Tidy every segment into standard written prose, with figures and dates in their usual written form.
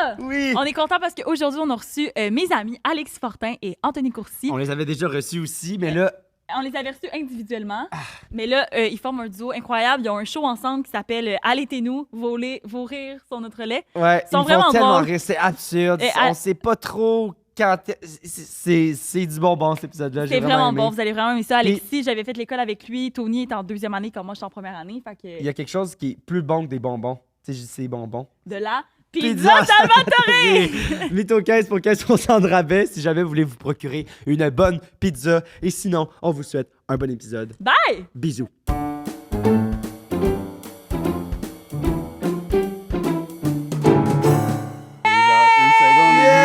là! Oui! On est content parce qu'aujourd'hui, on a reçu mes amis Alexis Fortin et Anthony Courcy. On les avait déjà reçus aussi, mais là... On les avait reçus individuellement, mais là, ils forment un duo incroyable. Ils ont un show ensemble qui s'appelle Allaitez-nous, vos rires sont notre lait. Ouais, Ils sont ils vraiment font tellement drôles. rire, c'est absurde. Et On sait pas trop quand... C'est du bonbon, cet épisode-là. C'est J'ai vraiment aimé. bon, vous allez vraiment aimer ça. Alexis, j'avais fait l'école avec lui. Tony est en deuxième année, comme moi, je suis en première année. Fait que... Il y a quelque chose qui est plus bon que des bonbons. Tu sais, c'est bonbons. De là, Pizza Salvatore! Mytho 15 pour 15% de rabais si jamais vous voulez vous procurer une bonne pizza. Et sinon, on vous souhaite un bon épisode. Bye! Bisous.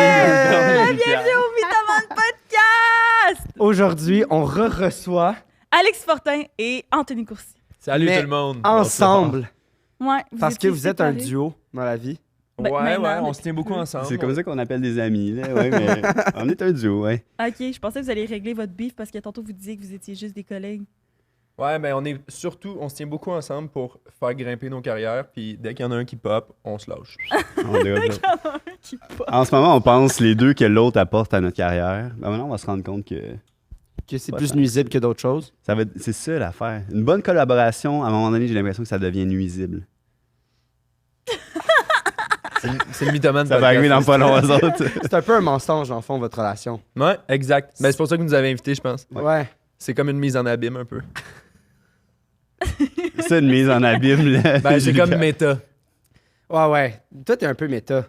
Bienvenue au Vitamin Podcast! Aujourd'hui, on reçoit Alexis Fortin et Anthony Courcy. Salut Mais tout le monde. ensemble. Ouais, Parce que étiez vous êtes un séparés. duo dans la vie. Ben, Ouais, maintenant, on se tient beaucoup ensemble. C'est comme ça qu'on appelle des amis, là. Ouais, mais on est un duo, ouais. OK, je pensais que vous alliez régler votre bif parce que tantôt vous disiez que vous étiez juste des collègues. Ouais, mais on se tient beaucoup ensemble pour faire grimper nos carrières. Puis dès qu'il y en a un qui pop, on se lâche. On est- Qui pas. En ce moment, on pense les deux que l'autre apporte à notre carrière. Ben maintenant, on va se rendre compte que Que c'est Ouais, plus ça. nuisible que d'autres choses. c'est ça l'affaire. Une bonne collaboration, à un moment donné, j'ai l'impression que ça devient nuisible. C'est le mythomane. Ça va arriver dans pas long, aux autres. C'est un peu un mensonge, en fond, votre relation. Ouais, exact. Mais c'est pour ça que vous nous avez invités, je pense. Ouais. C'est comme une mise en abîme un peu. C'est une mise en abîme, là. Ben, c'est comme méta. Ouais. Toi, t'es un peu méta.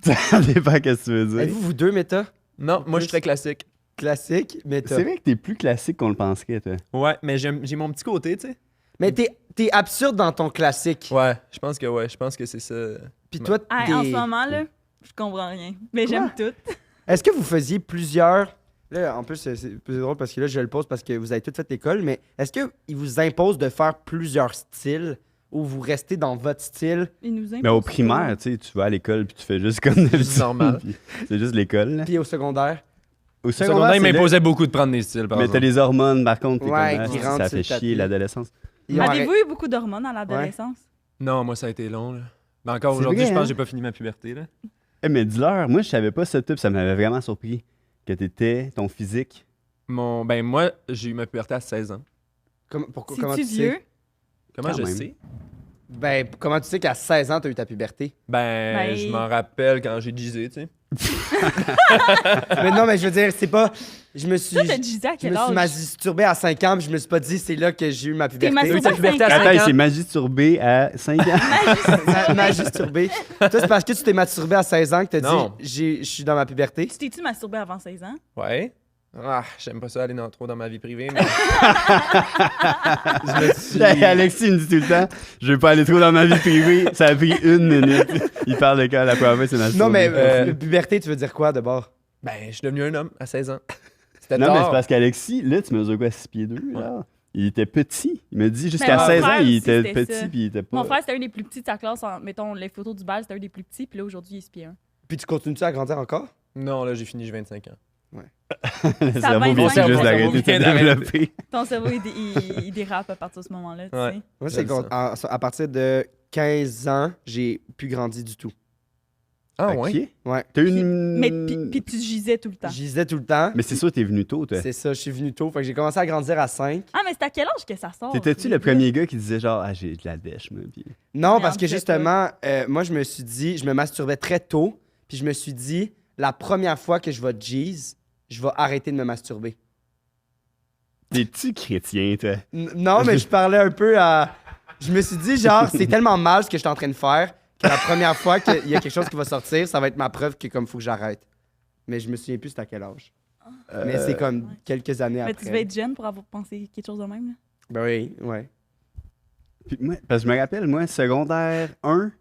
Ça dépend ce que tu veux dire. Êtes-vous vous deux méta? Non, moi je suis très classique. Classique, méta. C'est vrai que t'es plus classique qu'on le penserait, toi. Ouais, mais j'ai mon petit côté, tu sais. Mais t'es absurde dans ton classique. Ouais, je pense que c'est ça. Puis toi, Hey, en ce t'es... moment, là, je comprends rien. Mais j'aime tout. Est-ce que vous faisiez plusieurs... Là, en plus, c'est plus drôle parce que là, je le pose parce que vous avez toutes fait l'école, mais est-ce qu'ils vous imposent de faire plusieurs styles ou vous restez dans votre style? Il nous Mais au primaire, tu sais, tu vas à l'école puis tu fais juste comme d'habitude. normal. Puis c'est juste l'école, là. Puis au secondaire? Au Au secondaire, il c'est là- m'imposait beaucoup de prendre des styles, par Mais exemple. t'as les hormones, par contre, t'es Ouais, comme, qui ah, rentrent ça sur fait le tapis. chier l'adolescence. Ils ont Avez-vous eu beaucoup d'hormones à l'adolescence? Non, moi ça a été long, là. Mais encore C'est aujourd'hui, vrai, je pense hein? que j'ai pas fini ma puberté, là. Eh, mais dis-leur, moi, je savais pas ce type, ça m'avait vraiment surpris. Que t'étais, ton physique. Moi, j'ai eu ma puberté à 16 ans. comment C'est-tu tu vieux? sais? Comment Quand je même. sais? Ben, comment tu sais qu'à 16 ans, t'as eu ta puberté? Ben- Je m'en rappelle quand j'ai gisé, tu sais. Mais non, mais je veux dire, c'est pas... Je me suis... Toi, t'as gisé à Je quel me suis âge? masturbé à 5 ans, puis je me suis pas dit c'est là que j'ai eu ma puberté. masturbé ta puberté à cinq ans. 5 Attends, il ans. s'est masturbé à 5 ans. Masturbé. Toi, c'est parce que tu t'es masturbé à 16 ans que t'as Non. dit je suis dans ma puberté. Tu t'es-tu masturbé avant 16 ans? Ouais. Ah, j'aime pas ça aller trop dans ma vie privée, mais... je me suis... Alexis il me dit tout le temps, je veux pas aller trop dans ma vie privée. Ça a pris 1 minute. Il parle de quand la première fois, c'est masturbé. Non, mais Euh, puberté, tu veux dire quoi d'abord? Ben, je suis devenu un homme à 16 ans. C'était Non, mais tard. c'est parce qu'Alexis, là, tu mesures quoi, 6 pieds 2, là? Il était petit. Il me dit Mais jusqu'à mon 16 ans, frère il aussi, était c'était petit, ça. puis il était pas. Mon frère, c'était un des plus petits de sa classe. Mettons, les photos du bal, c'était un des plus petits. Puis là, aujourd'hui, il est spié un. Puis tu continues-tu à grandir encore? Non, là, j'ai fini, j'ai 25 ans. Le Ça cerveau va vient être juste bon. d'arrêter de Vient se d'arrêter. développer. Ton cerveau, il dérape à partir de ce moment-là, tu Ouais. sais. Moi, J'aime à partir de 15 ans, j'ai plus grandi du tout. Ah, Ok. ouais? Ouais. T'as une. Mais puis tu gisais tout le temps. Je gisais tout le temps. Mais c'est sûr, t'es venu tôt, toi. C'est ça, je suis venu tôt. Fait que j'ai commencé à grandir à 5. Ah, mais c'est à quel âge que ça sort? T'étais-tu le premier gars qui disait genre, ah, j'ai de la dèche, moi, puis... Non, Mais parce en que fait, justement, moi, je me suis dit, je me masturbais très tôt. Puis je me suis dit, la première fois que je vais jeez, je vais arrêter de me masturber. T'es-tu chrétien, toi? Non, mais je parlais un peu à. Je me suis dit, genre, c'est tellement mal ce que je suis en train de faire que la première fois qu'il y a quelque chose qui va sortir, ça va être ma preuve que, comme, faut que j'arrête. Mais je me souviens plus c'était à quel âge. Mais c'est comme Ouais. quelques années Mais après. tu devais être jeune pour avoir pensé quelque chose de même, là. Ben oui, ouais. Puis moi, parce que je me rappelle, moi, secondaire 1,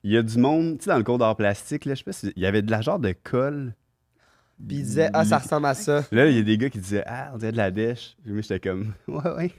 il y a du monde, tu sais, dans le cours d'art plastique, là, je sais pas si... Il y avait de la genre de colle. Puis il disait, ah, ça ressemble à ça. Là, il y a des gars qui disaient, ah, on dirait de la dèche. Puis moi, j'étais comme, ouais.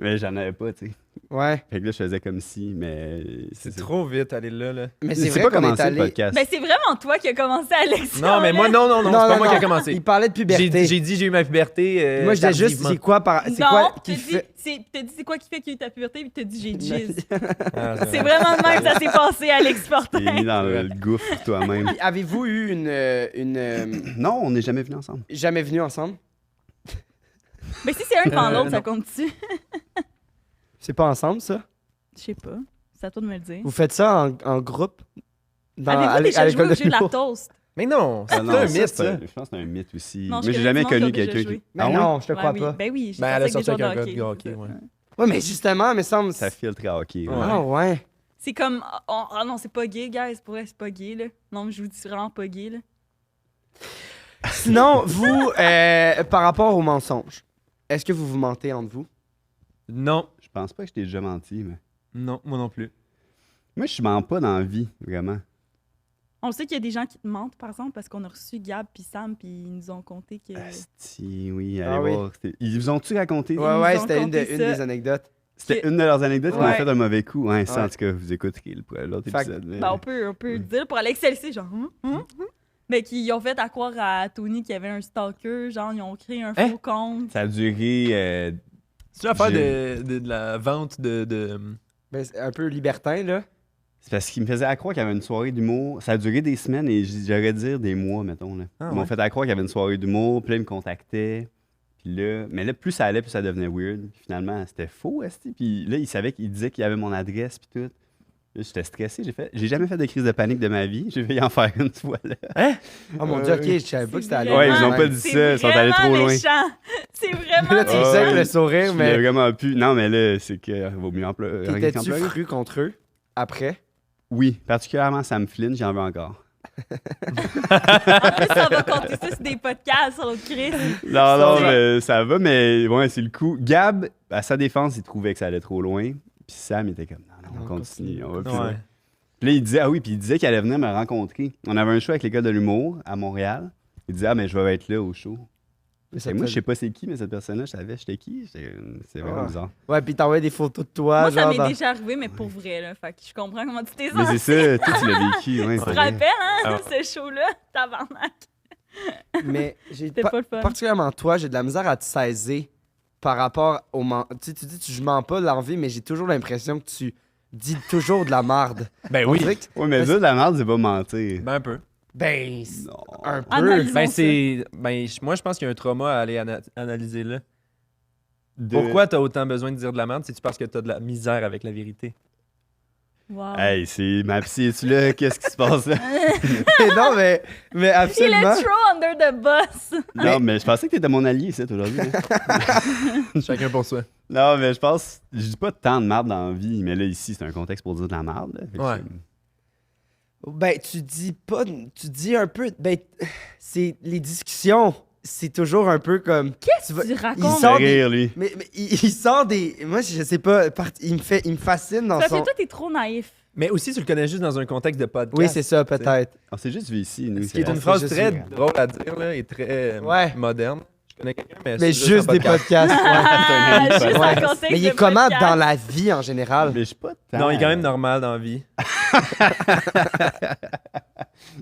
Mais j'en avais pas, tu sais. Ouais. Fait que là, je faisais comme si, mais... C'est trop vite aller là. Mais C'est c'est pas vrai qu'on est commencé le allé... podcast. Ben, c'est vraiment toi qui as commencé, Alex. Non, mais moi, non, c'est pas moi qui a commencé. Il parlait de puberté. J'ai dit j'ai eu ma puberté. Moi, je disais juste, tardivement. c'est quoi Non, qui fait... t'as dit c'est quoi qui fait qu'il y a eu ta puberté, puis t'as dit j'ai jizz. Ah, C'est vraiment de même que ça s'est passé, Alex T'es mis Fortin. dans le gouffre toi-même. Puis avez-vous eu Non, on n'est jamais venus ensemble. jamais venu ensemble? Mais si c'est un devant l'autre, ça non. compte-tu? C'est pas ensemble, ça? Je sais pas. C'est à toi de me le dire. Vous faites ça en groupe? Avez-vous déjà joué au jeu de la toast? Mais non, c'est Ah non, un mythe, c'est ça. Je pense que c'est un mythe aussi. Non, je Moi, j'ai connais jamais du monde qui connu ont déjà quelqu'un joué. qui... Mais Ah ouais? non, je te Ouais, crois oui. pas. Ben oui, j'ai Ben, elle a avec des sorti joueurs avec un de gars de hockey. hockey, ouais. Ouais, mais justement, mais semble... Ça filtre à hockey. Ouais. Ah ouais. C'est comme... Ah non, c'est pas gay, guys. Pour vrai, c'est pas gay, là. Non, mais je vous dis vraiment pas gay, là. Sinon, vous, par rapport aux mensonges, est-ce que vous vous mentez entre vous? Non, Je pense pas que je t'ai déjà menti, mais... non, moi non plus. Moi, je mens pas dans la vie, vraiment. On sait qu'il y a des gens qui te mentent, par exemple, parce qu'on a reçu Gab puis Sam, puis ils nous ont conté que... Asti, oui, allez Ah oui. voir. Ils vous ont-tu raconté? Ouais, ouais, nous ont c'était une conté ça. des anecdotes. C'était une de leurs anecdotes qui m'a Ouais. fait un mauvais coup. Ouais, ça, Ouais. en tout cas, vous écouterez l'autre Fait que- épisode. mais- Ben, on peut le dire pour Alex LC, genre... Mais qu'ils ont fait à croire à Tony qu'il y avait un stalker, genre, ils ont créé un faux compte. Ça a duré... C'est l'affaire J'ai- de la vente de... Ben, c'est un peu libertin, là. C'est parce qu'ils me faisaient croire qu'il y avait une soirée d'humour. Ça a duré des semaines et j'aurais dire des mois, mettons. Là. Ah, Ils m'ont ouais. fait croire qu'il y avait une soirée d'humour, puis là, ils me contactaient. Puis là, mais là, plus ça allait, plus ça devenait weird. Puis finalement, c'était faux, esti. Puis là, ils savaient qu'ils disaient qu'il y avait mon adresse, puis tout. Là, j'étais stressé. J'ai jamais fait de crise de panique de ma vie. J'ai failli en faire une fois là. Oh mon dieu, ok, je savais pas que c'était allé. Ouais, ils ont Vraiment- pas dit ça, ils sont allés C'est trop vraiment loin. méchant. C'est vraiment Là, tu Ah disais avec ouais. le sourire, Je mais l'ai vraiment pu. Non, mais là, c'est que vaut mieux en pleurer. t'étais-tu fru contre eux après? Oui, particulièrement Sam Flynn, j'en veux encore. En plus, on va compter ça sur des podcasts sur l'autre Chris. Non, non, Ça mais ça va, mais ouais, c'est le coup. Gab, à sa défense, il trouvait que ça allait trop loin. Puis Sam, il était comme, non, on continue, on va plus loin. Ouais. Puis là, il disait, ah oui, puis il disait qu'il allait venir me rencontrer. On avait un show avec l'école de l'humour à Montréal. Il disait, ah, mais je vais être là au show. Et moi, je sais pas c'est qui, mais cette personne-là, je savais j'étais qui. C'est vraiment Ah. bizarre. Ouais, puis t'envoyais des photos de toi, Moi, ça genre m'est dans- déjà arrivé, mais pour vrai, là. Fait que je comprends comment tu t'es Mais senti. c'est ça, toi, tu l'as vécu. Ouais, Tu c'est te vrai. rappelles, hein, Ah. ce show-là? Tabarnak. Mais j'ai C'était pas le fun. particulièrement toi, j'ai de la misère à te saisir par rapport au tu dis je mens pas de l'envie, mais j'ai toujours l'impression que tu dis toujours de la merde. Ben On oui. dirait que- Ouais, mais ça, de la merde, c'est pas mentir. Ben un peu. Ben, Non. un peu. Analyse. Ben ça. c'est... Ben moi, je pense qu'il y a un trauma à aller analyser là. De- Pourquoi t'as autant besoin de dire de la merde? C'est-tu parce que t'as de la misère avec la vérité? Wow. Hey, c'est ma psy, es-tu là? Qu'est-ce qui se passe là? non, mais Il absolument. est trop under the bus. Non, mais je pensais que t'étais mon allié, ça, aujourd'hui. là. Chacun pour soi. Non, mais je pense. Je dis pas tant de merde dans la vie, mais là, ici, c'est un contexte pour dire de la merde. Là. Fait que Ouais. Ben, tu dis pas. Tu dis un peu. Ben, c'est les discussions. C'est toujours un peu comme. Qu'est-ce vas- que tu il Il racontes? sort fait rire, lui. Mais il sort des. Moi, je sais pas. Il me fascine dans Parce son. que toi, t'es trop naïf. Mais aussi, tu le connais juste dans un contexte de podcast. Oui, c'est ça, peut-être. On s'est juste vu ici, nous. Ce qui est une c'est phrase juste très vrai. drôle à dire là, et très Ouais. moderne. Je connais quelqu'un, mais Mais c'est juste un des podcast. podcasts. ouais. Ah, ami de juste podcast. en contexte Mais il est de comment podcast. dans la vie en général? Mais je suis pas tant. Non, il est quand même normal dans la vie.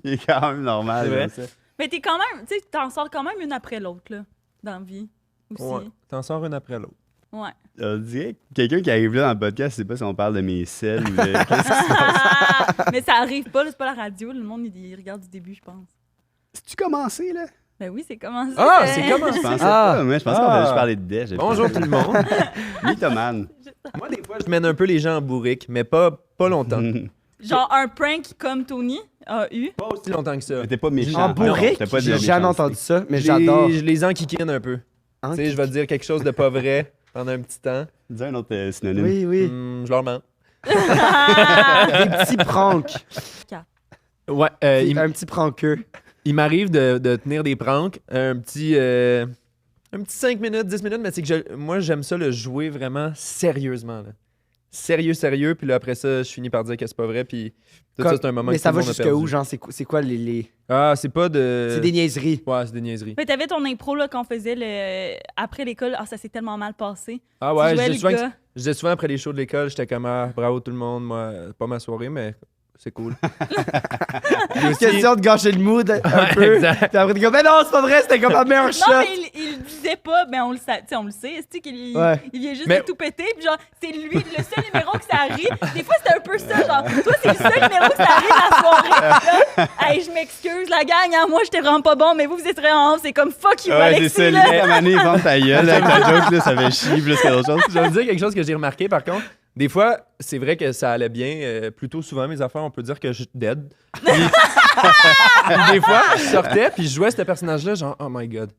Il est quand même normal. C'est vrai? comme ça. Mais t'es quand même, tu sais, t'en sors quand même une après l'autre, là, dans la vie. Aussi. Ouais. T'en sors une après l'autre. Ouais. On dirait que quelqu'un qui arrive là dans le podcast, je sais pas si on parle de mes selles ou de. Qu'est-ce que Mais ça arrive pas, là, c'est pas la radio. Le monde, il regarde du début, je pense. c'est-tu commencé, là? Ben oui, c'est commencé. Ah, c'est comment? Je pensais Ah. pas. Moi, je pensais qu'on Ah. allait juste parler de Dash. Bonjour tout le monde. Mythomane. Moi, des fois, je mène un peu les gens en bourrique, mais pas longtemps. Genre un prank comme Tony a eu. Pas aussi longtemps que ça. T'es pas méchant. En Non, bourrique, t'as pas de j'ai jamais méchanceté. entendu ça, mais Je j'adore. les- Je les enquiquine un peu. Hein, Tu sais, je vais te dire quelque chose de pas vrai pendant un petit temps. Dis un autre synonyme. Oui, oui. Je leur mens. Des petits pranks. Ouais, Un petit prankeux. il m'arrive de tenir des pranks, un petit 5 minutes, 10 minutes, mais c'est que moi, j'aime ça le jouer vraiment sérieusement. Là. Sérieux, puis là, après ça, je finis par dire que c'est pas vrai, puis tout ça, c'est un moment Mais que ça tout le va monde a jusqu'à perdu. où, genre, c'est quoi les... Ah, c'est pas de... C'est des niaiseries. Ouais, c'est des niaiseries. Mais t'avais ton impro là qu'on faisait après l'école. Ah, ça s'est tellement mal passé. Ah ouais, Tu jouais je le dis souvent gars. Je disais souvent après les shows de l'école, j'étais comme bravo tout le monde, moi, pas ma soirée, mais c'est cool. Une question de gâcher le mood un peu. Exact. Puis après, t'es comme, mais non, c'est pas vrai, c'était comme un meilleur shot. Non, mais il le disait pas, mais on le sait, on le sait, c'est qu'il Ouais. il vient juste Mais- de tout péter, puis genre, c'est lui, le seul numéro que ça arrive. Des fois, c'était un peu ça, genre, toi, c'est le seul numéro que ça arrive la soirée. Là, hey, je m'excuse, la gang, hein, moi, j'étais vraiment pas bon, mais vous êtes vraiment, c'est comme fuck you, Ouais, c'est Alexis, ça. là. Lui, à un moment donné, il vend ta gueule avec ta joke, là, ça fait chier plus que d'autres choses. Je vais vous dire quelque chose que j'ai remarqué par contre. Des fois, c'est vrai que ça allait bien. Plutôt souvent, mes affaires, on peut dire que je suis dead. Puis des fois, je sortais puis je jouais ce personnage-là, genre, oh my god,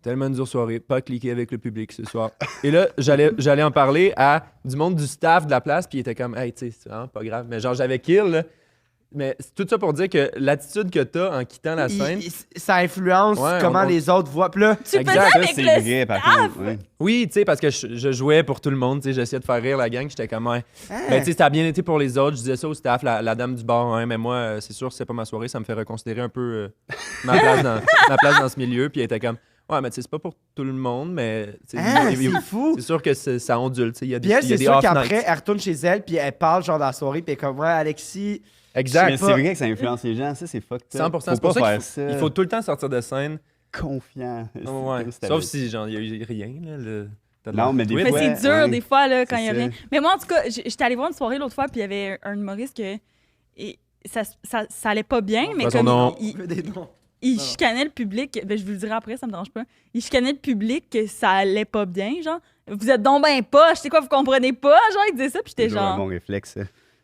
tellement une dure soirée, pas cliquer avec le public ce soir. Et là, j'allais en parler à du monde du staff de la place, puis il était comme, hey, tu sais, c'est vraiment pas grave. Mais genre, j'avais kill, là. Mais c'est tout ça pour dire que l'attitude que t'as en quittant la scène. Ça influence Ouais, comment les autres voient. Puis là, Tu le Exact, faisais ça, avec C'est le vrai, par staff. contre. Ouais. Oui, tu sais, parce que je jouais pour tout le monde, tu sais, j'essayais de faire rire la gang, j'étais comme, ouais. Ben, tu sais, ça a bien été pour les autres, je disais ça au staff, la dame du bar, hein, mais moi, c'est sûr, c'est pas ma soirée, ça me fait reconsidérer un peu ma place dans ce milieu, puis elle était comme, ouais, mais tu sais, c'est pas pour tout le monde, mais tu sais, c'est fou. c'est sûr que ça ondule, tu sais, il y a des, Puis elle, il y a c'est des sûr off qu'après, nights. elle retourne chez elle, puis elle parle genre dans la soirée, puis elle est comme, ouais, Alexis. Exact, Mais c'est vrai que ça influence les gens, ça, c'est fucked up. 100%, Faut c'est pour pas ça faire qu'il faut tout le temps sortir de scène, Confiant. ouais. C'est Sauf si, genre, il y a eu rien, là, t'as de Non, l'air mais des tweet. Mais Ouais, c'est dur, ouais. des fois, là, quand il y a C'est rien. ça. Mais moi, en tout cas, j'étais allée voir une soirée l'autre fois, puis il y avait un humoriste que. Et ça allait pas bien, mais Pas son comme nom. il chicanait le public, ben, je vous le dirai après, ça me dérange pas. Il chicanait le public que ça allait pas bien, genre. Vous êtes donc ben pas, je sais quoi, vous comprenez pas, genre, il disait ça, puis C'est j'étais toujours un genre. bon réflexe, ça.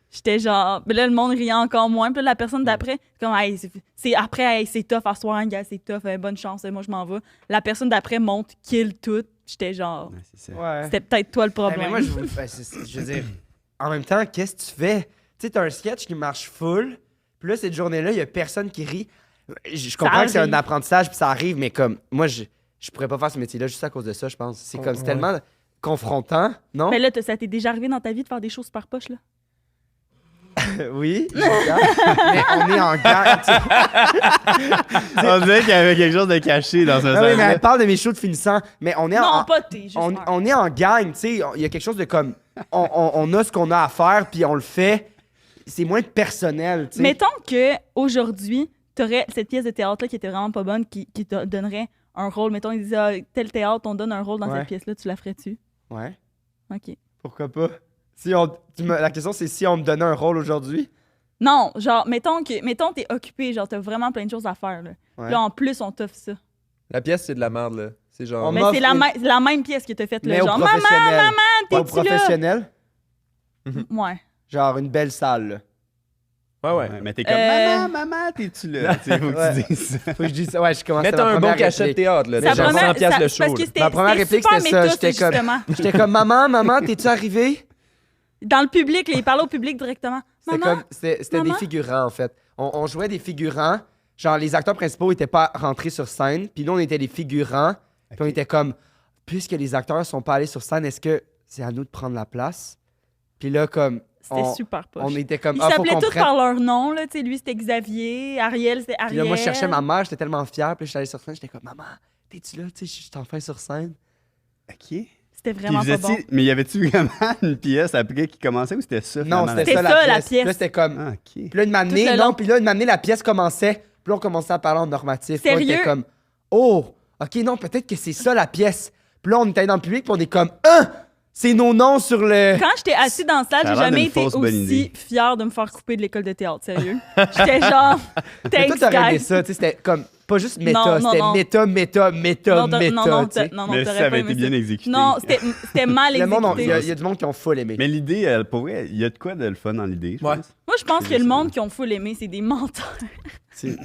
J'étais genre. Ben là, le monde riait encore moins, puis là, la personne d'après, comme, hey, c'est après, hey, c'est tough à soir, gars, c'est tough, bonne chance, moi, je m'en vais. La personne d'après monte, kill tout, j'étais genre. Ouais, c'est ça. Ouais. C'était peut-être toi le Hey, problème. mais moi, je veux dire, en même temps, qu'est-ce que tu fais? Tu sais, t'as un sketch qui marche full, puis là, cette journée-là, il y a personne qui rit. Je comprends que c'est un arrive. apprentissage, puis ça arrive, mais comme, moi, je pourrais pas faire ce métier-là juste à cause de ça, je pense. C'est comme, c'est tellement confrontant, non? Mais là, ça t'est déjà arrivé dans ta vie de faire des choses par poche, là? Oui, mais on est en gang. tu sais. On dirait qu'il y avait quelque chose de caché dans ce Ah oui, mais sens-là. elle parle de mes shows de finissant, mais on est Non, pas t'es, juste. on est en gang, tu sais. Il y a quelque chose de comme, on a ce qu'on a à faire, puis on le fait. C'est moins personnel, tu sais. Mettons que aujourd'hui, t'aurais cette pièce de théâtre-là qui était vraiment pas bonne, qui te donnerait un rôle. Mettons, ils disaient, ah, tel théâtre, on donne un rôle dans Ouais. cette pièce-là, tu la ferais-tu? Ouais, OK. pourquoi pas? Si la question, c'est si on me donnait un rôle aujourd'hui. Non, genre, mettons, t'es occupé, genre, t'as vraiment plein de choses à faire, là. Ouais. Là, en plus, on t'offre ça. La pièce, c'est de la merde, là. C'est genre. On Mais m'offre c'est la, une- la même pièce que t'as faite, là. Mais au Genre, professionnel. Pas au t'es-tu là? professionnel. Ouais. Genre une belle salle, là. Ouais. Ouais, mais t'es comme, maman, t'es-tu là? Tu sais, faut que Ouais. tu dises ça. Faut que je dise ça. Ouais, je commence Mettre à un bon cachet de théâtre, là. Sa Genre première- 100 piastres le c'est parce show. que là. c'était- Ma première c'était réplique, super c'était ça. méta, J'étais comme, justement. j'étais comme, maman, t'es-tu arrivé? Dans le public, là, il parlait au public directement. C'était Maman, comme, c'était des Maman? figurants, en fait. On jouait des figurants. Genre, les acteurs principaux n'étaient pas rentrés sur scène. Puis nous, on était des figurants. Puis on était comme, puisque les acteurs sont pas allés sur scène, est-ce que c'est à nous de prendre la place? Puis là, comme, c'était on, super poche. on était comme, Ils faut s'appelaient qu'on tous prenne. par leur nom, là. Tu sais, lui, c'était Xavier. Ariel, c'était Puis Ariel. là, moi, je cherchais ma mère, j'étais tellement fier. Puis là, je suis allé sur scène, j'étais comme, maman, t'es-tu là? Tu sais, je suis enfin sur scène. OK. C'était Puis vraiment pas bon. Mais y avait-tu vraiment une pièce après qui commençait ou c'était ça? Non, finalement, c'était C'était ça, ça, la la pièce. pièce. Puis là, c'était comme, Ah, OK. puis là, une année, Tout le non, long. puis là, une année, la pièce commençait. Puis là, on commençait à parler en normatif. Puis là, on était Sérieux? comme, oh, OK, non, peut-être que c'est ça la pièce. Puis là, on était dans le public, puis on est comme, c'est nos noms sur le. Quand j'étais assis dans la salle, Ça a j'ai l'air jamais d'une été fausse bonne aussi idée. fière de me faire couper de l'école de théâtre, sérieux. J'étais genre, Mais toi, thanks, t'aurais aimé guys. ça, tu sais, c'était comme, pas juste méta, Non, non, c'était non. méta, Non, méta, non, tu sais. non, Mais t'aurais ça pas avait aimé été bien ça. exécuté. Non, c'était mal Le monde, il exécuté. y a du monde qui ont full aimé. Mais l'idée, pour vrai, il y a de quoi de le fun dans l'idée, je Ouais. pense. Moi, je pense que le monde qui ont full aimé, c'est des menteurs. C'est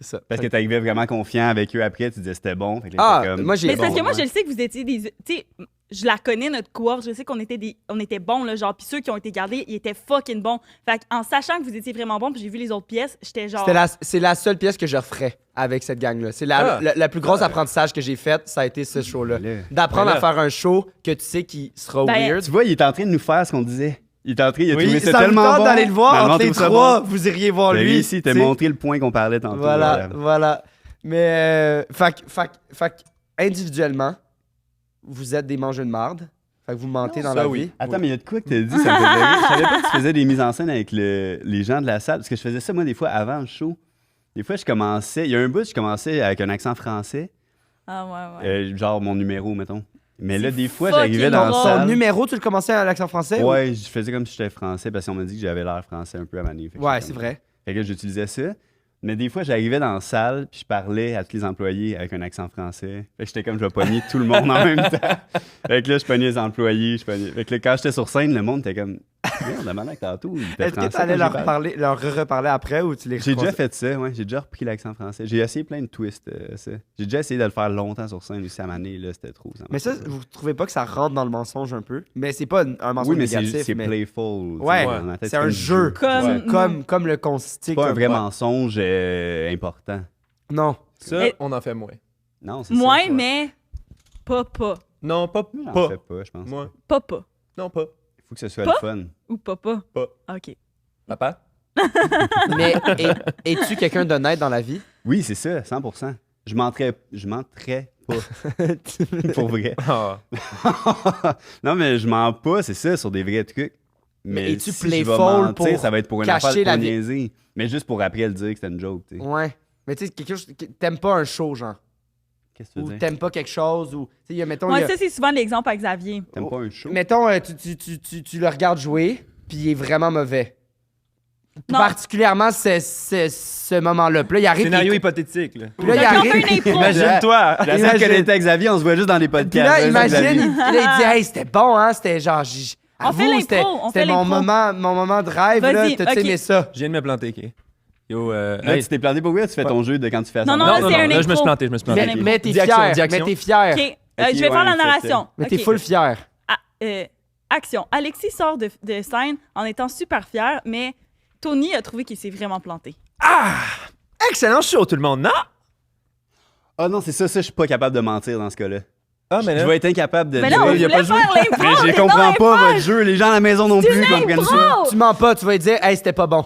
ça. Parce que t'arrivais vraiment confiant avec eux après, tu disais c'était bon. Fait que là, Ah, c'était comme- moi, j'ai. Mais c'est parce que moi, ouais. je le sais que vous étiez des. Tu sais, je la connais, notre cohorte. Je sais qu'on était on était bons, là, genre. Puis ceux qui ont été gardés, ils étaient fucking bons. Fait en sachant que vous étiez vraiment bons, puis j'ai vu les autres pièces, j'étais genre. C'est la seule pièce que je referais avec cette gang-là. C'est la plus grosse apprentissage que j'ai faite, ça a été ce show-là. Là. D'apprendre Mais là- à faire un show que tu sais qui sera Ben, weird. Tu vois, il est en train de nous faire ce qu'on disait. Il est en train, il a Oui, trouvé ça Ça me tellement tente bon. d'aller le voir Finalement, entre les trouve ça trois. bon. Vous iriez voir Ben, lui. lui ici, il t'a tu sais. montré le point qu'on parlait tantôt. Voilà. Mais, fait que individuellement, vous êtes des mangeux de marde. Fait que vous mentez dans ça, la oui. vie. Attends, mais il y a de quoi que t'as dit, ça me fait rire. Je savais pas que tu faisais des mises en scène avec les gens de la salle. Parce que je faisais ça, moi, des fois, avant le show. Des fois, je commençais... Il y a un bout, je commençais avec un accent français. Ah, ouais. Genre mon numéro, mettons. Mais C'est là, des fois, fucking j'arrivais dans la drôle. Ton salle... numéro, tu le commençais à l'accent français? Ouais, je faisais comme si j'étais français parce qu'on m'a dit que j'avais l'air français un peu à ma nuit. Ouais, c'est vrai. Fait que j'utilisais ça. Mais des fois, j'arrivais dans la salle puis je parlais à tous les employés avec un accent français. Fait que j'étais comme, je vais pogner tout le monde en même temps. Fait que là, je pognais les employés. Fait que là, quand j'étais sur scène, le monde était comme, merde, le malin tantôt, il était Est-ce que français. tu allais quand j'ai parlé. leur reparler après ou tu les J'ai déjà fait ça, ouais. J'ai déjà repris l'accent français. J'ai essayé plein de twists, ça. J'ai déjà essayé de le faire longtemps sur scène aussi à Mané, là, c'était trop. Mais ça, vous trouvez pas que ça rentre dans le mensonge un peu? Mais c'est pas un mensonge oui, mais négatif. c'est playful. tu Ouais, sais, dans ma tête, c'est un comme jeu. Comme- Comme le consistique. C'est pas un comme- vrai Ouais. mensonge important. Non. Ça, Mais- on en fait moins. Non, c'est Moins, ça. mais pas. Non, pas. J'en Pas. fais pas, je pense. Moi. Pas. Non, pas. Il faut que ce soit Pas? le fun. Ou pas. Pas. OK. Papa? Mais es-tu quelqu'un d'honnête dans la vie? Oui, c'est ça, 100%. Je mentirais pas. Pour vrai. Ah. Non, mais je mens pas, c'est ça, sur des vrais trucs. Mais es-tu si je vais playful mentir, pour ça va être pour une cacher affaire la pour vie? niaiser. Mais juste pour après le dire que c'était une joke, tu sais. Ouais. Mais tu sais, quelque chose. T'aimes pas un show, genre. Qu'est-ce que tu Ou veux dire? t'aimes pas quelque chose. Ou. Tu sais, mettons. Moi, il y a- ça, c'est souvent l'exemple avec Xavier. T'aimes pas un show? Mettons, tu le regardes jouer, puis il est vraiment mauvais. Non. Particulièrement ce moment-là. Puis là, il arrive. Scénario il- hypothétique, là. Puis là, il Fait qu'on arrive. fait une impro. Imagine-toi! La scène Imagine. qu'elle était avec Xavier, on se voit juste dans les Puis podcasts. là, Vas-y, imagine, Xavier. il dit, hey, c'était bon, hein? C'était genre. On fait Avoue, l'impro, c'était on c'était fait mon l'impro. moment de rêve, là. Vas-y, T'as ok. aimé ça? Je viens de me planter, OK? Yo, Là, hey. tu t'es planté pour vrai, tu fais ton jeu de quand tu fais Non, semblant. non, Non, non, c'est non, un là, je me suis impro. planté, je me suis planté. Mais t'es Dis action, fier. dis action. Mais t'es fier. OK. Ok, Je vais ouais, faire la fais ça. narration. Mais t'es OK. full fier. Ah, action. Alexis sort de scène en étant super fier, mais Tony a trouvé qu'il s'est vraiment planté. Excellent show, tout le monde, non? Ah non, c'est ça, je suis pas capable de mentir dans ce cas-là. Ah, mais Je là... vais être incapable de Mais dire. là, on il y a voulait pas faire joué. l'impro. Mais je mais comprends non, pas l'impro. votre jeu. Les gens à la maison non C'est plus une comprennent ça. impro. Tu mens pas, tu vas lui dire, hey, c'était pas bon.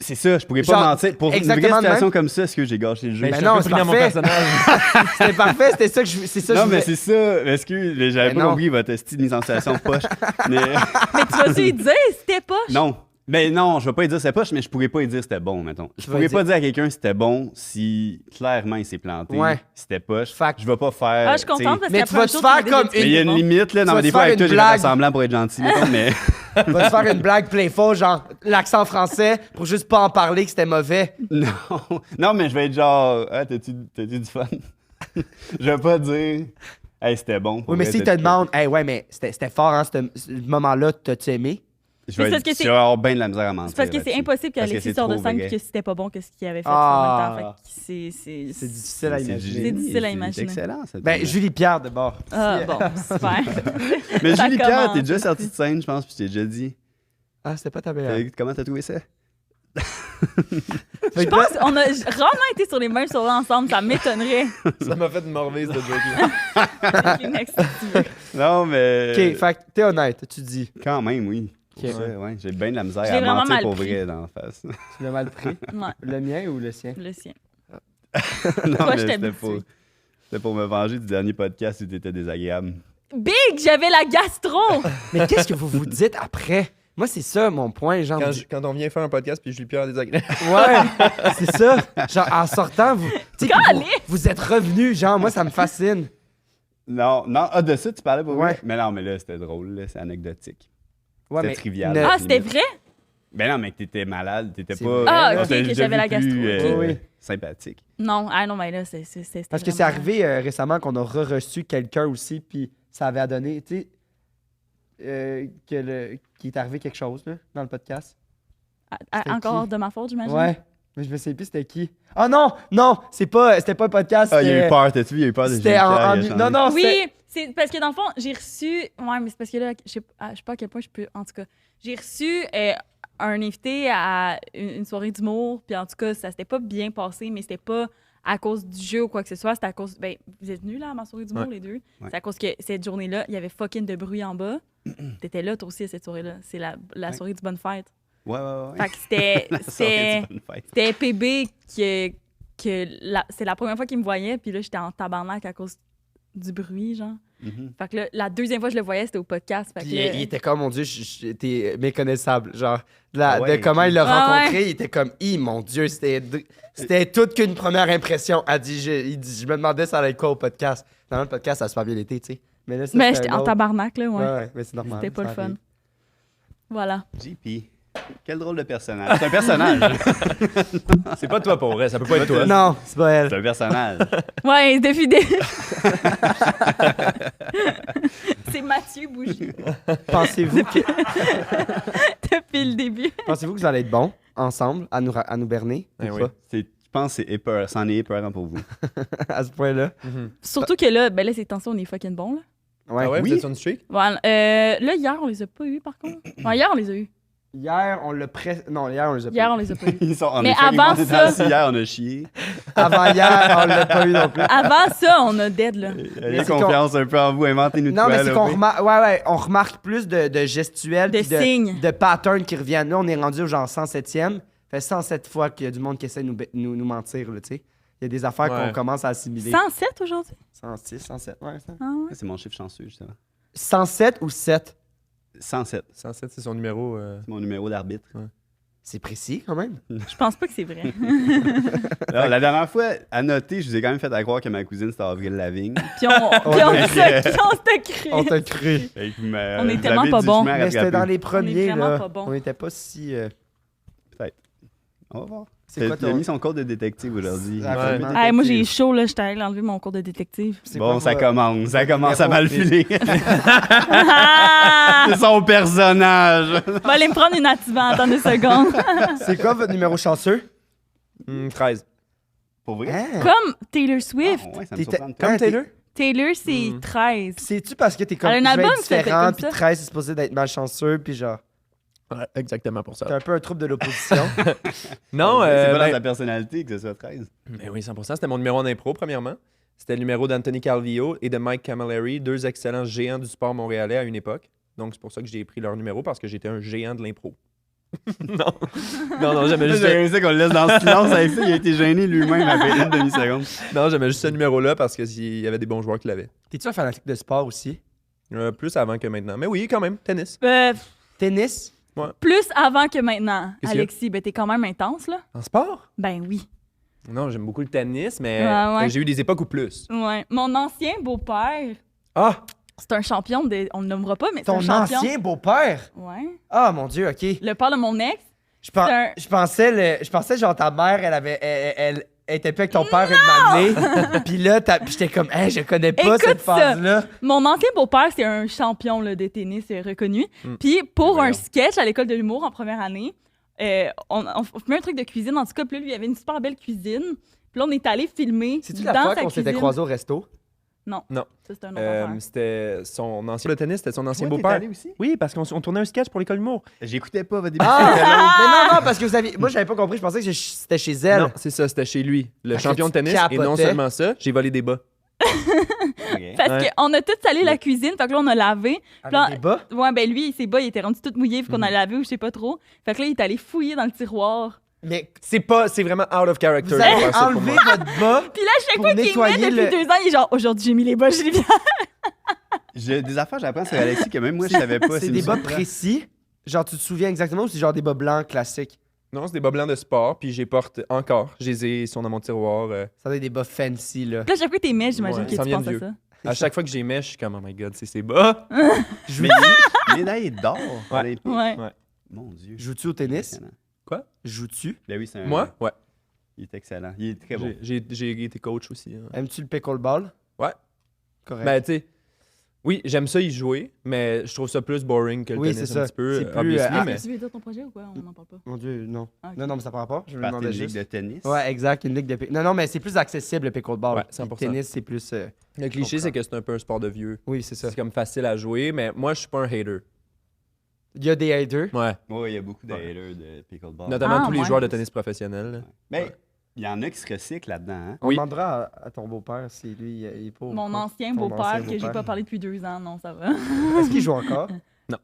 C'est ça, je pourrais pas Genre, mentir. Pour une vraie exactement de situation même. comme ça, est-ce que j'ai gâché le jeu? Mais Ben je suis non, un peu c'est pris dans mon parfait. personnage. C'était parfait, c'était ça que je. C'est ça que Non, je mais voulais- c'est ça. Excuse, mais j'avais Ben pas non. compris votre style de mise en situation poche. Mais Mais tu vas-tu lui dire, c'était pas. non. Mais non, je vais pas lui dire c'était poche, mais je pourrais pas lui dire c'était bon, mettons. Je vas pourrais lui pas dire à quelqu'un c'était bon si clairement il s'est planté. Ouais. C'était poche. Fact. Je vais pas faire. Ah, je suis contente parce Mais qu'après tu vas un te tour, faire tu m'as comme dit, Mais il y a bon. une limite, là. Non, Tu mais vas des te fois, faire avec toi, une j'ai blague. fait semblant pour être gentil, mettons, mais. Va te faire une blague playful, genre l'accent français, pour juste pas en parler que c'était mauvais. Non. Non, mais je vais être genre. Ah, t'as-tu du fun? Je vais pas dire. Hey, c'était bon. pour Oui, mais vrai, s'il te t'as-tu- demande, hey, ouais, mais c'était fort, hein, ce moment-là, t'as-tu aimé? Je Mais vais c'est parce que je vais avoir bien de la misère à mentir. C'est parce que c'est là-dessus. impossible Parce que qu'Alexis c'est sorte de trop scène vrai. et que c'était pas bon que ce qu'il avait fait Ah. en même temps. Fait que c'est... C'est difficile à C'est imaginer. C'est difficile à c'est imaginer. excellent, ça. Ben, Julie Pierre, d'abord. Ah, bon, super. Mais Ça Julie Pierre, commence, t'es déjà aussi. sorti de scène, je pense, puis je t'ai déjà dit. Ah, c'était pas ta meilleure. Comment t'as trouvé ça? Je pense qu'on a rarement été sur les mêmes soirées ensemble, ça m'étonnerait. Ça m'a fait morver, cette joke-là. Kleenex, si tu veux. Non, mais. Ok, fait que t'es honnête, tu dis. Quand même, oui. Ok. Pour ça, ouais. J'ai bien de la misère Je l'ai à vraiment mentir mal pour pris. vrai dans la face. Tu l'as mal pris. Ouais, Le mien ou le sien? le sien. Non, Toi, mais je c'était t'habitue. c'était pour me venger du dernier podcast où t'étais désagréable. Big, j'avais la gastro! Mais qu'est-ce que vous vous dites après? Moi, c'est ça mon point, genre. Quand on vient faire un podcast, puis je lui pierre des agréments. Ouais, c'est ça. Genre, en sortant, vous, tu sais, puis Calé! vous êtes revenus, genre, moi, ça me fascine. Non, ah, de ça, tu parlais pour Ouais. vrai? Mais non, mais là, c'était drôle, là, c'est anecdotique. Ouais, C'était trivial. ne- Ah, c'était vrai? Ben non, mais que t'étais malade, t'étais C'est pas. vrai. Ah, on ok, t'a que déjà j'avais vu la gastro, plus, ok. Oui. sympathique. Non, mais là, c'était Parce que c'est vraiment- arrivé récemment qu'on a reçu quelqu'un aussi, puis ça avait donné, tu sais, qu'il est arrivé quelque chose, là, dans le podcast. C'était Encore qui? de ma faute, j'imagine? Ouais. Mais je me sais plus c'était qui. Ah non, c'était pas un podcast. Ah, il a c'était- eu peur, t'as-tu vu? Il a eu peur de C'était Julie en, Pierre, en- il a changé. non, non, c'était- Oui, c'est parce que dans le fond, j'ai reçu. Ouais, mais c'est parce que là, je sais pas à quel point je peux. En tout cas, j'ai reçu un invité à une soirée d'humour, puis en tout cas, ça s'était pas bien passé, mais c'était pas à cause du jeu ou quoi que ce soit. C'était à cause. Ben, vous êtes venus là à ma soirée d'humour, Ouais. les deux. Ouais. C'est à cause que cette journée-là, il y avait fucking de bruit en bas. T'étais là, toi aussi, à cette soirée-là. C'est la Ouais. soirée du Bonne Fête. Ouais, ouais, ouais. Fait que c'était. La soirée du bonne fête. C'était PB c'est la première fois qu'il me voyait, puis là, j'étais en tabarnak à cause du bruit, genre. Mhm. Fait que là, la deuxième fois que je le voyais, c'était au podcast. Fait que Puis là- il était comme, mon Dieu, t'es méconnaissable. Genre, Ah ouais, de comment il l'a Ah rencontré, ouais. il était comme, mon Dieu, c'était toute qu'une première impression. Il dit, je me demandais ça allait être quoi au podcast. Dans le podcast, ça a super bien été, tu sais. Mais là, ça, Mais c'était j'étais un en autre. tabarnak, là, ouais. Ouais, mais c'est normal. C'était pas ça le fun. arrive. Voilà. JP. Quel drôle de personnage. C'est un personnage. C'est pas toi pour vrai, ça peut pas être toi. Non, c'est pas elle. C'est un personnage. Ouais, depuis des... C'est Mathieu Bougie, Pensez-vous que, depuis le début. pensez-vous que vous allez être bons ensemble à nous berner? Eh ou oui. pas? Je pense que c'est épeurant. C'en est épeurant pour vous. À ce point-là. Surtout que là, ben là, ces temps-ci, on est fucking bons, là. Ouais. Ah ouais, Oui. vous êtes sur une streak? Voilà. Là, hier, on les a pas eus, par contre. Ouais, hier, on les a eus. Hier, on l'a presque. Non, hier, on les a Hier, pas on les a pas eus. Ils sont en Mais effet, avant ils vont ça- être assis. Hier, on a chié. eu. Avant hier, on l'a pas eu non plus. Avant ça, on a dead, là. Ayez c'est confiance un peu en vous. Inventez-nous de Non, quoi, mais c'est là, qu'on oui. remarque, on remarque plus de gestuels, De puis signes. de patterns qui reviennent. Là, on est rendu au genre 107e. Fait 107 fois qu'il y a du monde qui essaie de nous mentir, là, tu sais. Il y a des affaires Ouais. qu'on commence à assimiler. 107 aujourd'hui? 106, 107, ouais, ça. Ah ouais? C'est mon chiffre chanceux, justement. 107 ou 7? 107. 107, c'est son numéro. C'est mon numéro d'arbitre. C'est précis, quand même. Je pense pas que c'est vrai. Alors, la dernière fois, à noter, je vous ai quand même fait à croire que ma cousine, c'était Avril Lavigne. Puis on s'est cru. On t'a cru. Fait que, mais, On est vous tellement avez pas du bons. chemin à Mais c'était rattraper. dans les premiers, vraiment là. pas bons. On n'était pas si... Peut-être. On va voir. C'est quoi Il a ton... mis son code de détective aujourd'hui. Ah, Ouais. vraiment. Hey, moi, j'ai chaud, là. J'étais allée enlever mon cours de détective. C'est Bon, quoi ça votre- commence. Ça commence à mal numéro? filer. Ah! C'est son personnage. On va aller me prendre une activante dans 2 secondes. C'est quoi votre numéro chanceux? 13. Pour vrai? Hein? Comme Taylor Swift. Ah, ouais, ça me T'étais- surprend. Comme Taylor? Taylor, c'est 13. C'est-tu parce que t'es comme... Elle a un je vais album être qui s'appelle différent, comme puis ça. 13, c'est supposé d'être malchanceux, puis genre... Ouais, exactement pour T'as ça. un peu un trouble de l'opposition. Non, C'est pas dans ben- ta personnalité que ce soit 13. Mais oui, 100%. C'était mon numéro en impro, premièrement. C'était le numéro d'Anthony Calvillo et de Mike Camilleri, deux excellents géants du sport montréalais à une époque. Donc, c'est pour ça que j'ai pris leur numéro, parce que j'étais un géant de l'impro. non, j'aimais juste, J'ai réussi qu'on le laisse dans le silence avec ça. Il a été gêné lui-même après une demi-seconde. j'aimais juste ce numéro-là parce qu'il y avait des bons joueurs qui l'avaient. T'es-tu un fanatique de sport aussi? Plus avant que maintenant. Mais oui, quand même, tennis. Tennis? Plus avant que maintenant. Qu'est-ce qu'il y a? Alexis, ben t'es quand même intense, là. En sport? Ben oui. Non, j'aime beaucoup le tennis, mais Ouais. j'ai eu des époques ou plus. Ouais. Mon ancien beau-père, Ah! c'est un champion de... On le nommera pas, mais c'est Ton un champion. ancien beau-père? Ouais. Ah, mon Dieu, OK. Le père de mon ex. Je, pen- C'est un- je pensais genre ta mère, elle était plus avec ton père une année. Puis là, puis j'étais comme, hey, je connais pas Écoute cette ça. phase-là. Mon ancien beau-père, c'est un champion là, de tennis reconnu. Puis pour Voyons. un sketch à l'école de l'humour en première année, on fait un truc de cuisine. En tout cas, puis là, lui, il avait une super belle cuisine. Puis là, on est allé filmer C'est-tu dans la fois sa qu'on s'était cuisine. croisés au resto? Non. Non. Ça, c'est un autre affaire. C'était son ancien... Le tennis, c'était son ancien Toi, t'es beau-père. allé aussi? Oui, parce qu'on tournait un sketch pour l'école d'humour. J'écoutais pas votre début. Ah! Mais non, parce que vous aviez... Moi, j'avais pas compris. Je pensais que c'était chez elle. Non, c'est ça, c'était chez lui. Le Parce que champion tu de tennis. Et non capotais. seulement ça, j'ai volé des bas. Parce Ouais. qu'on a tous salé la cuisine. Fait que là, on a lavé. Avec Là- des bas? Ouais, ben lui, ses bas, il était rendu tout mouillé vu qu'on a lavé ou je sais pas trop. Fait que là, il est allé fouiller dans le tiroir. Mais C'est vraiment out of character. vous de avez faire ça pour enlevé moi. votre bas? Puis là, chaque Pour fois qu'il met nettoyer depuis le- 2 ans, il est genre, aujourd'hui, j'ai mis les bas, je les viens. Des affaires, j'apprends sur Alexis que même moi, je savais pas. C'est des bas précis? Genre, tu te souviens exactement ou c'est genre des bas blancs classiques? Non, c'est des bas blancs de sport, puis j'ai porte encore. Je les ai, ils sont dans mon tiroir. Ça doit être des bas fancy, là. Puis là, chaque fois que t'es mets, j'imagine Ouais, que ça tu vient penses de à vieux. ça. À chaque fois que j'ai mets, je suis comme, oh my god, c'est ces bas. Médaille d'or Ouais. olympique. Ouais. Mon Dieu. Joues-tu au tennis? Impressionnant. Joues-tu? Ben oui, c'est un. Moi? Ouais. Il est excellent. Il est très bon. J'ai été coach aussi. hein. Aimes-tu le pickleball? Ouais. Correct. Ben, tu sais, oui, j'aime ça y jouer, mais je trouve ça plus boring que le Oui, tennis c'est ça. un petit peu. C'est plus, obviously, ah, mais... Tu veux dire ton projet ou quoi? On n'en parle pas. Mon Dieu, non. Ah, ok. Non, mais ça prend pas. Je me Partir demandais une ligue juste. de tennis. Ouais, exact, une ligue de pick. Non, mais c'est plus accessible le pickleball. Ouais, Le 100%. tennis, c'est plus. Le cliché, comprends. c'est que c'est un peu un sport de vieux. Oui, c'est ça. C'est comme facile à jouer, mais moi, je suis pas un hater. Il y a des haters. Ouais. Oui, il y a beaucoup d'haters de pickleball. Notamment Ah, tous les ouais. joueurs de tennis professionnels. là. Ben, il y en a qui se recyclent là-dedans. Hein? On Oui. demandera à ton beau-père si lui, il est pas. au Mon courant. ancien Ton beau-père, ancien que j'ai beau-père. pas parlé depuis 2 ans, non, ça va. Est-ce qu'il joue encore? Non.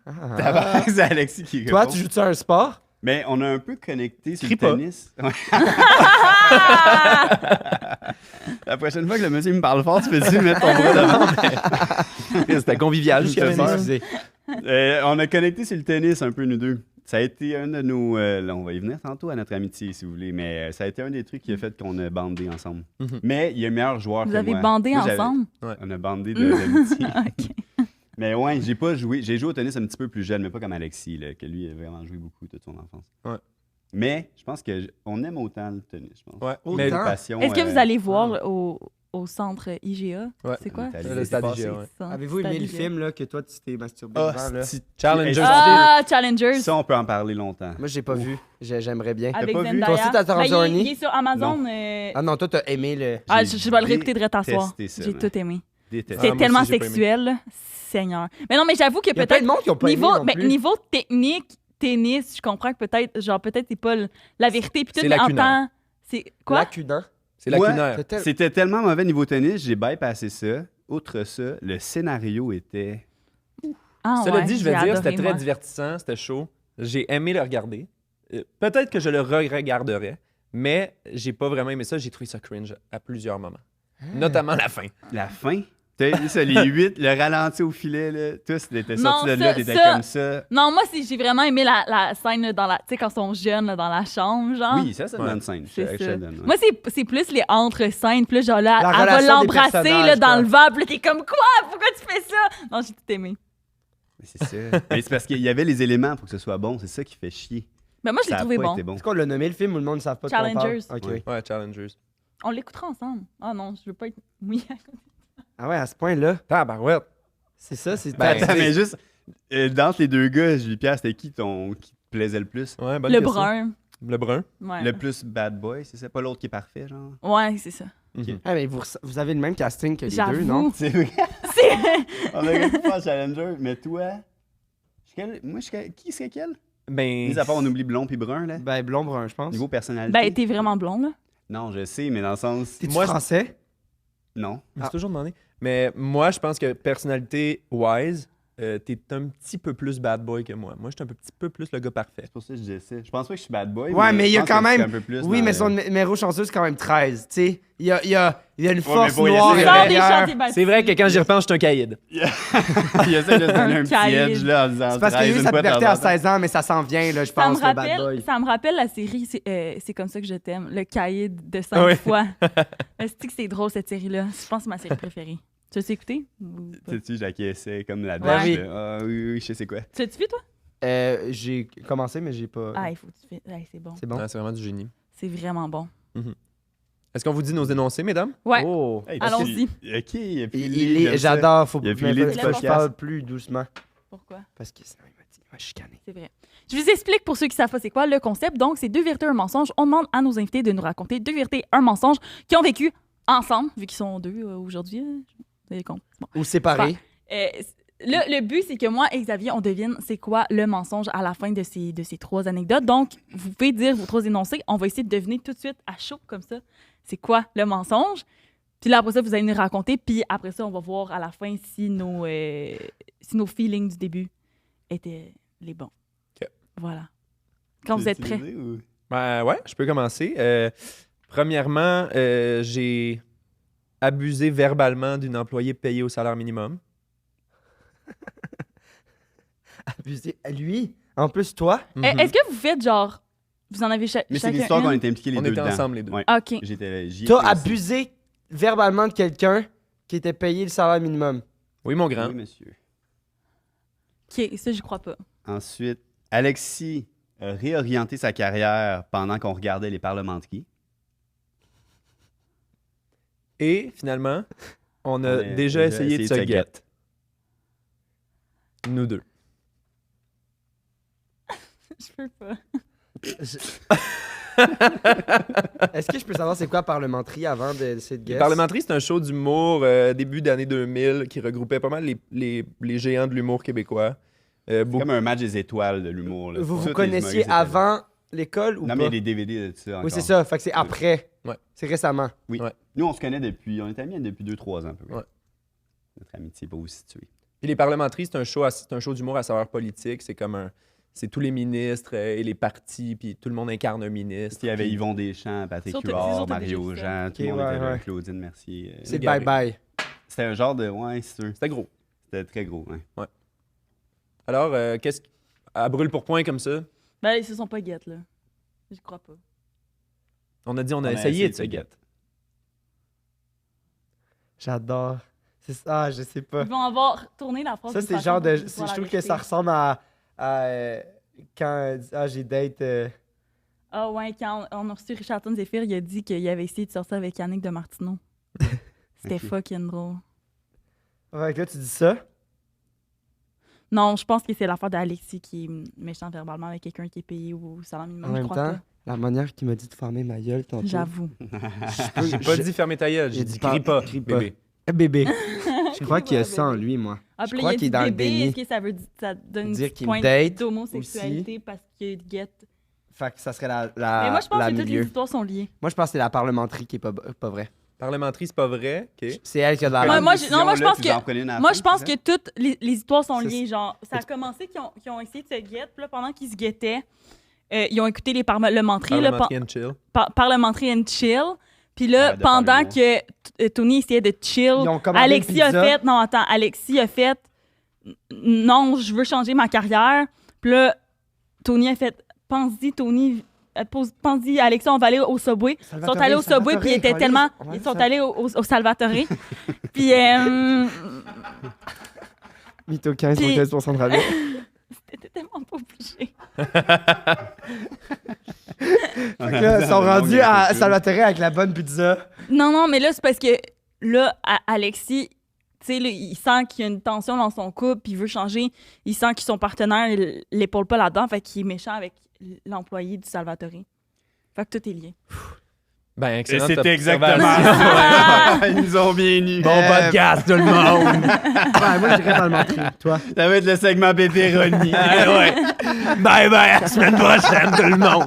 Ah. Tabarnak, c'est Alexis qui Toi, répond. tu joues-tu à un sport? Mais on a un peu connecté sur Crie le pas. tennis. Ouais. La prochaine fois que le monsieur me parle fort, tu peux-tu mettre ton bras devant? C'était convivial jusqu'à Je sais maintenant. Excusez. On a connecté sur le tennis un peu, nous deux. Ça a été un de nos... là, on va y venir tantôt à notre amitié, si vous voulez, mais ça a été un des trucs qui a fait qu'on a bandé ensemble. Mhm. Mais il est meilleur joueur Vous que avez moi. bandé Moi, j'avais- ensemble? On a bandé d'amitié. OK. Mais ouais, j'ai pas joué. J'ai joué au tennis un petit peu plus jeune, mais pas comme Alexis, là, que lui a vraiment joué beaucoup toute son enfance. Ouais. Mais je pense qu'on aime autant le tennis, je pense. Ouais. Autant. Mais Ah. Passion, Est-ce que vous allez voir au centre IGA? Ouais. C'est quoi? on est allé le l'été stade passé. IGA, ouais. Ça, Avez-vous aimé stade le IGA. film là, que toi, tu t'es masturbé Ah, devant? Là? c'est- Challenger. Ah, Challengers! Ça, on peut en parler longtemps. Moi, j'ai pas vu. J'aimerais bien. Avec pas vu? Zendaya. Toi aussi, t'as rendu Ben, un il nid? est sur Amazon. Ah non, toi, t'as aimé le... Ah, J'ai je vais le réécouter de à soir. détesté ça, J'ai man. tout aimé. Détesté. C'est moi tellement aussi, j'ai pas aimé. sexuel, là. Seigneur. Mais non, mais j'avoue que Il y a plein de peut-être monde qui ont pas niveau, aimé non ben, plus. niveau technique, tennis, je comprends que peut-être c'est pas la vérité puis tout, C'est mais en lacunaire. temps, c'est quoi? Lacunant. C'est Ouais. lacunaire. C'était tellement mauvais niveau tennis, j'ai bypassé ça. Outre ça, le scénario était... Ah, Cela ouais, dit, je vais j'ai dire, adoré, c'était très moi. divertissant, c'était chaud. J'ai aimé le regarder. Peut-être que je le re-regarderais, mais j'ai pas vraiment aimé ça. J'ai trouvé ça cringe à plusieurs moments. Notamment la fin. La fin? T'as vu ça, les 8, le ralenti au filet, là, tous étaient Non, sortis de ça- là, t'étais ça- comme ça. Non, moi, j'ai vraiment aimé la scène là, dans la, tu sais, quand ils sont jeunes là, dans la chambre, genre. Oui, ça, c'est une Ouais. bonne scène. C'est Je te ça. le donne, ouais. Moi, c'est plus les entre-scènes. Puis là, genre là, La elle va relation des l'embrasser là, personnages, dans quoi. le verre. Puis là, t'es comme quoi? Pourquoi tu fais ça? Non, j'ai tout aimé. Mais c'est ça. Mais c'est parce qu'il y avait les éléments pour que ce soit bon, c'est ça qui fait chier. Mais moi, je Ça l'ai a trouvé pas bon. été bon. Est-ce qu'on l'a nommé le film où le monde ne savent pas de quoi on parle? Challengers. Ok. Ouais. Ouais, Challengers. On l'écoutera ensemble. Ah non, je veux pas être mouillée. Ah ouais, à ce point-là. Tabarouette. C'est ça, c'est... Ben, Attends, mais juste, d'entre les deux gars, Julie Pierre, c'était qui qui te plaisait le plus? Ouais, bonne Le question. brun. Le brun. Ouais. Le plus bad boy, c'est ça? Pas l'autre qui est parfait, genre? Ouais, c'est ça. Mhm. Ah, mais vous avez le même casting que les deux, non? J'avoue. C'est vrai. C'est- On aurait pu faire Challenger, mais toi... Moi, qui serait quel? Ben, Mis à part, on oublie blond puis brun, là. Ben, blond brun, je pense. Niveau personnalité. Ben, t'es vraiment blond, là. Non, je sais, mais dans le sens... T'es-tu Moi, je- français? Non. je me suis toujours demandé. Mais moi, je pense que personnalité-wise, t'es un petit peu plus bad boy que moi. Moi, je suis un petit peu plus le gars parfait. C'est pour ça que je disais ça. Je pense pas que je suis bad boy. Ouais, mais il y a je pense quand que je suis même- un peu plus Oui, dans mais le- son numéro chanceux, c'est quand même 13. Tu sais, il y a une force faut y noire essayer. Sors des intérieure. chantiers bâtis. C'est vrai que quand j'y repense, je suis un caïd. Il essaie de se donner un petit caïd. edge là, en disant C'est parce qu'il y a eu 13 sa une fois de puberté temps à en temps. 16 ans, mais ça s'en vient, là, je Ça me, pense, le bad rappelle, boy. ça me rappelle la série C'est comme ça que je t'aime, le caïd de 5 Ouais. fois. Est-ce que c'est drôle cette série-là? Je pense que c'est ma série préférée. Tu l'as écouté? Ou pas? Sais-tu, j'acquiesçais comme la Ben douche. oui. là. Ah oui, oui, je sais c'est quoi. Tu l'as-tu vu, toi? J'ai commencé, mais j'ai pas... Ah, il faut que tu fais. C'est bon. C'est bon. Ouais, c'est vraiment du génie. C'est vraiment bon. Est-ce qu'on vous dit nos énoncés, mesdames? Ouais. Oh! Hey, Allons-y. OK, il a pris le lead, j'aime ça. J'adore, faut Il a pris mais l'idée faut du que je podcast. parle plus doucement. Pourquoi? Parce que sinon, il m'a chicané. C'est vrai. Je vous explique pour ceux qui savent pas c'est quoi le concept. Donc, c'est 2 vérités, un mensonge. On demande à nos invités de nous raconter 2 vérités, un mensonge qui ont vécu ensemble, vu qu'ils sont 2 aujourd'hui. Vous avez compris. Bon. Ou séparés. Le but, c'est que moi et Xavier, on devine c'est quoi le mensonge à la fin de ces 3 anecdotes. Donc, vous pouvez dire vos 3 énoncés. On va essayer de deviner tout de suite à chaud comme ça c'est quoi le mensonge. Puis là, après ça, vous allez nous raconter. Puis après ça, on va voir à la fin si nos feelings du début étaient les bons. OK. Voilà. Quand vous êtes prêts. Utilisé ou- Ben ouais, je peux commencer. Premièrement, j'ai abusé verbalement d'une employée payée au salaire minimum. Abusé. Lui, en plus, toi, Mhm. Est-ce que vous faites genre. Vous en avez Mais c'est chacun l'histoire qu'on une? était impliqués les On deux était dedans. ensemble, les deux. Ouais. OK. J'y t'as étais aussi. abusé verbalement de quelqu'un qui était payé le salaire minimum. Oui, mon grand. Oui, monsieur. OK, ça, j'y crois pas. Ensuite, Alexis a réorienté sa carrière pendant qu'on regardait les parlementeries. Et finalement, on a On a déjà essayé de se get. get. Nous deux. Je peux pas. Est-ce que je peux savoir c'est quoi parlementerie avant d'essayer de Les guess? Parlementeries, c'est un show d'humour début d'année 2000 qui regroupait pas mal les géants de l'humour québécois. Beaucoup- Comme un match des étoiles de l'humour. là. Vous Tous vous les connaissiez humoristes étaient là. avant l'école ou Non, pas? mais il y a des DVD de ça encore. Oui, c'est ça. Fait que c'est après. Ouais. C'est récemment. Oui. Ouais. Nous, on se connaît depuis... On est amis depuis 2-3 ans, à peu près. Ouais. Notre amitié n'est pas où située. Puis les Parlementeries, c'est un show d'humour à saveur politique. C'est comme un c'est tous les ministres et les partis, puis tout le monde incarne un ministre. Il y avait puis- Yvon Deschamps, Patrick Surtout- Huard, surtout Mario déjà Jean, tout le Ok, monde ouais, était là, ouais. Claudine Mercier. C'est Garé. bye-bye. C'était un genre de... Ouais, c'est sûr. C'était gros. C'était très gros, ouais. Alors, qu'est-ce à brûle pour point comme ça, Ben, ils se sont pas guettes, là. Je crois pas. on a dit on a essayé de se guetter. guette. J'adore. C'est ça, je sais pas. Ils vont avoir tourné la phrase. Ça, d'une c'est le façon genre de. pour que ce soit Je la trouve que vérité. ça ressemble à quand j'ai date. Ah ouais, quand on a reçu Richardson Zephyr, il a dit qu'il avait essayé de sortir avec Yannick de Martineau. C'était Ok. fucking drôle. Ouais, là, tu dis ça. Non, je pense que c'est l'affaire d'Alexis qui est méchant verbalement avec quelqu'un qui est payé au salaire minimum. En Je même crois temps, la manière qu'il m'a dit de fermer ma gueule pas. tantôt. J'avoue. J'ai pas dit fermer ta gueule, j'ai dit crie pas, bébé. Bébé. Je crois qu'il y a ça en Bébé. lui, moi. Ah, Je puis crois il a qu'il est dit dans le bébé, déni. est-ce que ça donne Dire une qu'il pointe me date d'homosexualité parce qu'il guette? Fait que ça serait la Mais moi, je pense la que toutes les milieu. histoires sont liées. Moi, je pense que c'est la parlementerie qui est pas vrai. Parlementerie, c'est pas vrai, ok. C'est elle qui a de la Ouais, langue. moi, je pense que- Moi, je pense que que toutes les histoires sont C'est- liées. Genre, ça a commencé qu'ils ont essayé de se guetter. Puis là, pendant qu'ils se guettaient, ils ont écouté les parlementeries. Parlementary and chill. Parlementary and chill. Puis là, Ouais, de pendant parler, que Tony essayait de chill, Ils ont commandé Alexis une a pizza. fait... Non, attends. Alexis a fait... Non, je veux changer ma carrière. Puis là, Tony a fait... Pense-y, Tony... Pense-y, Alexis, on va aller au Subway. Ils sont allés au Subway, puis ils étaient tellement... Ils sont allés au Salvatore. Puis... Mytho 15 Puis- 15% de rabais. T'étais tellement pas obligé. Là, ils sont rendus à Salvatore avec la bonne pizza. Non, mais là, c'est parce que là, Alexis, tu sais, là, il sent qu'il y a une tension dans son couple, puis il veut changer. Il sent que son partenaire il l'épaule pas là-dedans, fait qu'il est méchant avec l'employé du Salvatore. Fait que tout est lié. Ben, Et excellent. c'était exactement ça. Ils nous ont bien nus. Bon podcast, tout le monde! Ouais, moi, je dirais parlementerie. Toi. Ça va être le segment pépéronie. ouais. Bye bye, à la semaine prochaine, tout le monde!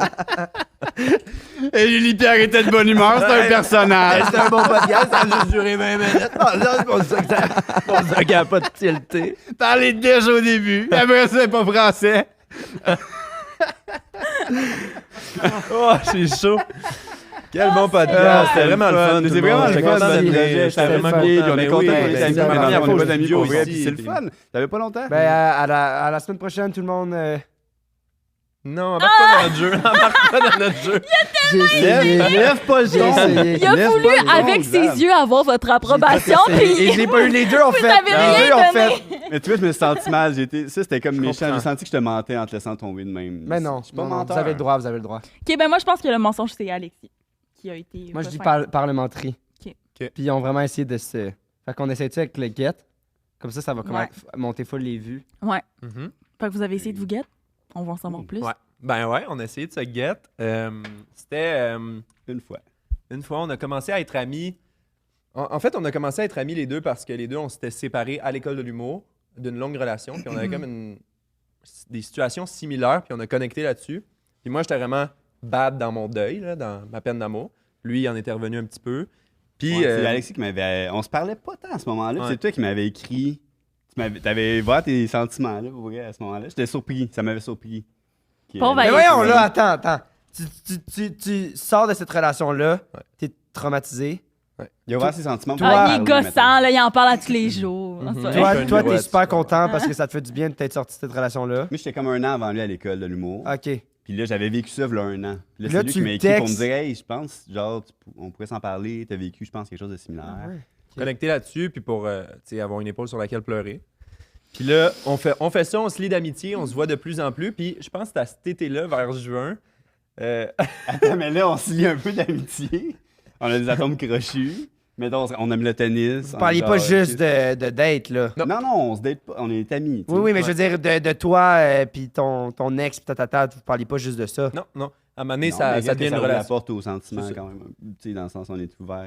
Et Julie Pierre était de bonne humeur, c'est un personnage. C'était un bon podcast, ça a juste duré 20 minutes. C'est pour ça qu'il n'y a pas de tilté. Parler de déjà au début. Après ça, c'est pas français. Oh, c'est chaud. Quel bon Ah, podcast. C'était vraiment le fun. C'est vraiment le fun. C'était J'étais vraiment fun. bien. On est Mais content oui, qu'on ben, ait c'est la amis. première On fois est pas au d'amis studio pour vrai. aussi, puis c'est le puis- fun. Ça fait pas longtemps? Ben, à la semaine prochaine, tout le monde. Non, embarque pas dans notre jeu. Embarque pas dans notre jeu. J'ai essayé. Lève pas le J'ai ton. essayé. Il a Lève voulu, pas le avec ton, ses Xav. yeux, avoir votre approbation, Et je puis... l'ai pas eu, les deux ont fait. avez Les rien deux ont donné. fait. Mais tu vois, je me suis senti mal. Ça, c'était comme méchant. comprends. J'ai senti que je te mentais en te laissant tomber de même. Mais non, Je suis pas non, non, menteur. vous avez le droit, vous avez le droit. OK, ben moi, je pense que le mensonge, c'est Alexis qui a été... Moi, je dis pas fin. parlementerie. Ok. Ok. Puis ils ont vraiment essayé de se. Fait qu'on essaie-tu avec le get? Comme ça va Ouais. monter full les vues. Ouais. Mhm. Fait que vous avez essayé de vous guetter. On va en savoir plus. Ouais. Ben ouais, on a essayé de se get. C'était Une fois. une fois, on a commencé à être amis. En fait, on a commencé à être amis les deux parce que les deux, on s'était séparés à l'école de l'humour d'une longue relation. Puis on avait comme des situations similaires, puis on a connecté là-dessus. Puis moi, j'étais vraiment bad dans mon deuil, là, dans ma peine d'amour. Lui, il en était revenu un petit peu. Puis Ouais, c'est Alexis qui m'avait. On se parlait pas tant à ce moment-là. puis Ouais. C'est toi qui m'avais écrit. T'avais voir tes sentiments là, pour vrai, à ce moment-là. J'étais surpris. Ça m'avait surpris. Pauvre Mais Alexis. voyons, là, attends. Tu sors de cette relation-là, Ouais. t'es traumatisé. Il a ouvert ses sentiments. Toi- pour Ah, parler, il est gossant, mettons. là, il en parle à tous les jours. Mhm. Ça. Ouais. Toi, je toi, vois, t'es super tu- content parce que ça te fait du bien de t'être sorti de cette relation-là. Moi, j'étais comme un an avant lui à l'école de l'humour. OK. Puis là, j'avais vécu ça, là, un an. Puis là, Là, c'est lui tu qui m'a le écrit pour me textes. dire, hey, je pense, genre, on pourrait s'en parler. T'as vécu, je pense, quelque chose de similaire. Ah ouais. connecté là-dessus, puis pour tu sais, avoir une épaule sur laquelle pleurer. Puis là, on fait ça, on se lie d'amitié, on se voit de plus en plus. Puis je pense que c'était à cet été-là, vers juin. Attends, mais là, on se lie un peu d'amitié. On a des atomes crochus. Mettons, on aime le tennis. Vous parliez pas juste de date, là. Non, on se date pas. On est amis. tu sais. Oui, mais je veux dire, de toi, puis ton ex, puis vous parliez pas juste de ça. Non. À un moment donné, Non, ça mais devient une ouvre la relation. porte aux sentiments C'est ça. quand même. Tu sais, dans le sens où on est ouvert.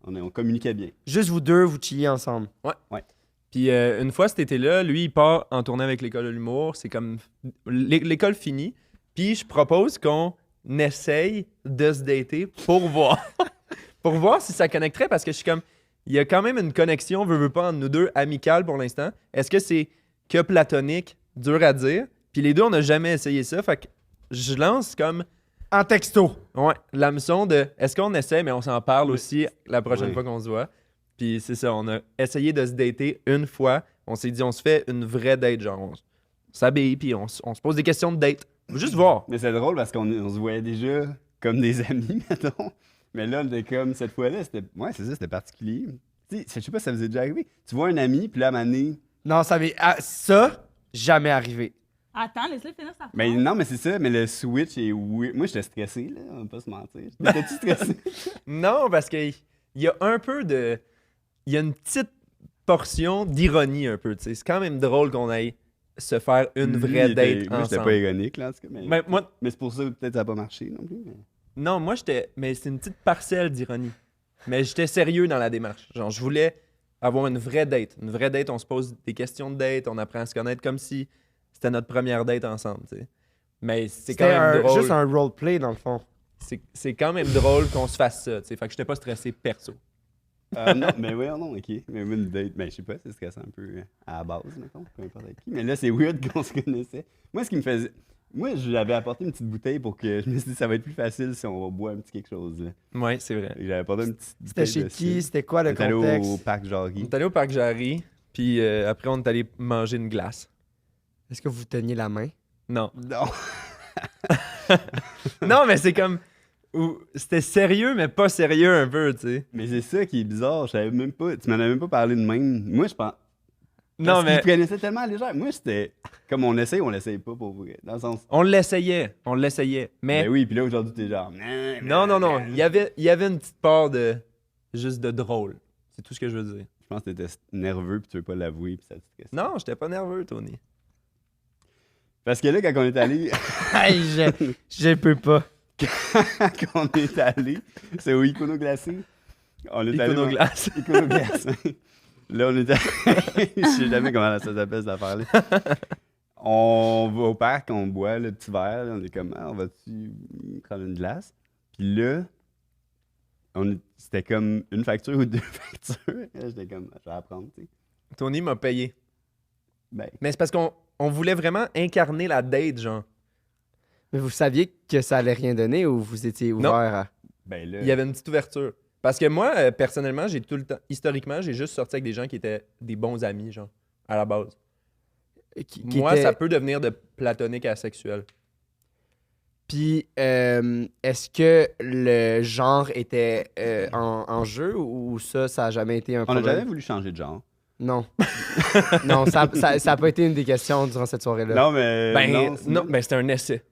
On communiquait bien. Juste vous deux, vous chilliez ensemble. Puis une fois cet été-là, lui, il part en tournée avec l'école de l'humour. C'est comme l'école finie. Puis je propose qu'on essaye de se dater pour voir. Pour voir si ça connecterait, parce que je suis comme, il y a quand même une connexion, veut pas, entre nous deux, amicale pour l'instant. Est-ce que c'est que platonique, dur à dire? Puis les deux, on n'a jamais essayé ça. Fait que je lance comme En texto. l'hameçon de est-ce qu'on essaie, mais on s'en parle aussi la prochaine Oui. fois qu'on se voit. Puis c'est ça, on a essayé de se dater une fois. On s'est dit, on se fait une vraie date, genre on s'habille, puis on se pose des questions de date. Juste voir. Mais c'est drôle parce qu'on se voyait déjà comme des amis, mettons. Mais là, on était comme cette fois-là, c'était. Ouais, c'est ça, c'était particulier. Tu sais, je sais pas si ça vous est déjà arrivé. Tu vois un ami, puis là, à un moment donné. Non, ça, jamais arrivé. Attends, laisse-le finir sa Mais phrase. non, mais c'est ça, mais le switch est weird. Moi, j'étais stressé, là, on va pas se mentir. T'étais-tu stressé? Non, parce qu'il y a un peu de. Il y a une petite portion d'ironie un peu, tu sais. C'est quand même drôle qu'on aille se faire une vraie Lui, date moi, j'étais ensemble. pas ironique, là, en tout cas. Mais, Mais moi, mais c'est pour ça que peut-être ça n'a pas marché non plus. Mais... non, moi j'étais. Mais c'est une petite parcelle d'ironie. Mais j'étais sérieux dans la démarche. Genre, je voulais avoir une vraie date. Une vraie date, on se pose des questions de date, on apprend à se connaître comme si c'était notre première date ensemble, tu sais. Mais c'est quand C'était même drôle. juste un roleplay, dans le fond. C'est quand même drôle qu'on se fasse ça, tu sais. Fait que j'étais pas stressé perso. non, mais ouais, non, ok. Mais moi, une date, ben, je sais pas, c'est stressant un peu à la base, mettons, peu importe avec qui. Mais là, c'est weird qu'on se connaissait. Moi, ce qui me faisait. Moi, j'avais apporté une petite bouteille pour que je me suis dit, ça va être plus facile si on va boire un petit quelque chose. Là. Ouais, c'est vrai. Et j'avais apporté une petite C'était bouteille. chez de qui? cidre. C'était quoi On le est allé contexte? au parc On Jarry. est allé au parc Jarry, puis après on est allé manger une glace. Est-ce que vous teniez la main? Non. Non. Non, mais c'est comme. C'était sérieux, mais pas sérieux un peu, tu sais. Mais c'est ça qui est bizarre. Je savais même pas. Tu m'en avais même pas parlé de même. Moi, je pense. Non, Parce mais qu'ils prenaient ça tellement à légère. Moi, c'était. Comme on essaye, on l'essaye pas pour vrai. Dans le sens. on l'essayait. On l'essayait. Mais. Ben oui, puis là, aujourd'hui, t'es genre. Non. Il y avait une petite part de. Juste de drôle. C'est tout ce que je veux dire. Je pense que t'étais nerveux, puis tu veux pas l'avouer, puis ça te stresse. Non, j'étais pas nerveux, Tony. Parce que là, quand on est allé. Hey, je peux pas. Quand on est allé, c'est au Icono Glacé. On est allé. Iconoglace. Icono Glacé. Là, on est allé. Je sais jamais comment ça s'appelle cette affaire-là. On va au parc, on boit le petit verre. Là, on est comme, ah, on va-tu prendre une glace? Puis là, c'était comme une facture ou deux factures. Là, j'étais comme, je vais apprendre, tu sais. Tony m'a payé. Ben, Mais c'est parce qu'on voulait vraiment incarner la date, genre. Mais vous saviez que ça allait rien donner ou vous étiez ouvert à... ben là. Il y avait une petite ouverture. Parce que moi, personnellement, j'ai tout le temps. Historiquement, j'ai juste sorti avec des gens qui étaient des bons amis, genre, à la base. Moi, était- ça peut devenir de platonique à sexuel. Puis, est-ce que le genre était en jeu ou ça a jamais été un On a problème? jamais voulu changer de genre. Non. Non, ça a pas été une des questions durant cette soirée-là. Non, mais. Non, ben c'était un essai.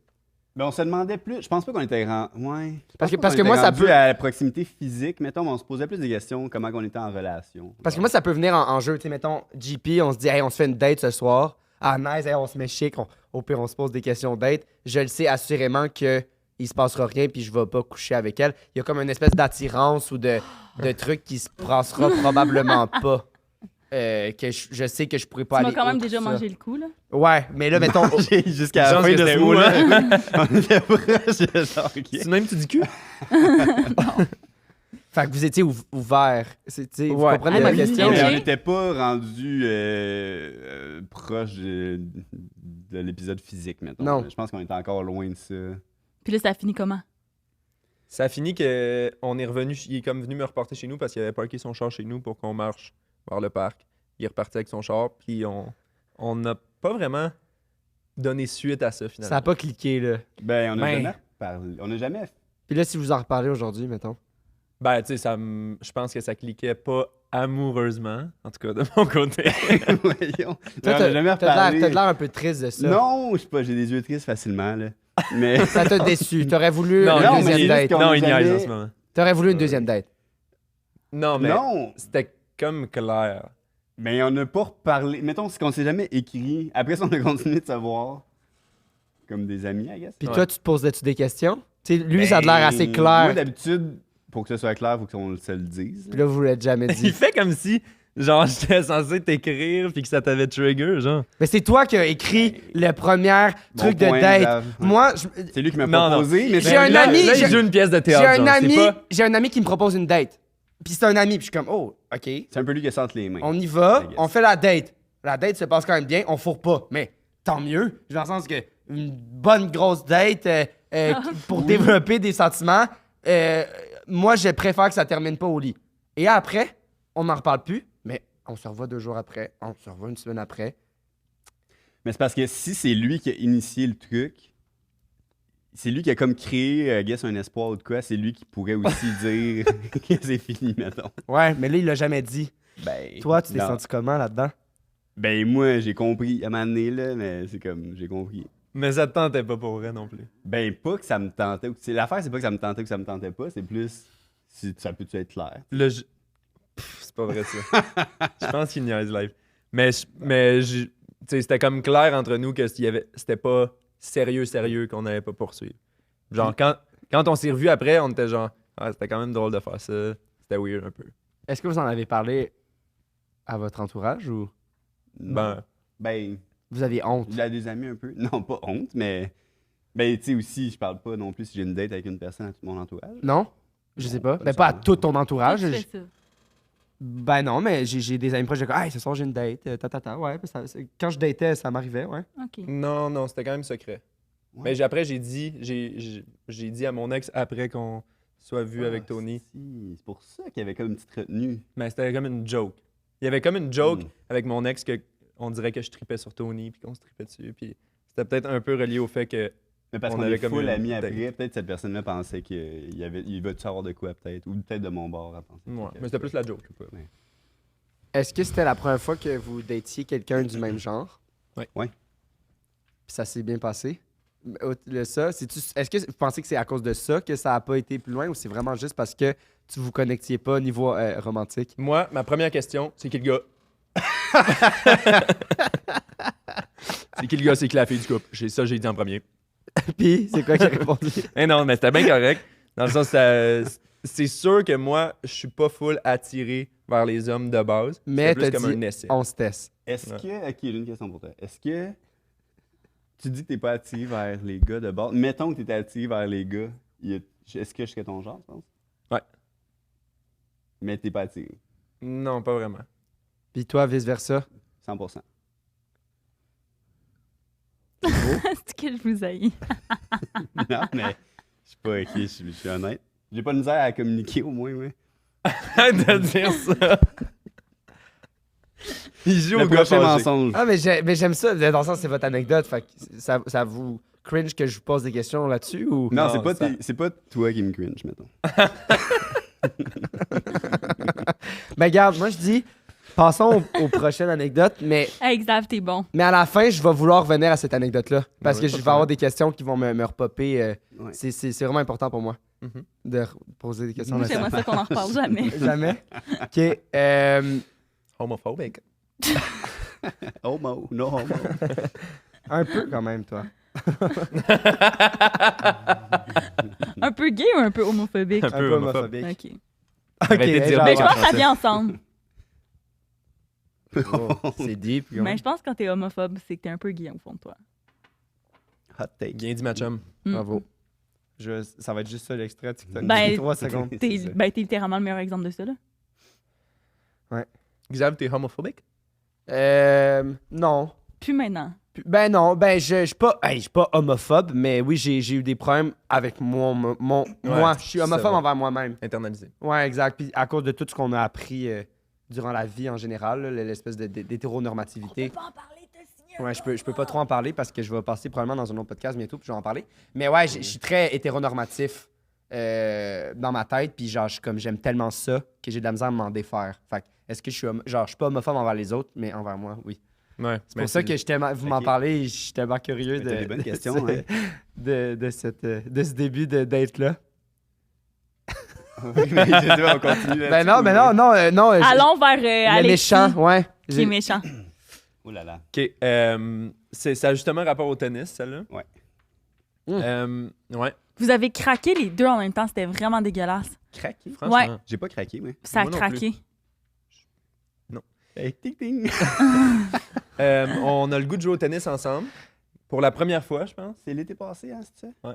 Mais on se demandait plus. Je pense pas qu'on était ouais. Parce Je que- pense pas parce qu'on que moi, était ça rendu peut- à la proximité physique, mettons, mais on se posait plus des questions, comment on était en relation. Parce que moi, ça peut venir en jeu. Tu sais, mettons, JP, on se dit, hey, on se fait une date ce soir. Ah, nice, hey, on se met chic. Au pire, on se pose des questions de date. Je le sais assurément que il se passera rien puis je vais pas coucher avec elle. Il y a comme une espèce d'attirance ou de truc qui se passera probablement pas. Que je sais que je pourrais pas Tu aller. m'as quand même outre déjà ça. mangé le coup, là. Ouais, mais là, mettons. Jusqu'à la Genre fin que de c'était ce où, mot-là, on était proche de genre, ok. C'est même tu dis cul? Fait que vous étiez ouvert. Tu sais, vous Ouais. comprenez Ah, la mais question? vous Mais on Ok. n'était pas rendu proche de l'épisode physique, mettons. Non. Je pense qu'on était encore loin de ça. Puis là, ça a fini comment? Ça a fini qu'on est revenu, il est comme venu me reporter chez nous parce qu'il avait parké son char chez nous pour qu'on marche vers le parc. Il est reparti avec son char, puis on n'a pas vraiment donné suite à ça finalement. Ça a pas cliqué, là. Ben, on n'a Ben. jamais parlé. On n'a jamais. Puis là, si vous en reparlez aujourd'hui, mettons. Ben, tu sais, je pense que ça cliquait pas amoureusement, en tout cas de mon côté. Voyons. Toi, on n'a jamais t'as reparlé. l'air un peu triste de ça. Non, je sais pas, j'ai des yeux tristes facilement, là. Mais. Ça t'a déçu. T'aurais voulu Non, une non, mais deuxième c'est date. juste qu'on- Non, il jamais- niaise en ce moment. T'aurais voulu une deuxième date. Non, mais Non! c'était comme clair. Mais on n'a pas reparlé. Mettons, c'est qu'on s'est jamais écrit. Après ça, on a continué de se voir. Comme des amis, I guess. Puis Ouais. toi, tu te posais-tu des questions? Tu sais, lui, ça a l'air assez Moi, clair. d'habitude, pour que ce soit clair, il faut qu'on se le dise. Puis là, vous l'avez jamais Il dit. fait comme si, genre, j'étais censé t'écrire puis que ça t'avait trigger, genre. Mais c'est toi qui as écrit le premier Bon truc de point, date. Xav. Moi, C'est lui qui m'a Non, proposé, mais J'ai c'est- un là, ami, Là, j'ai- il joue une pièce de j'ai théâtre. un genre, c'est ami, pas- j'ai un ami qui me propose une date. Puis c'est un ami, puis je suis comme, oh, OK. c'est un peu lui qui sente les mains. On y va, I guess. on fait la date. La date se passe quand même bien, on fourre pas. Mais tant mieux. Dans le sens que une bonne grosse date pour développer des sentiments, moi, je préfère que ça termine pas au lit. Et après, on n'en reparle plus, mais on se revoit 2 jours après, on se revoit 1 semaine après. Mais c'est parce que si c'est lui qui a initié le truc, c'est lui qui a comme créé, guess, un espoir ou de quoi, c'est lui qui pourrait aussi dire que c'est fini, mettons. Ouais, mais là, il l'a jamais dit. Ben, Toi, tu t'es non. senti comment là-dedans? Ben, moi, j'ai compris à un moment donné, là, mais c'est comme, j'ai compris. Mais ça te tentait pas pour vrai non plus. Ben, pas que ça me tentait. L'affaire, c'est pas que ça me tentait ou que ça me tentait pas, c'est plus, si ça peut-tu être clair. C'est pas vrai ça. Je pense qu'il niaise live. Mais tu sais, c'était comme clair entre nous que c'était pas sérieux qu'on n'allait pas poursuivre. Genre, quand on s'est revus après, on était genre, ah, c'était quand même drôle de faire ça. C'était weird un peu. Est-ce que vous en avez parlé à votre entourage ou Ben, Ben, vous aviez honte? il a des amis un peu. Non, pas honte, mais. Ben, tu sais, aussi, je parle pas non plus si j'ai une date avec une personne à tout mon entourage. Non? Je sais pas. Pas Ben, pas à nécessairement. tout ton Toi, entourage. tu fais ça. Ben non, mais j'ai des amis proches. Je dis, hey, ce soir, j'ai une date. Ouais. Quand je datais, ça m'arrivait, ouais. OK. non, c'était quand même secret. Ouais. Mais après, j'ai dit à mon ex après qu'on soit vu avec Tony. Si, c'est pour ça qu'il y avait comme une petite retenue. Mais c'était comme une joke. Il y avait comme une joke Mm. avec mon ex que on dirait que je tripais sur Tony puis qu'on se tripait dessus. Puis c'était peut-être un peu relié au fait que Mais parce On qu'on avait est comme full une amis date. après, peut-être cette personne-là pensait qu'il va-tu savoir de quoi, peut-être. Ou peut-être de mon bord, à penser. Ouais, mais c'était plus la joke. Ouais. Est-ce que c'était la première fois que vous datiez quelqu'un du même genre? Ouais. Ouais. Puis ça s'est bien passé? Est-ce que vous pensez que c'est à cause de ça que ça n'a pas été plus loin ou c'est vraiment juste parce que tu vous connectiez pas au niveau romantique? Moi, ma première question, c'est qui le gars? C'est qui le gars, c'est qui la fille du couple? J'ai dit en premier. Puis, c'est quoi qu'il a répondu? Eh non, mais c'était bien correct. Dans le sens, c'est sûr que moi, je suis pas full attiré vers les hommes de base. Mais C'est plus t'as comme dit, un essai. on se teste. Est-ce Ouais. que. Ok, j'ai une question pour toi. Est-ce que. Tu dis que t'es pas attiré vers les gars de bord. Mettons que t'étais attiré vers les gars. Est-ce que je serais ton genre, tu penses? Ouais. Mais t'es pas attiré. Non, pas vraiment. Puis toi, vice-versa? 100%. C'est que je vous haïs. Non, mais. Je suis pas. Ok, je suis honnête. J'ai pas de misère à communiquer au moins, oui. Arrête de dire ça. Il joue Le au gars prochain fâché. mensonge. Ah, mais j'aime ça. Dans le sens, c'est votre anecdote. Fait que ça vous cringe que je vous pose des questions là-dessus ou... Non, Non, c'est pas toi qui me cringe, mettons. Ben, regarde, moi, je dis, passons aux prochaines anecdotes, mais Hey, Xav, t'es bon. à la fin, je vais vouloir revenir à cette anecdote-là. Parce Ouais, que pas je de vais avoir des questions qui vont me repopper. Ouais. C'est vraiment important pour moi Mhm. de poser des questions Moi, là-dessus. j'aimerais ça qu'on en reparle jamais. Jamais? OK. Homophobique. Homo, no homo. Un peu quand même, toi. Un peu gay ou un peu homophobique? Un peu homophobique. OK. Arrêtez de dire genre, Mais je en pense que ça français. vient ensemble. oh, c'est deep. quand Mais même. je pense que quand t'es homophobe, c'est que t'es un peu gay au fond de toi. Hot take. Bien dit, ma chum. Mm. Bravo. Ça va être juste ça l'extrait TikTok. Ben, 3 secondes. T'es C'est ça. ben, t'es littéralement le meilleur exemple de ça, là. Xav, t'es homophobique? Non. Plus maintenant. Ben non, ben je suis pas, je suis pas homophobe, mais oui, j'ai eu des problèmes avec moi. Je suis ça homophobe va. envers moi-même. Internalisé. Ouais, exact. Puis à cause de tout ce qu'on a appris durant la vie en général, là, l'espèce d'hétéronormativité. pas en parler, t'as Ouais, je peux pas trop en parler parce que je vais passer probablement dans un autre podcast bientôt, puis je vais en parler. Mais ouais, je suis très hétéronormatif dans ma tête, puis genre, j'aime tellement ça que j'ai de la misère à m'en défaire. Fait que, est-ce que je suis pas homophobe envers les autres, mais envers moi, oui. Ouais. C'est pour ça que vous m'en Ok. parlez, je suis tellement curieux Mais t'as des bonnes questions, hein. de ce début de date-là. Oui, mais je dis, on continue Ben là-dessus, non. Allons vers Le Alexis, méchant, ouais. qui est méchant. Oh là là. OK. Ça a justement rapport au tennis, celle-là. Ouais. Ouais. Vous avez craqué les deux en même temps, c'était vraiment dégueulasse. Craqué? Franchement. Ouais. J'ai pas craqué, mais. Ça a Moi non craqué. Hey, ting ting! On a le goût de jouer au tennis ensemble. Pour la première fois, je pense. C'est l'été passé, hein, c'est ça?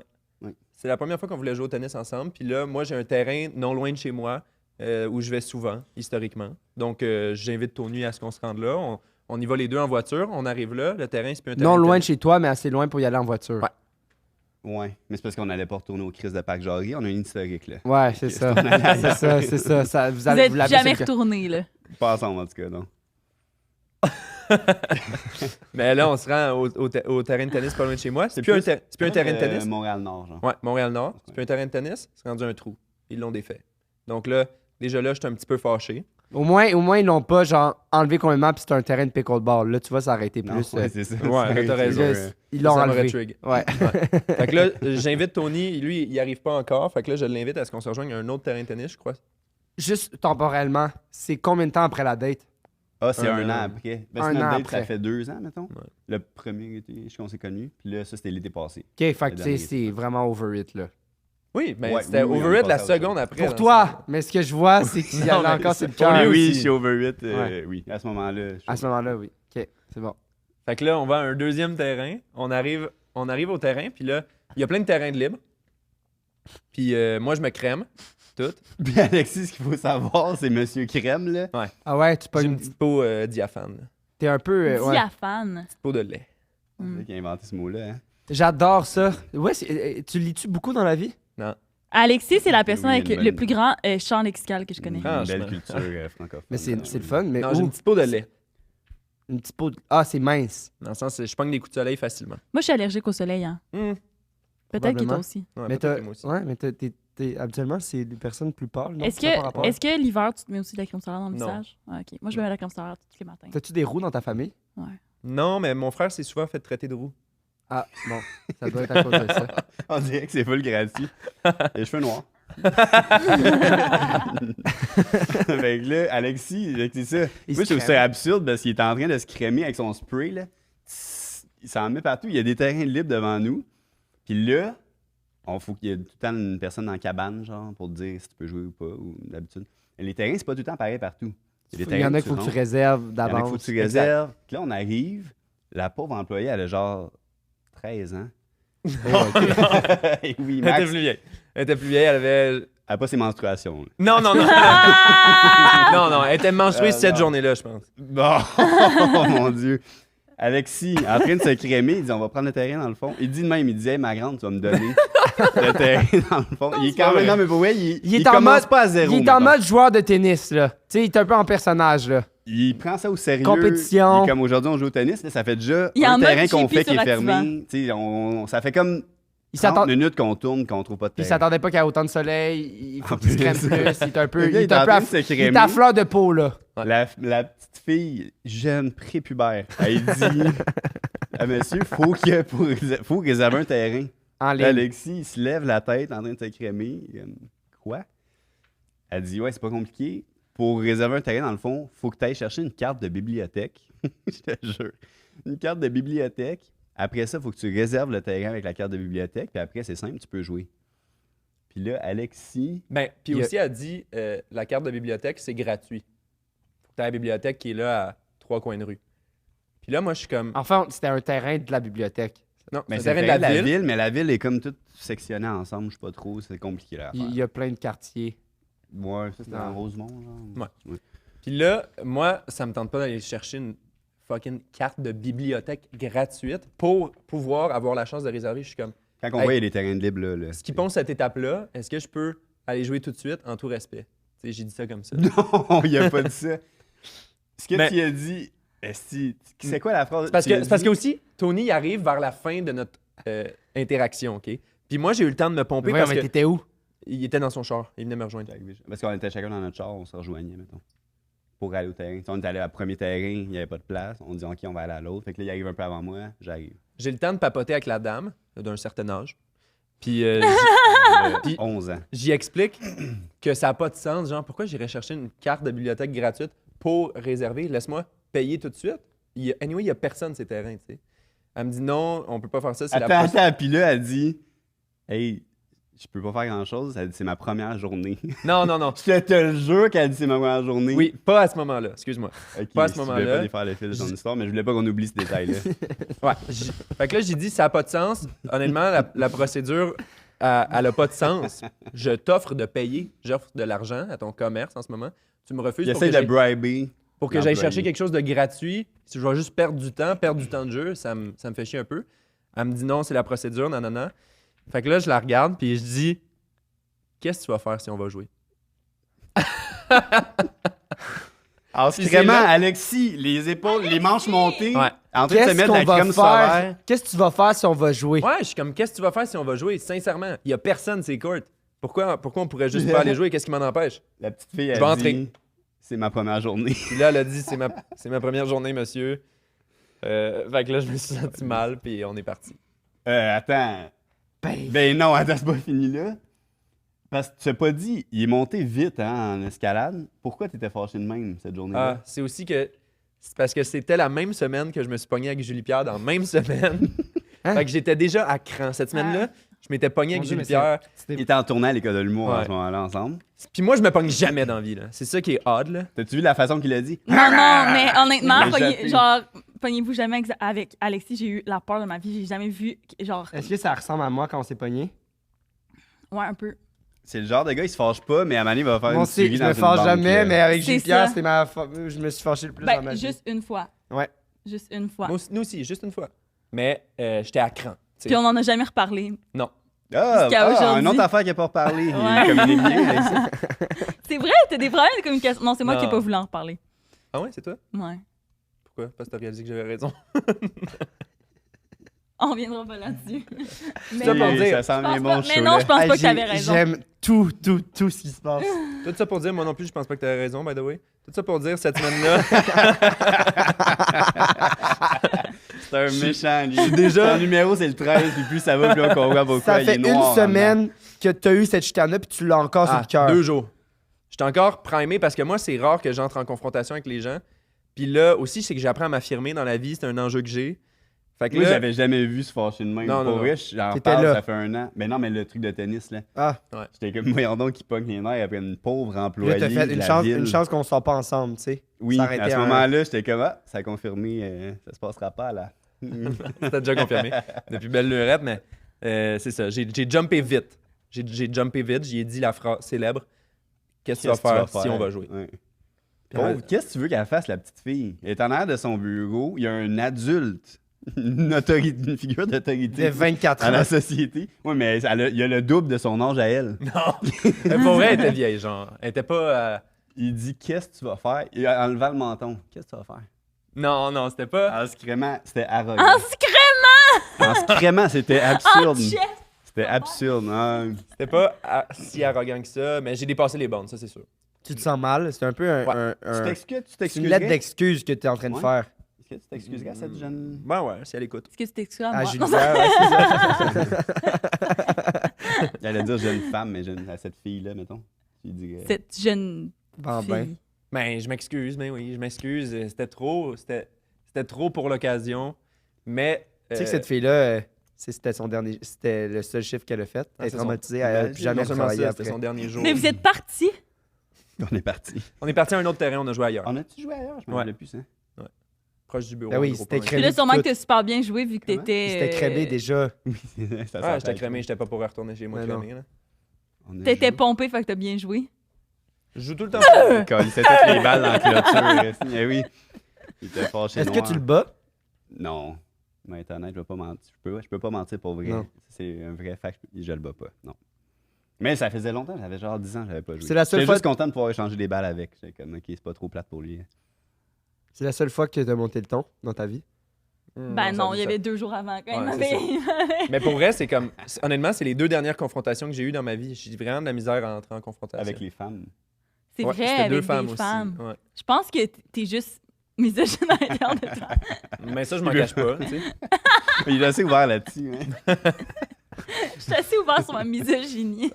C'est la première fois qu'on voulait jouer au tennis ensemble. Puis là, moi, j'ai un terrain non loin de chez moi où je vais souvent, historiquement. Donc, j'invite Tony à ce qu'on se rende là. on y va les deux en voiture, on arrive là, le terrain, c'est plus un terrain. Non de loin de tennis. chez toi, mais assez loin pour y aller en voiture. Ouais. Ouais, mais c'est parce qu'on allait pas retourner au Christ de Parc Jarry. On a une historique, là. Ouais, c'est ça. c'est ça. Vous êtes l'avez jamais sur le- retourné, là. Pas ensemble, en tout cas, non. Mais là, on se rend au terrain de tennis pas loin de chez moi. C'est plus un terrain de tennis. Montréal-Nord, genre. Ouais, Montréal-Nord. C'est plus un terrain de tennis. C'est rendu un trou. Ils l'ont défait. Donc là, déjà là, j'étais un petit peu fâché. Au moins, ils l'ont pas genre enlevé complètement puis c'est un terrain de pickleball. Là, tu vois, ça aurait été Non, plus. ouais, c'est ça. Ouais, C'est t'as raison. là, sûr, ils l'ont Ça m'aurait enlevé. trigger. Ouais. Fait que là, j'invite Tony. Lui, il n'y arrive pas encore. Fait que là, je l'invite à ce qu'on se rejoigne à un autre terrain de tennis, je crois. Juste temporellement, c'est combien de temps après la date? Ah, c'est Un un an. an après. Ben, Un c'est notre an date, après. ça fait 2 ans, mettons. Ouais. Le premier été qu'on s'est connu. Puis là, ça, c'était l'été passé. OK, fait que Le tu sais, dernier. c'est vraiment over it, là. Oui, mais Ouais, c'était oui, on over est it la passé à autre seconde après. Pour dans toi, mais ce que je vois, c'est qu'il y Non, avait mais encore c'est sur le pour cœur. lui oui, aussi. je suis over it. Ouais. Oui, à ce moment-là. À ce moment-là, oui. OK, c'est bon. Fait que là, on va à un deuxième terrain. On arrive au terrain, puis là, il y a plein de terrains de libre. Puis moi, je me crème, tout. Puis Alexis, ce qu'il faut savoir, c'est Monsieur Crème, là. Ah ouais, tu peux J'ai une petite peau diaphane, là. T'es un peu. Ouais. Diaphane. Petite peau de lait. C'est lui qui a inventé ce mot-là, hein. J'adore ça. Ouais, tu lis-tu beaucoup dans la vie? Alexis, c'est la personne Oui, avec une le bonne- plus grand champ lexical que je connais. Une Franchement. belle culture francophone. Mais c'est le fun. Mais Non, j'ai où? une petite peau de lait. Une petite peau. Ah, c'est mince. Dans le sens, je pogne des coups de soleil facilement. Moi, je suis allergique au soleil. Hein. Peut-être que toi Probablement. aussi. Ouais, mais peut-être t'as. que moi aussi. Ouais, mais habituellement, c'est des personnes plus pâles. non? Est-ce Ça par rapport à- que l'hiver, tu te mets aussi de la crème solaire dans le Non. visage? Ah, OK. Moi, je mets de la crème solaire tous les matins. T'as-tu des roues dans ta famille? Non, mais mon frère s'est souvent fait traiter de roux. Ah, bon. Ça doit être à cause de ça. On dirait que c'est full gratuit. Les cheveux noirs. Fait que là, Alexis, c'est ça. Il Moi, se je trouve crème. ça absurde parce qu'il est en train de se crémer avec son spray, là. Il s'en met partout. Il y a des terrains libres devant nous. Puis là, il faut qu'il y ait tout le temps une personne dans la cabane, genre, pour te dire si tu peux jouer ou pas, ou d'habitude. Et les terrains, c'est pas tout le temps pareil partout. Il Il y a des y en terrains a qu'il faut que tu rentres. réserves Il y en a d'avance. qu'il faut que tu réserves. Puis là, on arrive. La pauvre employée, elle a genre 13 ans. Et oui, Elle était Max, plus vieille. Elle était plus vieille, elle avait. elle a pas ses menstruations. là. Non, non, non. non, non, elle était menstruée cette non. journée-là, je pense. Bon, oh mon Dieu. Alexis, en train de se crémer, il dit on va prendre le terrain dans le fond. Il dit de même, il disait ma grande, tu vas me donner le terrain dans le fond. Il est quand même, non mais pour vrai, il est en commence mode- pas à zéro. Il est en mettons. mode joueur de tennis, là. Tu sais, il est un peu en personnage, là. Il prend ça au sérieux. Compétition. Il est comme aujourd'hui on joue au tennis, là, ça fait déjà Il est en un mode terrain qu'on JP fait qui est sur fermé. Tu sais, ça fait comme Il 30 s'attend- minutes qu'on tourne, qu'on trouve pas de Il terrain. s'attendait pas qu'il y ait autant de soleil. Il faut En qu'il se plus. crème plus. Il est un peu. Le Il gars, est un peu en à, train de se il est crémer. à fleur de peau, là. La petite fille jeune, prépubère, elle dit à monsieur, faut réserver un terrain. En ligne. Alexis, il se lève la tête en train de se crémer. Il est comme, quoi? Elle dit, ouais, c'est pas compliqué. Pour réserver un terrain, dans le fond, faut que tu ailles chercher une carte de bibliothèque. Je te jure. Une carte de bibliothèque. Après ça, il faut que tu réserves le terrain avec la carte de bibliothèque. Puis après, c'est simple, tu peux jouer. Puis là, Alexis, Ben, puis Il y a- aussi, elle dit la carte de bibliothèque, c'est gratuit. Faut que tu la bibliothèque qui est là à 3 coins de rue. Puis là, moi, je suis comme. Enfin, c'était un terrain de la bibliothèque. Non, ben, c'est c'est le le terrain terrain de la ville. mais la ville est comme toute sectionnée ensemble. Je sais pas trop, c'est compliqué là. à faire. Il y a plein de quartiers. Ouais, ça c'était Non. en Rosemont, genre. Ouais. Puis là, moi, ça me tente pas d'aller chercher une fucking carte de bibliothèque gratuite pour pouvoir avoir la chance de réserver. Je suis comme, Quand on Hey. voit, il y a des terrains de libre là. ce qui pose cette étape-là, est-ce que je peux aller jouer tout de suite en tout respect? Tu sais, j'ai dit ça comme ça. Non, il a pas dit ça. Ce que Mais- tu as dit, esti, c'est quoi la phrase? C'est parce Tu as que, c'est parce dit- que aussi, Tony il arrive vers la fin de notre interaction, OK? Puis moi, j'ai eu le temps de me pomper Voyons, parce mais que t'étais où? il était dans son char. Il venait me rejoindre. Parce qu'on était chacun dans notre char, on se rejoignait, mettons. Pour aller au terrain. Tu sais, on est allé au premier terrain, il n'y avait pas de place. On dit, OK, on va aller à l'autre. Fait que là, il arrive un peu avant moi, j'arrive. J'ai le temps de papoter avec la dame d'un certain âge. Puis Puis- 11 ans. j'y explique que ça n'a pas de sens. Genre, pourquoi j'irais chercher une carte de bibliothèque gratuite pour réserver? Laisse-moi payer tout de suite. Anyway, il n'y a personne ces terrains, tu sais. Elle me dit non, on peut pas faire ça. C'est Attends, puis là, elle dit, hey, je peux pas faire grand-chose. Elle dit, c'est ma première journée. Non, non, non. Je te le jure qu'elle dit, c'est ma première journée. Oui, pas à ce moment-là. Excuse-moi. Ok, pas à ce je voulais moment-là. pas défaire le fil de ton histoire, mais je voulais pas qu'on oublie ce détail-là. Ouais. Fait que là, j'ai dit, ça n'a pas de sens. Honnêtement, la procédure, elle n'a pas de sens. Je t'offre de payer. J'offre de l'argent à ton commerce en ce moment. Tu me refuses Il pour essaie que de briber pour que j'aille L'employé. chercher quelque chose de gratuit. Si je vais juste perdre du temps de jeu, ça me fait chier un peu. Elle me dit non, c'est la procédure, nanana. Fait que là, je la regarde, puis je dis, qu'est-ce que tu vas faire si on va jouer? Alors, Puis c'est vraiment, là- Alexis, les épaules, les manches montées, Ouais. en train de se Qu'est-ce mettre de qu'on la va crème faire? solaire. Qu'est-ce que tu vas faire si on va jouer? Ouais, je suis comme, qu'est-ce que tu vas faire si on va jouer? Sincèrement, il y a personne, c'est court. Pourquoi on pourrait juste pas aller jouer? Qu'est-ce qui m'en empêche? La petite fille, Je elle vais dit, entrer. c'est ma première journée. Puis là, elle a dit, c'est ma première journée, monsieur. Fait que là, je me suis senti mal, puis on est parti. Attends. Ben non, attends, c'est pas fini là. Parce que tu t'as pas dit, il est monté vite en escalade. Pourquoi t'étais fâché de même cette journée-là? Ah, c'est aussi que. C'est parce que c'était la même semaine que je me suis pogné avec Julie-Pierre dans la même semaine. Hein? Fait que j'étais déjà à cran. Cette semaine-là, je m'étais pogné avec Mon Dieu, mais Julie-Pierre. Ils étaient en tournée à l'école de l'humour à Ouais. ce moment-là ensemble. Puis moi, je me pogne jamais dans la vie, là. C'est ça qui est odd, là. T'as-tu vu la façon qu'il a dit? Non, mais honnêtement, Il m'a échappé. pognez-vous jamais avec Alexis. J'ai eu la peur de ma vie. J'ai jamais vu, genre, Est-ce que ça ressemble à moi quand on s'est pogné? ouais, un peu. C'est le genre de gars, il se fâche pas, mais à Mani va faire Moi une aussi, série je dans me une fâche banque, jamais, mais avec C'est Julie-Pierre, ça. je me suis fâché le plus dans ma Ben, vie. juste une fois. Ouais. Juste une fois. Nous aussi, juste une fois. Mais j'étais à cran. tu sais. Puis on en a jamais reparlé. Non. Jusqu'à aujourd'hui. une autre affaire qui n'a pas reparlé. Il Ouais. communique bien, Alexis. C'est vrai, t'as des problèmes de communication. Non, c'est moi qui n'ai Non. pas voulu en reparler. Ah ouais, c'est toi? Ouais. Pourquoi? Parce que t'as réalisé que j'avais raison. On reviendra pas là-dessus. mais, ça pour Oui, dire. Ça sent je pense bien pas- bon, ce mais non, show-là. je pense Ah, pas que t'avais raison. J'aime tout ce qui se passe. Tout ça pour dire, moi non plus, je pense pas que t'avais raison, by the way. Tout ça pour dire, cette semaine-là, C'est un méchant, lui. suis déjà- Son numéro, c'est le 13, puis plus ça va, plus on comprend pourquoi Ça il fait est noir. une semaine que tu as eu cette chicane-là, puis tu l'as encore sur ah, le cœur. 2 jours. J'étais encore primé parce que moi, c'est rare que j'entre en confrontation avec les gens. Puis là aussi, c'est que j'apprends à m'affirmer dans la vie. C'est un enjeu que j'ai. Fait que Moi, là, j'avais jamais vu se fâcher de même. Non, non, Pour non. vrai, j'en T'étais parle, là. ça fait 1 an. Mais non, mais le truc de tennis, là. Ah, J'étais comme, voyons donc, qui pogne les nerfs après une pauvre là, employée t'as fait de une la chance, ville. une chance qu'on soit pas ensemble, tu sais. Oui, Ça aurait à été ce un- moment-là, j'étais comme, ah, ça a confirmé, ça se passera pas, là. c'était déjà confirmé. Depuis belle lurette, mais c'est ça. J'ai jumpé vite. J'ai jumpé vite. J'ai dit la phrase célèbre. Qu'est-ce que tu vas faire si on va jouer? Ouais. Puis Pauvre, qu'est-ce que tu veux qu'elle fasse, la petite fille? Elle est en arrière de son bureau, il y a un adulte, une figure De d'autorité 24 à ans. la société. Oui, mais il y a le double de son âge à elle. Non. Pour vrai, elle était vieille, genre. Elle était pas. Il dit, qu'est-ce que tu vas faire? Et en levant le menton, qu'est-ce que tu vas faire? Non, c'était pas. En secrètement, c'était arrogant. En secret, En secrètement, c'était en absurde. chef. C'était absurde. Hein? C'était pas si arrogant que ça, mais j'ai dépassé les bornes, ça c'est sûr. Tu te sens mal. C'est un peu un- Tu un- t'excuses? Tu c'est une t'excuserais? lettre d'excuse que tu es en train de Ouais. faire. Est-ce que tu t'excuserais à cette jeune... Ben ouais, si elle écoute. Est-ce que tu t'excuses à À moi? Julie Non, ça- J'allais dire jeune femme, mais jeune, à cette fille-là, mettons. Tu dirais... Cette jeune Bambin. fille. Ben, je m'excuse, mais oui, je m'excuse. C'était trop pour l'occasion. Mais. Tu sais que cette fille-là, c'était le seul chiffre qu'elle a fait. Elle est c'est traumatisée, son- elle n'a plus jamais non seulement travaillé ça, après. c'était son dernier jour. Mais vous êtes partis? On est parti. On est parti à un autre terrain, on a joué ailleurs. On a-tu joué ailleurs? Je me Ouais. rappelle plus, hein? Proche du bureau. Ben oui, un gros c'était point. Puis crémé. là, sûrement tout. que t'as super bien joué vu que Comment? t'étais. C'était crémé déjà. Ça Ah, s'appelle. j'étais crémé, j'étais pas pour retourner chez moi Mais non. crémé. Là. On a T'étais joué. pompé, fait que t'as bien joué. Je joue tout le temps. Quand il s'est toutes les balles dans la clôture. Eh oui. Il était fâché Est-ce que noir. tu le bats? Non. Mais être honnête, je vais pas mentir. Je peux pas mentir pour vrai. Non. C'est un vrai fact. Je le bats pas. Non. Mais ça faisait longtemps. J'avais genre 10 ans, j'avais pas joué. C'est la seule J'étais fois- juste content de pouvoir échanger des balles avec. J'étais comme, OK, c'est pas trop plate pour lui. C'est la seule fois que tu as monté le ton dans ta vie? Ben non, il y avait 2 jours avant quand Ouais, même. c'est Mais pour vrai, c'est comme. Honnêtement, c'est les 2 dernières confrontations que j'ai eues dans ma vie. J'ai vraiment de la misère à entrer en confrontation. Avec les femmes. C'est Ouais, vrai, c'était avec 2 femmes des aussi. femmes. Ouais. Je pense que t'es juste misogyne à l'intérieur de toi. Mais ça, je m'en cache pas. Tu sais. Il est assez ouvert là-dessus. Hein. Je suis assez ouvert sur ma misogynie.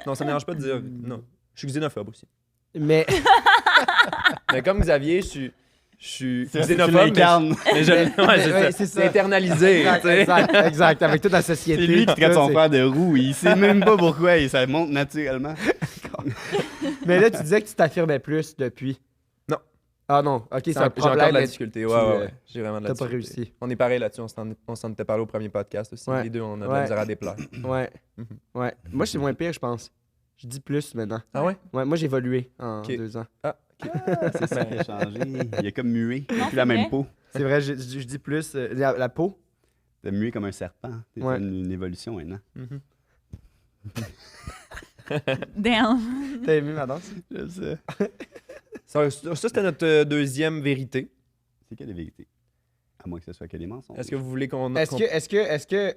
Non, ça me dérange pas de dire. Non. Je suis xénophobe aussi. Mais Mais comme Xavier, je suis Tu xénophobe. Mais l'incarnes. mais je, ouais, c'est ouais, ça. c'est ça. C'est internalisé. exact, tu sais. exact, avec toute la société. C'est lui qui tout traite ça, son c'est- frère de roux. Il sait même pas pourquoi et ça monte naturellement. Mais là, tu disais que tu t'affirmais plus depuis. Non. Ah non, ok, c'est un J'ai encore problème. de la mais difficulté. tu, Ouais, ouais, ouais. J'ai vraiment de la T'as pas difficulté. réussi. On est pareil là-dessus. On s'en était parlé au premier podcast aussi. Ouais. Les deux, on a de Ouais. la misère à déplaire. Ouais. Mhm. Ouais. Moi, c'est moins pire, je pense. Je dis plus maintenant. Ah ouais? Ouais, moi, j'ai évolué en Ok. 2 ans. C'est ça qui a changé. Il a comme mué. Il Non, n'a plus c'est la même vrai. peau. C'est vrai, je dis plus. La peau? T'as mué comme un serpent. C'est Ouais. une évolution maintenant. Mhm. Damn. T'as aimé ma danse? Je sais. Ça, c'était notre deuxième vérité. C'est que des vérités. À moins que ce soit que des mensonges. Est-ce que vous voulez qu'on... Est-ce que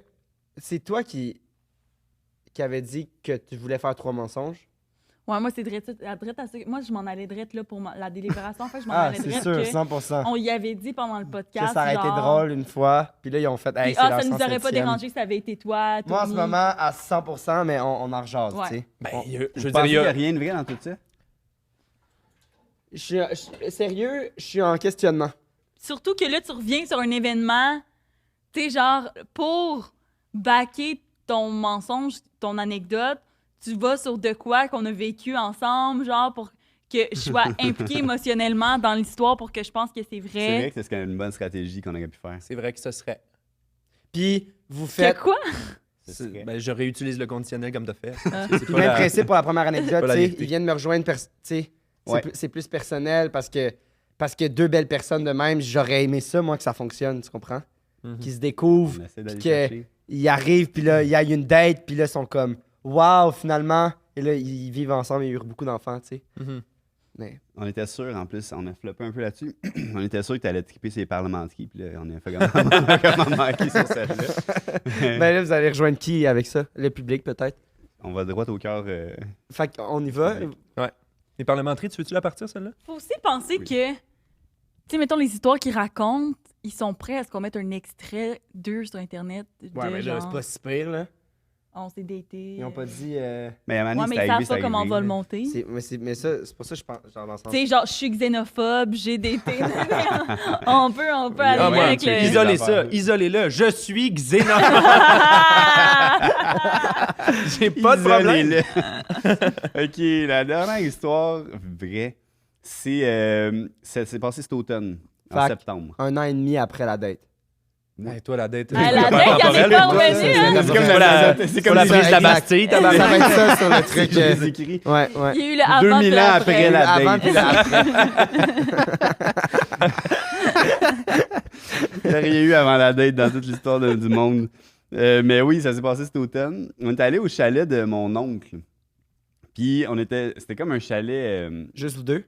c'est toi qui avait dit que tu voulais faire 3 mensonges? Ouais, moi, c'est drette à ça. Moi, je m'en allais drette là, pour la délibération. En fait, je m'en Ah, allais c'est drette sûr, que 100%. on y avait dit pendant le podcast. Ça aurait été genre, drôle une fois, puis là, ils ont fait hey, puis, c'est leur ça nous aurait pas 107e. dérangé si ça avait été toi, Moi, en ce Tony. moment, à 100%, mais on en rejase, Ouais. tu sais. Ben, On- je Vous veux pensez dire, qu'il n'y a rien de vrai dans tout ça? Sérieux, je suis en questionnement. Surtout que là, tu reviens sur un événement, tu sais, genre, pour backer ton mensonge, ton anecdote, tu vas sur de quoi qu'on a vécu ensemble, genre, pour que je sois impliquée émotionnellement dans l'histoire pour que je pense que c'est C'est vrai. vrai que c'est une bonne stratégie qu'on aurait pu faire. c'est vrai que ce serait... Puis, vous Que faites... quoi? Ce serait- Ben, je réutilise le conditionnel comme t'as fait. Ah. C'est Puis pas même la- principe pour la première anecdote, pas la tu sais, vérité. ils viennent me rejoindre, tu sais, Ouais. c'est plus personnel parce que 2 belles personnes de même, j'aurais aimé ça, moi, que ça fonctionne, tu comprends? Mhm. Qui se découvrent, On essaie d'aller que- chercher. ils arrivent, puis là, il y a une date, puis là, ils sont comme « Wow, finalement! » Et là, ils vivent ensemble, il y a eu beaucoup d'enfants, tu sais. Mhm. Mais On était sûr, en plus, on a floppé un peu là-dessus. On était sûr que tu allais triper ces parlementaires, puis là, on a fait comment manquer sur celle-là. ben là, vous allez rejoindre qui avec ça? Le public, peut-être? On va droit au cœur. Fait qu'on y va. Public. Les parlementaires, tu veux-tu la partir, celle-là? Faut aussi penser Oui. que, tu sais, mettons, les histoires qu'ils racontent, ils sont prêts à ce qu'on mette un extrait d'eux sur Internet. Ouais, de mais là, genre, c'est pas si pire, là. on s'est daté. Ils ont pas dit... Mais à un moment Ouais, donné, mais c'est ils arrivé, savent pas c'est comment on arrivé, va le là. monter. Mais ça, c'est pour ça que je pense, genre, dans le sens... Tu sais, genre, je suis xénophobe, j'ai daté. on peut Ah, aller ouais, avec tu le... sais, Isolez affaires. ça, isolez-le. Je suis xénophobe. J'ai pas de problème. Isolez-le. OK, la dernière histoire vraie, ça s'est passé cet automne, en Fac. septembre. 1 an et demi après la date. Hey, toi, la dette. Ah, la dette, il y en est pas revenu, hein? C'est comme la, c'est c'est comme comme la ça, brise de la exact. Bastille, Ça va tabarnak. être ça sur le truc. Je les écris. Ouais, ouais. Il y a eu le avant 2000 puis ans l'après. après la Avant date. puis après. Il n'y a rien eu avant la date dans toute l'histoire du monde. Mais oui, ça s'est passé cet automne. On est allé au chalet de mon oncle. Puis c'était comme un chalet. Juste vous deux?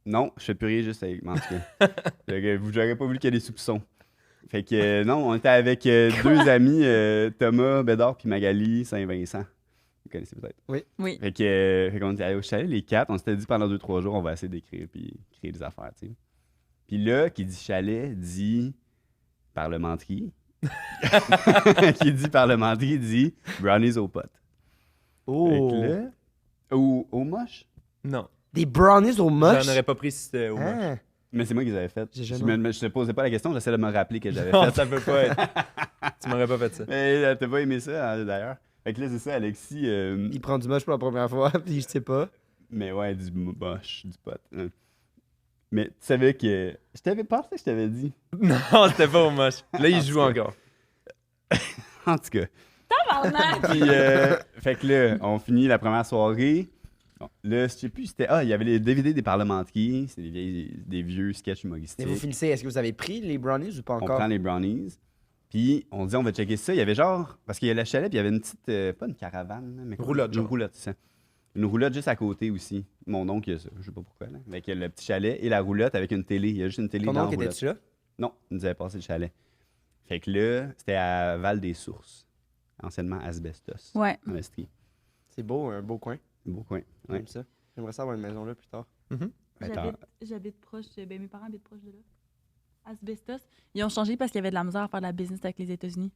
Non, je fais plus rien juste avec moi, en tout cas. Fait que vous n'aurez pas voulu qu'il y ait des soupçons. Fait que non, on était avec 2 amis, Thomas Bédard puis Magali Saint-Vincent. Vous connaissez peut-être. Oui. Fait qu'on était allés au chalet, les 4. On s'était dit pendant 2-3 jours, on va essayer d'écrire puis créer des affaires, tu sais. Puis là, qui dit chalet, dit parlementerie. Qui dit parlementerie, dit brownies aux potes. Oh! Fait que là, au moche. Non, Des brownies au moche? j'en aurais pas pris si c'était au moche. Ah. Mais c'est moi qui les avais fait. J'ai Je jamais- te posais pas la question, j'essaie de me rappeler que j'avais Non, fait. ça peut pas être. Tu m'aurais pas fait ça. Mais t'as pas aimé ça, hein, d'ailleurs. Fait que là, c'est ça, Alexis. Il prend du moche pour la première fois, puis je sais pas. Mais ouais, du moche, du pot. Hein. Mais tu savais que. Je t'avais pensé que je t'avais dit. Non, c'était pas au moche. Là, il En joue tout cas. encore. En tout cas. Tabarnak! Puis, fait que là, on finit la première soirée. Bon, là, je sais plus, c'était. Ah, il y avait les DVD des parlementaires. C'est des vieux sketchs Mais humoristiques. vous finissez, est-ce que vous avez pris les brownies ou pas On encore? prend les brownies. Puis, on dit, on va checker ça. Il y avait genre. Parce qu'il y a le chalet, puis il y avait une petite. Pas une caravane, mais. Roulotte, Une genre. roulotte, c'est ça. Une roulotte juste à côté aussi. Mon oncle, il a ça. Je sais pas pourquoi, là. Avec le petit chalet et la roulotte avec une télé. Il y a juste une télé Ton dans la oncle roulotte. était-tu là? Non, il nous avait passé le chalet. Fait que là, c'était à Val-des-Sources. Anciennement Asbestos. Ouais. En Estrie. C'est beau, un beau coin. Beau coin. Ouais. J'aime ça. J'aimerais ça avoir une maison là plus tard. Ben, J'habite proche, ben mes parents habitent proche de là. Asbestos. Ils ont changé parce qu'il y avait de la misère à faire de la business avec les États-Unis.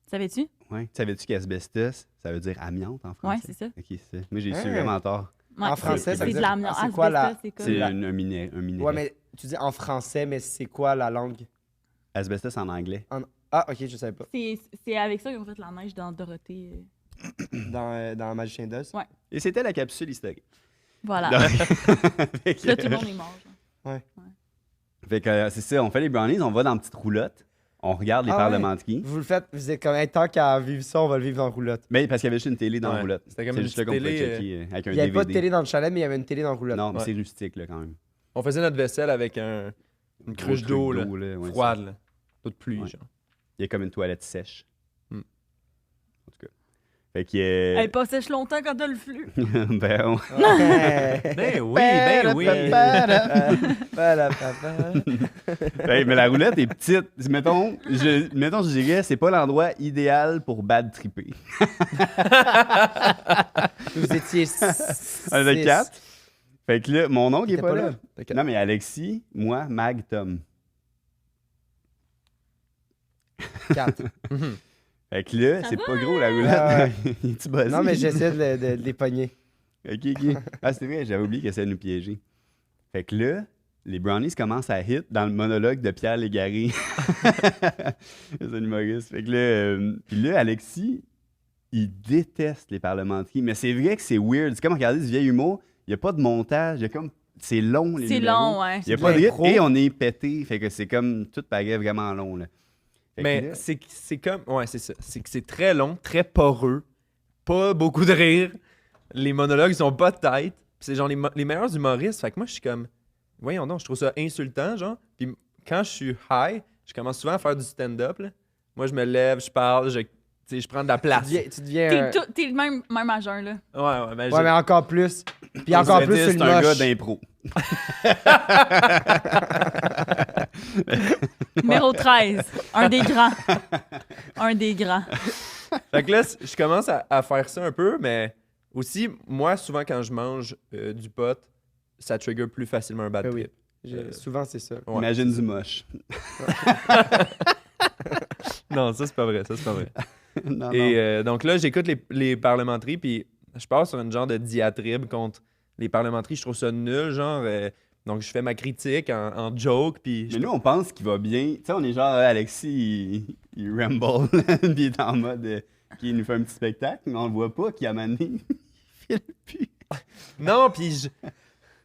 Savais-tu? ouais. Savais-tu qu'asbestos, ça veut dire amiante en français? Ouais, c'est ça. Ok, c'est ça. Moi, j'ai su Ah. vraiment tort. Ouais, En français, ça veut c'est de dire- l'amiante. c'est quoi la- Asbestos, c'est comme... C'est la- un minérai. Ouais, mais tu dis en français, mais c'est quoi la langue? Asbestos en anglais. Ah, ok, je savais pas. C'est avec ça qu'ils ont fait la neige dans Dorothée. Dans Magicien d'Oz? Ouais. Et c'était la capsule historique. Voilà. Donc, fait que, Là, tout le monde est mort. genre. fait que, c'est ça, on fait les brownies, on va dans une petite roulotte. On regarde les Ah parlementeries. Vous le faites, vous êtes comme, hey, tant qu'à vivre ça, on va le vivre en roulotte. Mais parce qu'il y avait juste une télé dans la Ouais. roulotte. C'était comme C'est une juste là qu'on petite pouvait télé, checker avec un Il n'y avait pas de DVD. télé dans le chalet, mais il y avait une télé dans la roulotte. Non, mais Ouais. c'est rustique, là, quand même. On faisait notre vaisselle avec une cruche Gros d'eau, truc là, là, ouais, froide, là. D'eau de pluie, Ouais. genre. Il y a comme une toilette sèche. Hmm. En tout cas. Fait qu'il y Elle a... est pas sèche longtemps quand t'as le flux. ben, on- Ben oui, ben oui. Ben, mais la roulette est petite. Mettons, je dirais, c'est pas l'endroit idéal pour bad tripper. Vous étiez On était 4. Fait que là, mon oncle est T'étais pas là. Ok. Non, mais Alexis, moi, Mag, Tom. 4. Mhm. Fait que là, c'est pas gros la Ah, roulette. Tu buzzé? Non, mais j'essaie de les pogner. Ok, ok. Ah, c'est vrai, j'avais oublié qu'elle essayait de nous piéger. Fait que là, les Brownies commencent à hit dans le monologue de Pierre Légaré. C'est un humoriste. Fait que là, puis là, Alexis, il déteste les parlementaires. Mais c'est vrai que c'est weird. C'est comme regarder du vieil humour. Il n'y a pas de montage. Il y a comme... C'est long, les C'est numéros. long, ouais. Il n'y a de pas de l'impro. rythme. Et on est pété. Fait que c'est comme... Tout paraît vraiment long, là. Fait que Mais là- c'est comme. Ouais, c'est ça. C'est que c'est très long, très poreux, pas beaucoup de rire. Les monologues sont pas de tête. Puis c'est genre les meilleurs humoristes. Fait que moi, je suis comme. Voyons donc, je trouve ça insultant, genre. Puis quand je suis high, je commence souvent à faire du stand-up, là. Moi, je me lève, je parle, tu sais, je prends de la place. Tu deviens. T'es le même à jeun, là. Ouais, ben, Ouais, mais encore plus. Puis encore On plus se dit, sur c'est le un gars moche. d'impro. Numéro 13. Un des grands. Un des grands. Fait que là, je commence à faire ça un peu, mais aussi, moi, souvent, quand je mange du pot, ça trigger plus facilement un bad Ben oui. trip. Souvent, c'est ça. Ouais. Imagine du moche. Non, ça, c'est pas vrai. Ça, c'est pas vrai. Non, Et non. donc là, j'écoute les parlementaires, puis je pars sur une genre de diatribe contre les parlementaires. Je trouve ça nul, genre. Donc, je fais ma critique en joke, puis... Mais nous, on pense qu'il va bien. Tu sais, on est genre, Alexis, il ramble, puis il est en mode, qu'il nous fait un petit spectacle, mais on le voit pas, qu'il a mané. Il file plus. Non, puis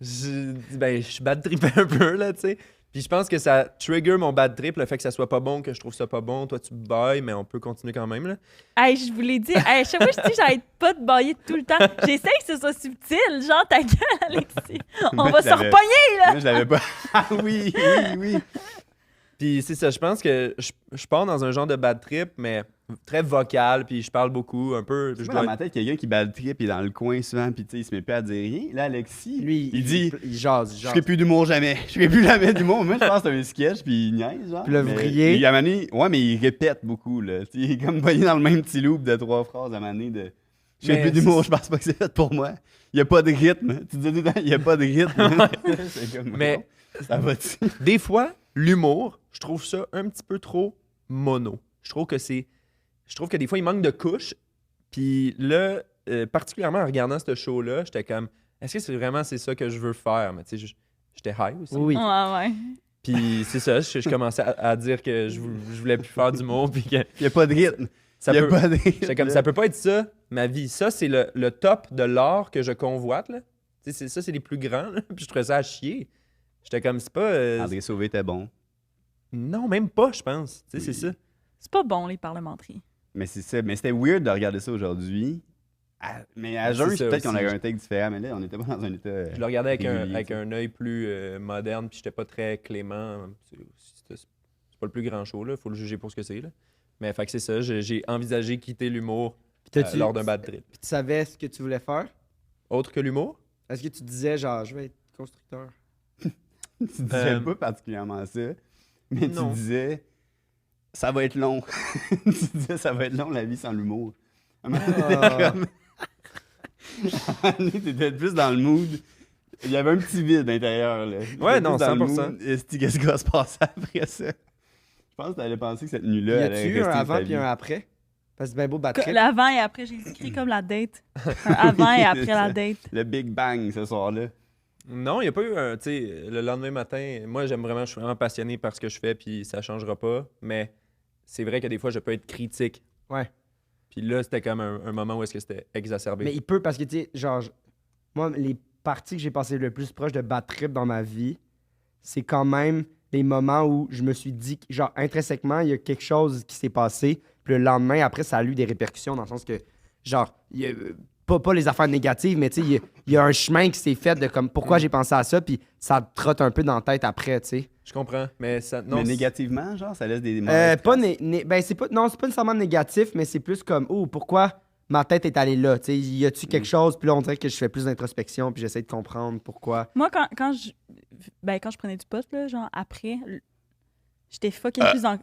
je suis bad trippé un peu, là, tu sais. Puis je pense que ça trigger mon bad trip, le fait que ça soit pas bon, que je trouve ça pas bon. Toi, tu bailles, mais on peut continuer quand même, là. Hey, je vous l'ai dit. Hey, chaque fois que je dis j'arrête pas de bailler tout le temps, j'essaie que ce soit subtil. Genre, ta gueule, Alexis. On Moi, va je se l'avais- repogner, là. Moi, je l'avais pas. Ah oui, oui. Puis c'est ça, je pense que je pars dans un genre de bad trip, mais très vocal, puis je parle beaucoup, un peu. Je dans ma tête, quelqu'un qui bat le trip, il est dans le coin souvent, puis tu sais, il se met plus à dire rien. Là, Alexis, Lui, il dit il jase. je ferai plus d'humour jamais. Je ferai plus jamais d'humour. Moi, je pense que c'est un sketch, puis il niaise, genre. Puis là, vous Mais riez. il, à un moment donné, ouais, mais il répète beaucoup, là. Tu sais, il est comme pogné dans le même petit loop de 3 phrases à un moment donné de je fais Mais plus d'humour, je pense pas que c'est fait pour moi. Il y a pas de rythme. Tu dis tout le temps, il y a pas de rythme. C'est comme, Mais ça va-tu? des fois, l'humour, je trouve ça un petit peu trop mono. Je trouve que des fois, il manque de couches. Puis là, particulièrement en regardant ce show-là, j'étais comme, est-ce que c'est ça que je veux faire? Mais tu sais, j'étais high aussi. Oui. Ouais. Puis c'est ça, je commençais à dire que je voulais plus faire d'humour, puis que Il y a pas de rythme. ça Il y a peut, pas de rythme. j'étais comme, ça peut pas être ça, ma vie. Ça, c'est le top de l'art que je convoite, là. Tu sais, ça, c'est les plus grands, là. Puis je trouvais ça à chier. J'étais comme, c'est pas... André Sauvé était bon. Non, même pas, je pense. Tu sais, c'est ça. C'est pas bon, les parlementaires. Mais c'est ça. Mais c'était weird de regarder ça aujourd'hui. Mais à jeun, C'est ça peut-être qu'on aussi. aurait un take différent, mais là, on était pas dans un état. Je le regardais régulier, avec tu sais. un œil plus moderne, puis j'étais pas très clément. C'est pas le plus grand show, là. Faut le juger pour ce que c'est, là. Mais fait que c'est ça, j'ai envisagé quitter l'humour Puis t'as-tu- lors d'un bad trip. Puis tu savais ce que tu voulais faire? Autre que l'humour? Est-ce que tu disais, genre, je vais être constructeur? Tu disais pas particulièrement ça, mais non. tu disais ça va être long. Tu disais ça va être long la vie sans l'humour. À un moment donné, t'étais plus dans le mood. Il y avait un petit vide intérieur. Là. Ouais, non, T'étais plus dans le 100%. mood. Esti, qu'est-ce qui va se passer après ça? Je pense que t'allais penser que cette Y nuit-là, elle a-tu allait eu un rester avant ta puis vie. un après? Parce que c'est bien beau battre. L'avant et après, j'ai écrit comme la date. Un avant et après C'est la ça. date. Le Big Bang ce soir-là. Non, il n'y a pas eu un. Tu sais, le lendemain matin, moi, je suis vraiment passionné par ce que je fais, puis ça changera pas. Mais c'est vrai que des fois, je peux être critique. Ouais. Puis là, c'était comme un moment où est-ce que c'était exacerbé. Mais il peut, parce que, tu sais, genre, moi, les parties que j'ai passées le plus proche de bad trip dans ma vie, c'est quand même des moments où je me suis dit, genre, intrinsèquement, il y a quelque chose qui s'est passé. Puis le lendemain, après, ça a eu des répercussions dans le sens que, genre, il y a, pas les affaires négatives, mais tu sais, il y a un chemin qui s'est fait de comme pourquoi j'ai pensé à ça, puis ça te trotte un peu dans la tête après, tu sais. Je comprends, mais ça... Non, Mais c'est- négativement, genre, ça laisse des mauvaises Pas traces. ben, c'est pas, non, c'est pas nécessairement négatif, mais c'est plus comme, oh, pourquoi ma tête est allée là, tu sais, y a-tu quelque chose, puis là, on dirait que je fais plus d'introspection, puis j'essaie de comprendre pourquoi. Moi, quand je prenais du pot, là, genre après, j'étais fucking plus en.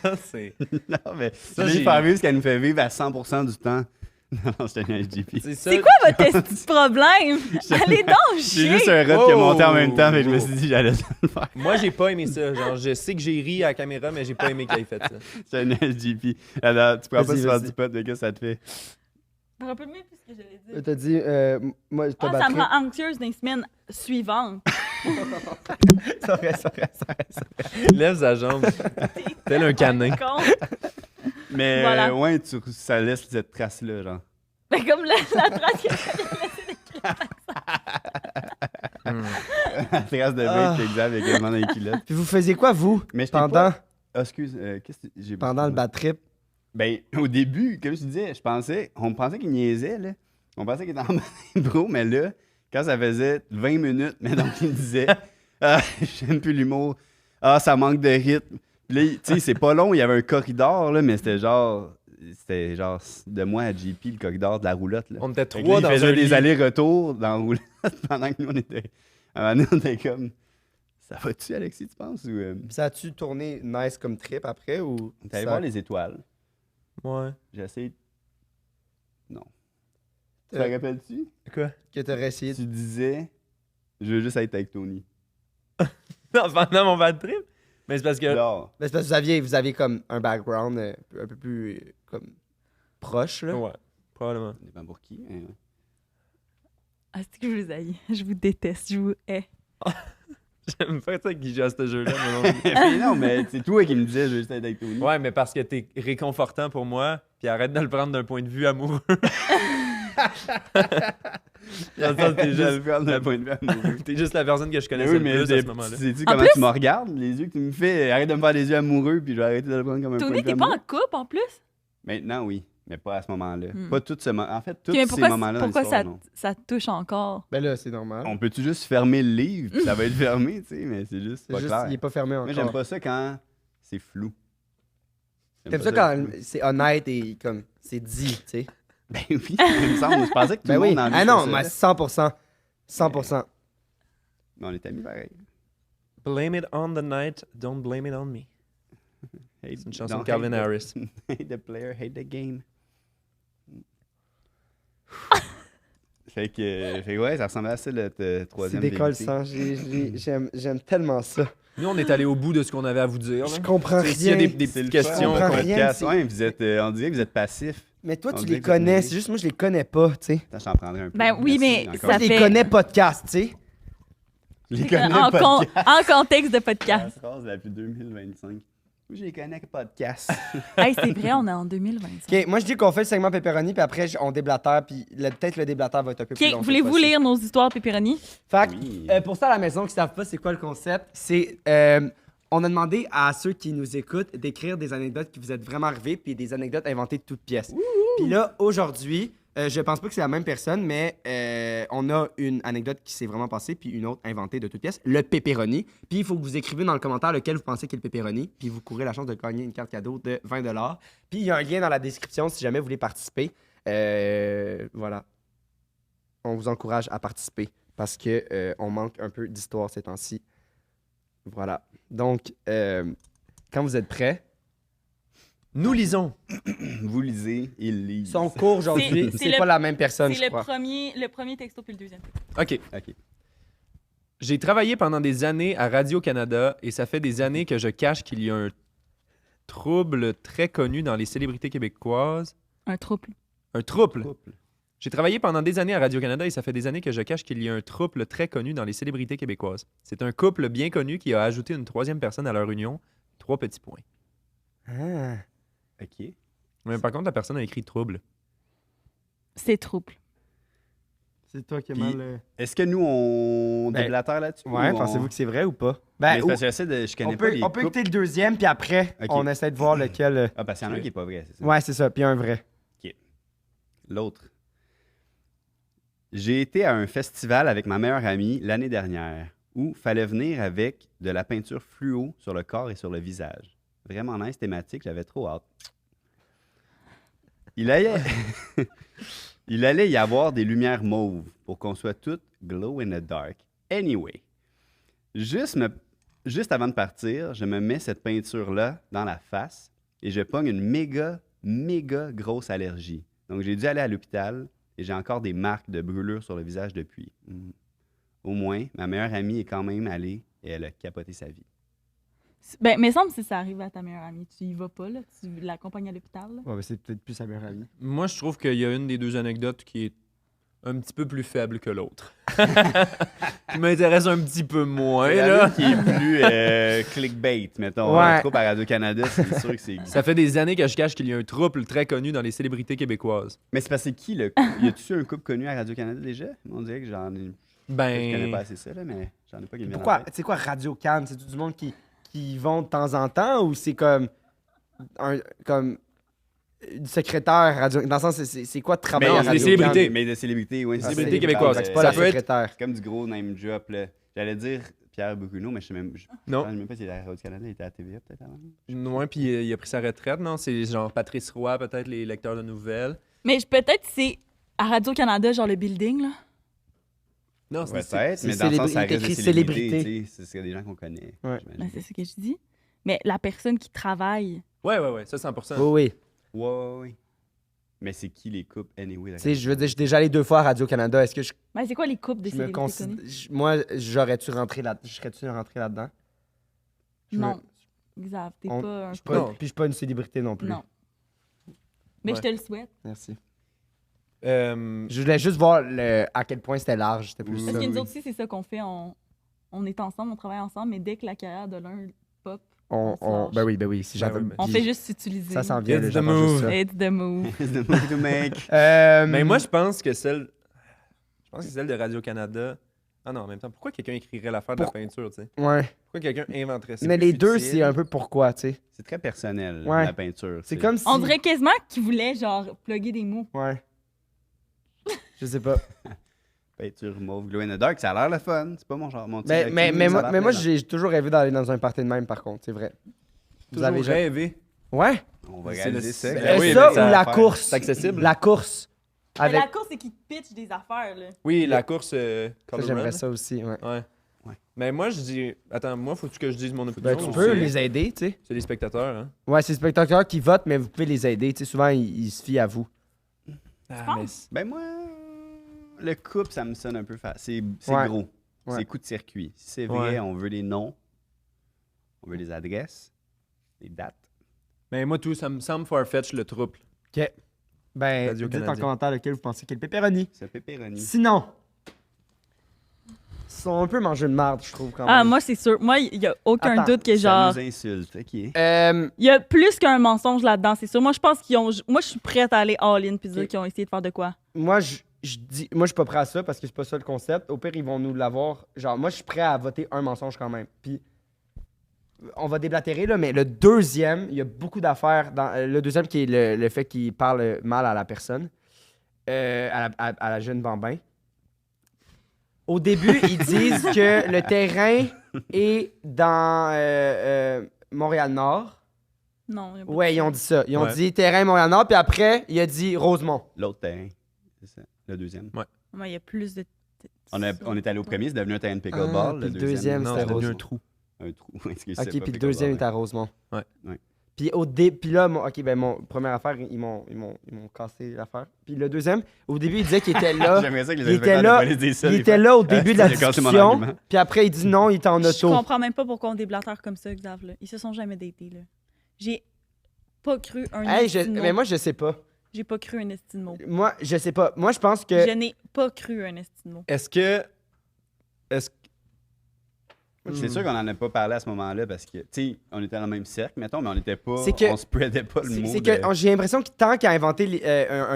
ça, c'est... Non, mais Ça, je j'ai- vais faire vivre ce qu'elle nous fait vivre à 100% du temps. Non, je tenais un JP. ça. C'est quoi votre petit problème? Allez donc, J'ai chier! juste un rot qui a monté en Oh! même temps, mais je me suis dit j'allais le faire. Moi, j'ai pas aimé ça. Genre, je sais que j'ai ri à la caméra, mais j'ai pas aimé qu'il ait fait ça. Je tenais un JP. Alors, tu pourras pas Vas-y, se faire vas-y. du pot, mais qu'est-ce que ça te fait? Rappelle-moi plus ce que j'allais dire. T'as dit, moi, ta Ah, ça batterie. me rend anxieuse dans les semaines suivantes. Ça fait. Lève sa jambe. Tel un canin. Con. Mais Voilà. ouais, ça laisse cette trace-là, genre. Mais comme la trace que j'avais laissée d'écrire. La trace de vape que Xav est quasiment dans les culottes. Puis vous faisiez quoi, vous, Mais j'étais pendant, pas- Ah, excuse, qu'est-ce que j'ai pendant le bad trip? Ben, au début, comme je te disais, on pensait qu'il niaisait, là. On pensait qu'il était en bro, mais là, quand ça faisait 20 minutes, mais donc il me disait Ah, j'aime plus l'humour. Ah, ça manque de rythme. Puis là, tu sais, c'est pas long, il y avait un corridor, là, mais c'était genre de moi à JP, le corridor de la roulotte, là. On était Fait que là, trois il dans faisait un des lit. allers-retours dans la roulotte pendant que nous, on était. À un moment donné, on était comme. Ça va-tu, Alexis, tu penses? Ou. Ça a-tu tourné nice comme trip après ou. T'es allé ça- voir les étoiles. Ouais. J'ai essayé. Non. Tu Euh, te rappelles-tu? Quoi? Que t'aurais essayé. Tu disais, je veux juste être avec Tony. Non, pendant mon bad trip? Mais c'est parce que... Là, Ben, c'est parce que vous aviez comme un background un peu plus comme proche, là. Ouais, probablement. ça dépend pour qui. Hein. Ah, c'est que je vous haïs. Je vous déteste. Je vous hais. J'aime pas ça qu'il joue à ce jeu-là, moi non plus. Mais non, mais c'est toi qui me disais, je veux juste être avec Tony. Ouais, mais parce que t'es réconfortant pour moi, puis arrête de le prendre d'un point de vue amoureux. Dans le sens, t'es Je le juste, prends d'un point de vue amoureux. t'es juste la personne que je Mais connaissais oui, le mais plus à ce moment-là. sais-tu En comment plus- tu me regardes? Les yeux que tu me fais, arrête de me faire des yeux amoureux, puis je vais arrêter de le prendre comme un point Tony, de vue t'es pas amoureux. en couple en plus? Maintenant, oui, mais pas à ce moment-là. Hmm. Pas tout ce moment. En fait, tous Ok, mais ces moments-là dans pourquoi l'histoire, non. ça te touche encore? Ben là, c'est normal. On peut-tu juste fermer le livre, puis ça va être fermé, tu sais, mais c'est juste C'est pas juste, clair. il est pas fermé encore. Moi, j'aime pas ça quand c'est flou. J'aime T'aimes pas ça quand le flou. c'est honnête et comme c'est dit, tu sais. Ben oui, il me semble. Je pensais que tout Ben le oui. monde en Ah non, fait mais ça. 100%. 100%. Mais on est amis pareil. Blame it on the night, don't blame it on me. Hate- C'est une chanson don't de Calvin hate the- Harris. Hate the player, hate the game. fait que ouais, ça ressemblait à ça, notre C'est troisième décollissant. J'aime tellement ça. Nous, on est allé au bout de ce qu'on avait à vous dire. Je là. comprends Tu sais, S'il y a rien. des C'est le petites fun, questions... Je comprends le rien, podcast. c'est- Ouais, vous êtes, on dirait que vous êtes passif. Mais toi, On tu dirait les que vous êtes connais. mêlés. C'est juste moi, je les connais pas, tu sais. Attends, je t'en prendrai un peu. Ben oui, Merci, mais encore. ça Moi, je les fait- connais podcast, tu sais. Je les connais en, podcast. en contexte de podcast. La phrase la plus 2025. Oui, je les connais podcast. Hey, c'est vrai, on est en 2025. OK, moi, je dis qu'on fait le segment pepperoni, puis après, on déblatère, puis peut-être le déblatère va être un peu plus long. OK, cette voulez-vous fois-ci. lire nos histoires pepperoni? Fait que, Oui. pour ça, à la maison, qui ne savent pas c'est quoi le concept, c'est... on a demandé à ceux qui nous écoutent d'écrire des anecdotes qui vous êtes vraiment arrivées, puis des anecdotes inventées de toutes pièces. Puis là, aujourd'hui, je pense pas que c'est la même personne, mais on a une anecdote qui s'est vraiment passée, puis une autre inventée de toutes pièces, le pepperoni. Puis il faut que vous écrivez dans le commentaire lequel vous pensez qu'est le pepperoni, puis vous courez la chance de gagner une carte cadeau de 20 $. Puis il y a un lien dans la description si jamais vous voulez participer. Voilà. On vous encourage à participer parce que on manque un peu d'histoire ces temps-ci. Voilà. Donc, quand vous êtes prêts, Nous lisons. Vous lisez, ils lisent. ils sont courts aujourd'hui. C'est C'est le- pas la même personne, C'est je crois. le premier texto puis le deuxième. OK. OK. J'ai travaillé pendant des années à Radio-Canada et ça fait des années que je cache qu'il y a un trouble très connu dans les célébrités québécoises. Un trouble. Un trouble. Couple. J'ai travaillé pendant des années à Radio-Canada et ça fait des années que je cache qu'il y a un trouble très connu dans les célébrités québécoises. C'est un couple bien connu qui a ajouté une troisième personne à leur union. 3 petits points. Ah. OK. Mais par contre, la personne a écrit trouble. C'est trouble. C'est toi qui as Puis- mal. Est-ce que nous, on Ben, déblatère là-dessus? Ouais, ou pensez-vous que c'est vrai ou pas? Mais Ben, c'est parce que j'essaie de... Je connais on pas peut, les on peut couples. écouter le deuxième, puis après, Ok. on essaie de voir lequel. Ah, parce qu'il y en a un qui est pas vrai, c'est ça? Ouais, c'est ça, puis un vrai. L'autre. J'ai été à un festival avec ma meilleure amie l'année dernière où fallait venir avec de la peinture fluo sur le corps et sur le visage. Vraiment nice thématique, j'avais trop hâte. Il allait... Il allait y avoir des lumières mauves pour qu'on soit toutes glow in the dark. Anyway, juste avant de partir, je me mets cette peinture-là dans la face et je pogne une méga grosse allergie. Donc, j'ai dû aller à l'hôpital et j'ai encore des marques de brûlure sur le visage depuis. Au moins, ma meilleure amie est quand même allée et elle a capoté sa vie. Ben, mais semble que si ça arrive à ta meilleure amie, tu y vas pas, là. Tu l'accompagnes à l'hôpital, là. Ouais, mais c'est peut-être plus sa meilleure amie. Moi, je trouve qu'il y a une des deux anecdotes qui est un petit peu plus faible que l'autre. Qui m'intéresse un petit peu moins, là. Qui est plus clickbait, mettons. Ouais. Un troupe à Radio-Canada, c'est sûr que c'est... Ça fait des années que je cache qu'il y a un trouble très connu dans les célébrités québécoises. Mais c'est parce que c'est qui, le... Y a-tu un couple connu à Radio-Canada déjà? On dirait que j'en ai... Je connais pas Ben, assez ça, là, mais j'en ai pas qui me viennent en Pourquoi? tête. C'est quoi Radio-Can? C'est du monde qui y vont de temps en temps ou c'est comme comme une secrétaire radio? Dans le sens, c'est quoi de travailler Non, à c'est des Radio-Can? célébrités. Mais de célébrités, oui. Ah, Célébrités c'est- québécoises. C'est pas la Ça peut être- secrétaire. C'est comme du gros name drop, là. J'allais dire Pierre Bourguignon, mais je sais même... non. Je sais même pas s'il était à Radio-Canada, il était à TVA peut-être avant. Ouais, puis il a pris sa retraite, non? C'est genre Patrice Roy, peut-être, les lecteurs de nouvelles. Mais peut-être c'est à Radio-Canada, genre le building, là. Non, Peut-être, c'est mais dans le sens, ça il est reste des écrit célébrités, célébrité. tu sais, ce serait des gens qu'on connaît. Ouais. j'imagine. Ben, c'est ce que je dis. Mais la personne qui travaille. Ouais, ça 100%. Oui, oui. Ouais. Mais c'est qui les couples, anyway? Tu sais, je veux dire, je suis déjà allé 2 fois à Radio-Canada. Est-ce que Ben, c'est quoi les couples de je me célébrités considère. connues? Moi, j'aurais-tu rentré là. Serais-tu rentré là-dedans? Je me- Non. Exact. T'es on- pas un je suis pas- Non. Puis je suis pas une célébrité non plus. Non. Mais Ouais. je te le souhaite. Merci. Euh, Je voulais juste voir à quel point c'était large. C'était plus Parce ça. Parce que nous oui. autres aussi, c'est ça qu'on fait. On est ensemble, on travaille ensemble, mais dès que la carrière de l'un pop, On- on se ben lâche. oui. Si j'avais. oui, mais- on puis fait juste s'utiliser. Ça s'en vient. It's là, the j'entends juste move. ça. It's the move. It's the move to make. Mais moi, je pense que celle de Radio-Canada... Ah non, en même temps, pourquoi quelqu'un écrirait l'affaire de la peinture, tu sais? Ouais. Pourquoi quelqu'un inventerait ça? Mais les deux, futile. c'est un peu pourquoi, tu sais. C'est très personnel, Ouais. la peinture. C'est comme si. On dirait quasiment qu'ils voulaient, genre, plugger des mots. Ouais. Je sais pas. Peinture mauve, glow in the dark, ça a l'air le fun. C'est pas mon genre. Mon type Mais d'activité, ça a l'air moi, plaisant. j'ai toujours rêvé d'aller dans un party de même, par contre, c'est vrai. Toujours rêvé. Ouais. On va C'est réaliser le- ça. Ben oui, ça mais ça ou la à faire. course? C'est accessible. La course. Mais Avec. la course, c'est qu'ils te pitchent des affaires, là. Oui, la course Ça, Color j'aimerais Run. ça aussi, ouais. Ouais. Ouais. Mais moi, je dis... Attends, moi, faut-tu que je dise mon opinion? Ben, tu aussi? peux les aider, tu sais. C'est les spectateurs, hein? Ouais, c'est les spectateurs qui votent, mais vous pouvez les aider. Tu sais, souvent, ils se fient à vous. Ah, mais... Ben moi, le couple, ça me sonne un peu C'est Ouais. gros. Ouais. C'est coup de circuit. Si c'est vrai, Ouais. on veut les noms, on veut les adresses, les dates. Mais moi, tout, ça me semble farfetch le trouble. OK. Ben, dites en Radio-Canadien. commentaire lequel vous pensez qu'est le pepperoni. C'est pepperoni. Sinon, ils sont un peu mangés de marde, je trouve, quand Ah, même. moi, c'est sûr. Moi, il y a aucun Attends, doute que, Ça genre, nous insulte, ok. il y a plus qu'un mensonge là-dedans, c'est sûr. Moi, je pense qu'ils ont. Moi, je suis prête à aller all-in puis dire Ok. qu'ils ont essayé de faire de quoi. Moi, moi, je suis pas prêt à ça parce que c'est pas ça le concept. Au pire, ils vont nous l'avoir. Genre, moi, je suis prêt à voter un mensonge quand même. Puis, on va déblatérer, là, mais le deuxième, il y a beaucoup d'affaires. Le deuxième, qui est le fait qu'il parle mal à la personne, à la jeune bambin. Au début, ils disent que le terrain est dans Montréal-Nord. Non. il y a pas Ouais, de- ils ont dit ça. Ils ont Ouais. dit terrain Montréal-Nord, puis après, il a dit Rosemont. L'autre terrain. C'est ça. Le deuxième. Moi, il y a plus de. On est allé au premier, c'est devenu un terrain de pickleball. puis le deuxième, Non, c'était c'est devenu un Rosemont. trou. Un trou. Excuse, Ok, c'est puis pas le deuxième pickleball, est à Rosemont. Ouais. Ouais. Puis puis là, mon première affaire, ils m'ont cassé l'affaire. Puis le deuxième, au début, il disait qu'il était là. J'aimerais ça que les il était inspecteurs de là, police disent ça, il des était fois. là au début de la j'ai cassé mon discussion. argument. Puis après, il dit non, il était en Je auto. comprends même pas pourquoi on déblatère comme ça, Xav. Là. Ils se sont jamais datés. Là. J'ai pas cru un Hey, esti de mot. mais moi, je sais pas. J'ai pas cru un esti de mot. Moi, je sais pas. Moi, je pense que. Je n'ai pas cru un esti de mot. Est-ce que... C'est sûr qu'on n'en a pas parlé à ce moment-là parce que, tu sais, on était dans le même cercle, mettons, mais on n'était pas. C'est que- On spreadait pas le mot. C'est que j'ai l'impression que tant qu'il a inventé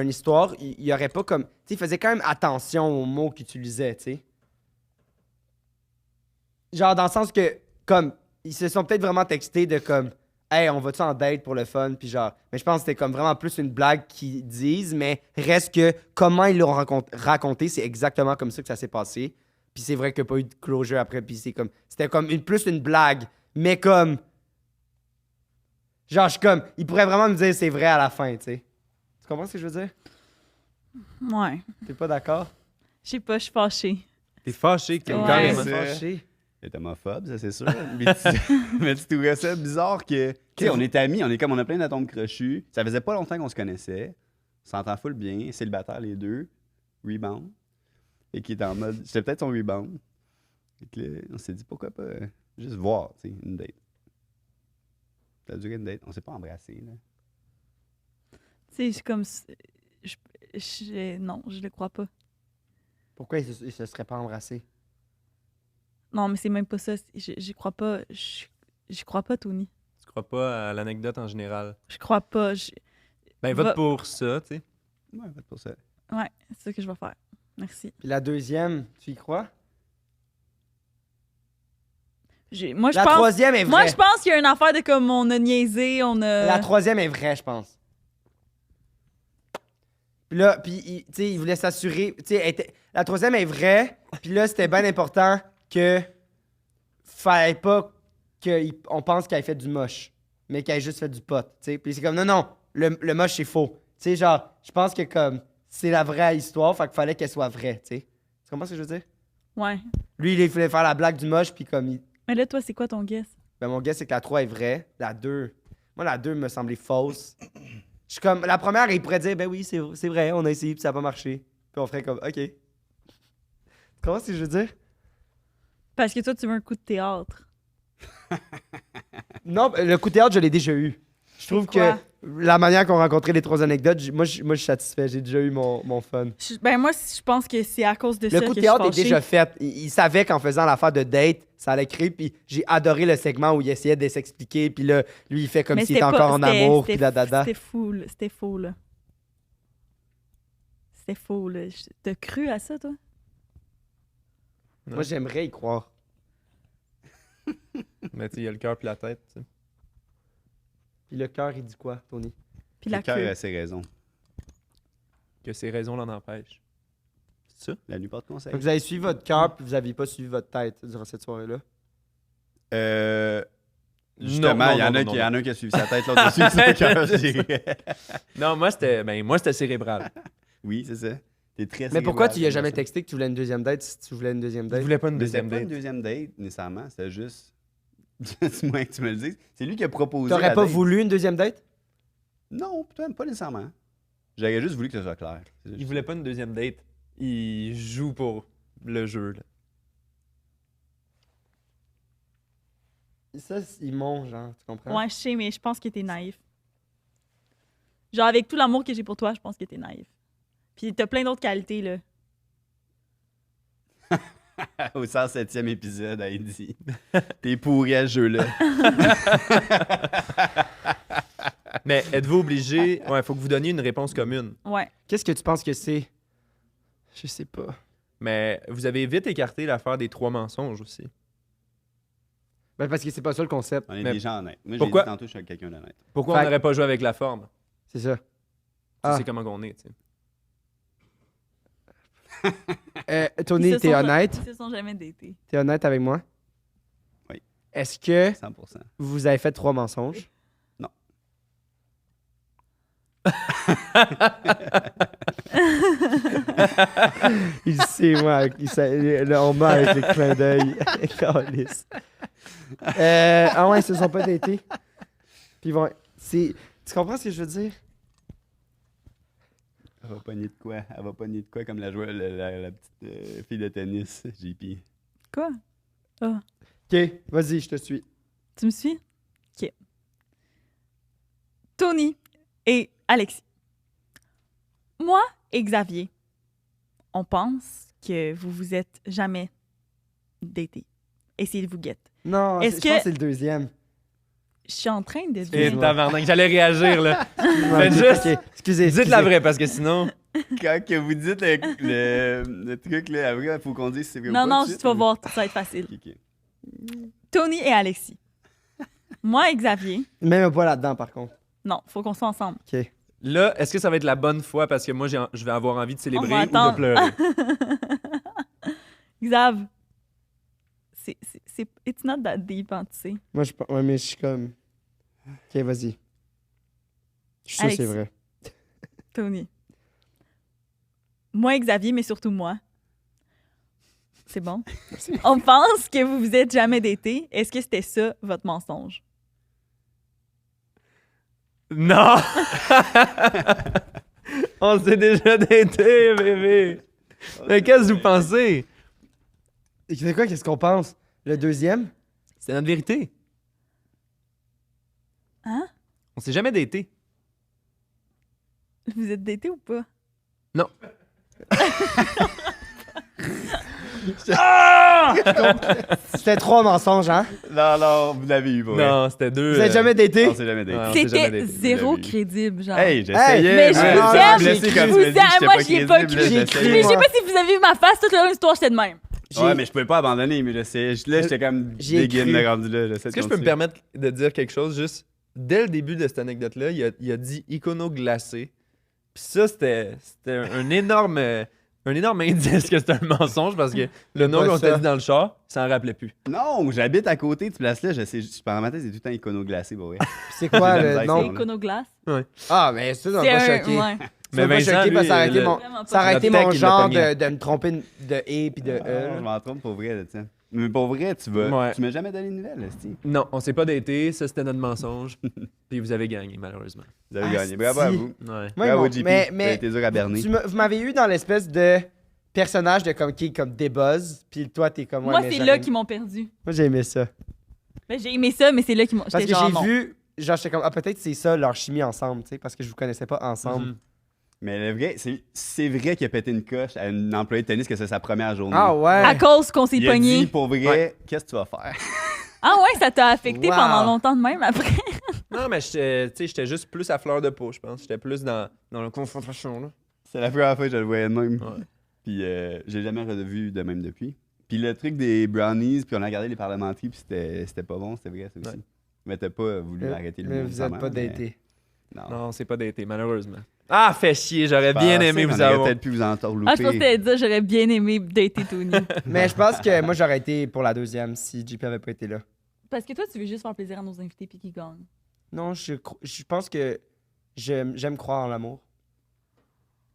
une histoire, il y aurait pas comme. Tu sais, il faisait quand même attention aux mots qu'il utilisait, tu sais. Genre, dans le sens que, comme, ils se sont peut-être vraiment textés de comme, hey, on va-tu en date pour le fun, puis genre. Mais je pense que c'était comme vraiment plus une blague qu'ils disent, mais reste que comment ils l'ont raconté, c'est exactement comme ça que ça s'est passé. Puis c'est vrai qu'il n'y a pas eu de closure après, puis c'est comme. C'était comme plus une blague, mais comme. Genre, je suis comme. Il pourrait vraiment me dire c'est vrai à la fin, tu sais. Tu comprends ce que je veux dire? Ouais. T'es pas d'accord? Je sais pas, je suis fâchée. T'es fâché, Ouais. carrément. C'est- Fâché. T'es homophobe, ça, c'est sûr. Mais tu trouvais ça bizarre que. Tu sais, on est amis, on a plein d'atomes crochus. Ça faisait pas longtemps qu'on se connaissait. On s'entend full bien, célibataires les deux. Rebound. Et qui était en mode. C'était peut-être son rebound. Et que là, on s'est dit pourquoi pas juste voir, tu sais, une date. Ça a duré une date. On s'est pas embrassé, là. Tu sais, c'est comme. Non, je le crois pas. Pourquoi il se serait pas embrassé? Non, mais c'est même pas ça. J'y crois pas. J'y crois pas, Tony. Tu crois pas à l'anecdote en général? Je crois pas. Ben, vote Va- pour ça, tu sais. Ouais, pas pour ça. Ouais, c'est ça que je vais faire. Merci. Puis la deuxième, tu y crois? Moi, je La pense. troisième est vraie. Moi, je pense qu'il y a une affaire de comme on a niaisé, on a. La troisième est vraie, je pense. Puis là, tu sais, il voulait s'assurer. Tu sais, la troisième est vraie. Puis là, c'était bien important que fallait pas qu'on pense qu'elle ait fait du moche, mais qu'elle ait juste fait du pot. Tu sais, puis c'est comme non, le moche c'est faux. Tu sais, genre, je pense que comme c'est la vraie histoire, fait qu'il fallait qu'elle soit vraie. Tu sais, tu comprends ce que je veux dire? Ouais. Lui, il voulait faire la blague du moche, puis comme Mais là, toi, c'est quoi ton guess? ben, mon guess, c'est que la 3 est vraie. La 2, moi, la 2 me semblait fausse. Je suis comme, la première, il pourrait dire, ben oui, c'est vrai, on a essayé, puis ça n'a pas marché. Puis on ferait comme, OK. Tu comprends ce que je veux dire? Parce que toi, tu veux un coup de théâtre. Non, le coup de théâtre, je l'ai déjà eu. Je trouve que quoi? la manière qu'on rencontrait les 3 anecdotes, moi, je suis satisfait. J'ai déjà eu mon fun. Moi, je pense que c'est à cause de ça Le coup que de théâtre je est suis déjà fâchée. fait. Il savait qu'en faisant l'affaire de date, ça allait créer. Puis j'ai adoré le segment où il essayait de s'expliquer. Puis là, lui, il fait comme Mais s'il était c'était pas- encore en c'était- amour. c'était- Puis la dada. C'était fou, là. C'était faux, là. C'était faux, là. T'as cru à ça, toi? Moi, j'aimerais y croire. Mais tu sais, il y a le cœur puis la tête, tu sais. Puis le cœur, il dit quoi, Tony? Puis la Le cœur queue. a ses raisons. Que ses raisons l'en empêchent. C'est ça? La nuit porte conseil. Fait que vous avez suivi votre cœur, puis vous n'aviez pas suivi votre tête durant cette soirée-là. Justement, il y en a qui a suivi sa tête, l'autre a suivi son cœur, je dirais. Non, moi, c'était cérébral. Oui, c'est ça. T'es très Mais pourquoi tu lui as cérébral, jamais ça. texté que tu voulais une deuxième date si tu voulais une deuxième Je date? voulais pas une Mais c'était deuxième pas une date. deuxième date, nécessairement. C'était juste. Dis-moi que tu me le dises. C'est lui qui a proposé. T'aurais la pas date. voulu une deuxième date? Non, putain, pas nécessairement. J'aurais juste voulu que ce soit clair. C'est juste- Il voulait pas une deuxième date. Il joue pour le jeu, là. Ça, ils m'ont, genre, tu comprends? Ouais, je sais, mais je pense que t'es naïf. Genre, avec tout l'amour que j'ai pour toi, je pense que t'es naïf. Puis t'as plein d'autres qualités, là. Au 107e épisode, Heidi. T'es pourri à ce jeu-là. Mais êtes-vous obligé... Ouais, faut que vous donniez une réponse commune. Ouais. Qu'est-ce que tu penses que c'est? Je sais pas. Mais vous avez vite écarté l'affaire des 3 mensonges aussi. Ben, parce que c'est pas ça le concept. On est Mais des gens honnêtes. Moi, j'ai pourquoi- dit tantôt, je suis quelqu'un d'honnête. Pourquoi Fait- on n'aurait pas joué avec la forme? C'est ça. Tu Ah. sais comment on est, tu sais. Tony, Ils se t'es sont- honnête? Ils se sont jamais datés. T'es honnête avec moi? Oui. Est-ce que 100%. vous avez fait 3 mensonges? Non. Il sait, moi. On ment avec les clins d'œil. Câlisse. Ah ouais, ils se sont pas datés. Puis bon, tu comprends ce que je veux dire? Elle va pogner de quoi? Elle va pogner de quoi comme la petite fille de tennis, JP? Quoi? OK, vas-y, je te suis. Tu me suis? OK. Tony et Alexis. Moi et Xavier, on pense que vous vous êtes jamais datés. essayez de vous guetter. Non, Est-ce je pense que- que c'est le deuxième. Je suis en train de Et dire. tabarnak, j'allais réagir, là. Ouais, Faites juste- ok, excusez. Dites la vraie, parce que sinon... Quand que vous dites le truc, là, après, il faut qu'on dise si c'est vrai ou Non, pas. non, tout de tu vas suite. voir, ça va être facile. Ok, ok. Tony et Alexis. Moi et Xavier. Même pas là-dedans, par contre. Non, faut qu'on soit ensemble. OK. Là, est-ce que ça va être la bonne fois parce que moi, je vais avoir envie de célébrer On va ou de attendre. pleurer? Xav, c'est it's not that deep, hein, tu sais. Moi, ouais, mais je suis comme... OK, vas-y. Je suis sûr que c'est Alexis. vrai. Tony. Moi et Xavier, mais surtout moi. C'est bon? On pense que vous vous êtes jamais daté. Est-ce que c'était ça, votre mensonge? Non! On s'est déjà daté, bébé! Mais qu'est-ce que vous pensez? Et c'est quoi, qu'est-ce qu'on pense? Le deuxième? C'est notre vérité. Hein? On s'est jamais daté. Vous êtes daté ou pas? Non. C'était 3 mensonges, hein? Non, vous l'avez eu, pour vrai. Non, c'était deux. Vous êtes jamais daté? On s'est jamais daté. Ouais, on s'est jamais C'était daté. zéro Vous l'avez eu. crédible, genre. Hey, j'essayais. mais je ouais, vous non, aime, je l'ai je cru. vous aime. Moi, j'y ai pas cru. J'ai cru. Mais je sais pas si vous avez vu ma face, toute la histoire, j'étais de même. Ouais, mais je pouvais pas abandonner, mais j'essayais. Là, j'étais comme J'y ai dégaine cru. de rendu là. Est-ce que je peux me permettre de dire quelque chose juste dès le début de cette anecdote-là, il a dit icono glacé. Puis ça, c'était un énorme indice que c'était un mensonge parce que le nom pas qu'on t'a ça. dit dans le char, il s'en rappelait plus. Non, j'habite à côté de cette place-là. Je sais, pendant ma tête, c'est tout le temps icono glacé, pour vrai. C'est quoi J'ai de la le misère, nom? C'est Iconoglace. Ah, mais ça, ça C'est m'a pas un. choqué. Ouais. Mais Ça m'a pas Vincent, choqué lui, parce que ça aurait été le- mon, Vraiment pas. ça aurait Le été tech, mon il l'a genre pogné. de me tromper de et puis de Ah, je E. m'en trompe pour vrai, là, tiens. Mais pour vrai, tu vas. Ouais. Tu m'as jamais donné de nouvelles, Esti. Non, on s'est pas daté, ça c'était notre mensonge. Puis vous avez gagné, malheureusement. Vous avez Ah, gagné. Bravo à si. vous. Ouais. Moi, Bravo, bon, JP. mais, T'as mais été dur à berner. vous m'avez eu dans l'espèce de personnage de comme qui est comme débuzz, puis toi, t'es comme... ouais, Moi, mais c'est j'aurais- là qu'ils m'ont perdu. Moi, j'ai aimé ça. Ben, j'ai aimé ça, mais c'est là qu'ils m'ont. Parce J'étais que genre j'ai non. vu... Genre, j'étais comme, ah, peut-être c'est ça, leur chimie ensemble, tu sais, parce que je vous connaissais pas ensemble. Mhm. Mais le vrai, c'est vrai qu'il a pété une coche à une employée de tennis que c'est sa première journée. Ah ouais? À cause qu'on s'est Il a dit, pogné. pour vrai, Ouais. qu'est-ce que tu vas faire? Ah ouais, ça t'a affecté Wow. pendant longtemps de même après. Non, mais j'étais juste plus à fleur de peau, je pense. J'étais plus dans la confrontation, là. C'est la première fois que je le voyais de même. Ouais. Puis j'ai jamais revu de même depuis. Puis le truc des brownies, puis on a regardé les parlementaires, puis c'était pas bon, c'était vrai, ça aussi. Ouais. Mais t'as pas voulu arrêter le Mais mot, vous êtes nécessairement, pas mais- daté. Non. Non, on s'est pas daté, malheureusement. Ah, fait chier, j'aurais Je bien pensais aimé qu'on vous aurait avoir. peut-être pu vous entourlouper. Ah, je pensais que t'allais dire, j'aurais bien aimé dater Tony. Mais je pense que moi, j'aurais été pour la deuxième si JP avait pas été là. Parce que toi, tu veux juste faire plaisir à nos invités puis qu'ils gagnent. Non, je pense que j'aime croire en l'amour.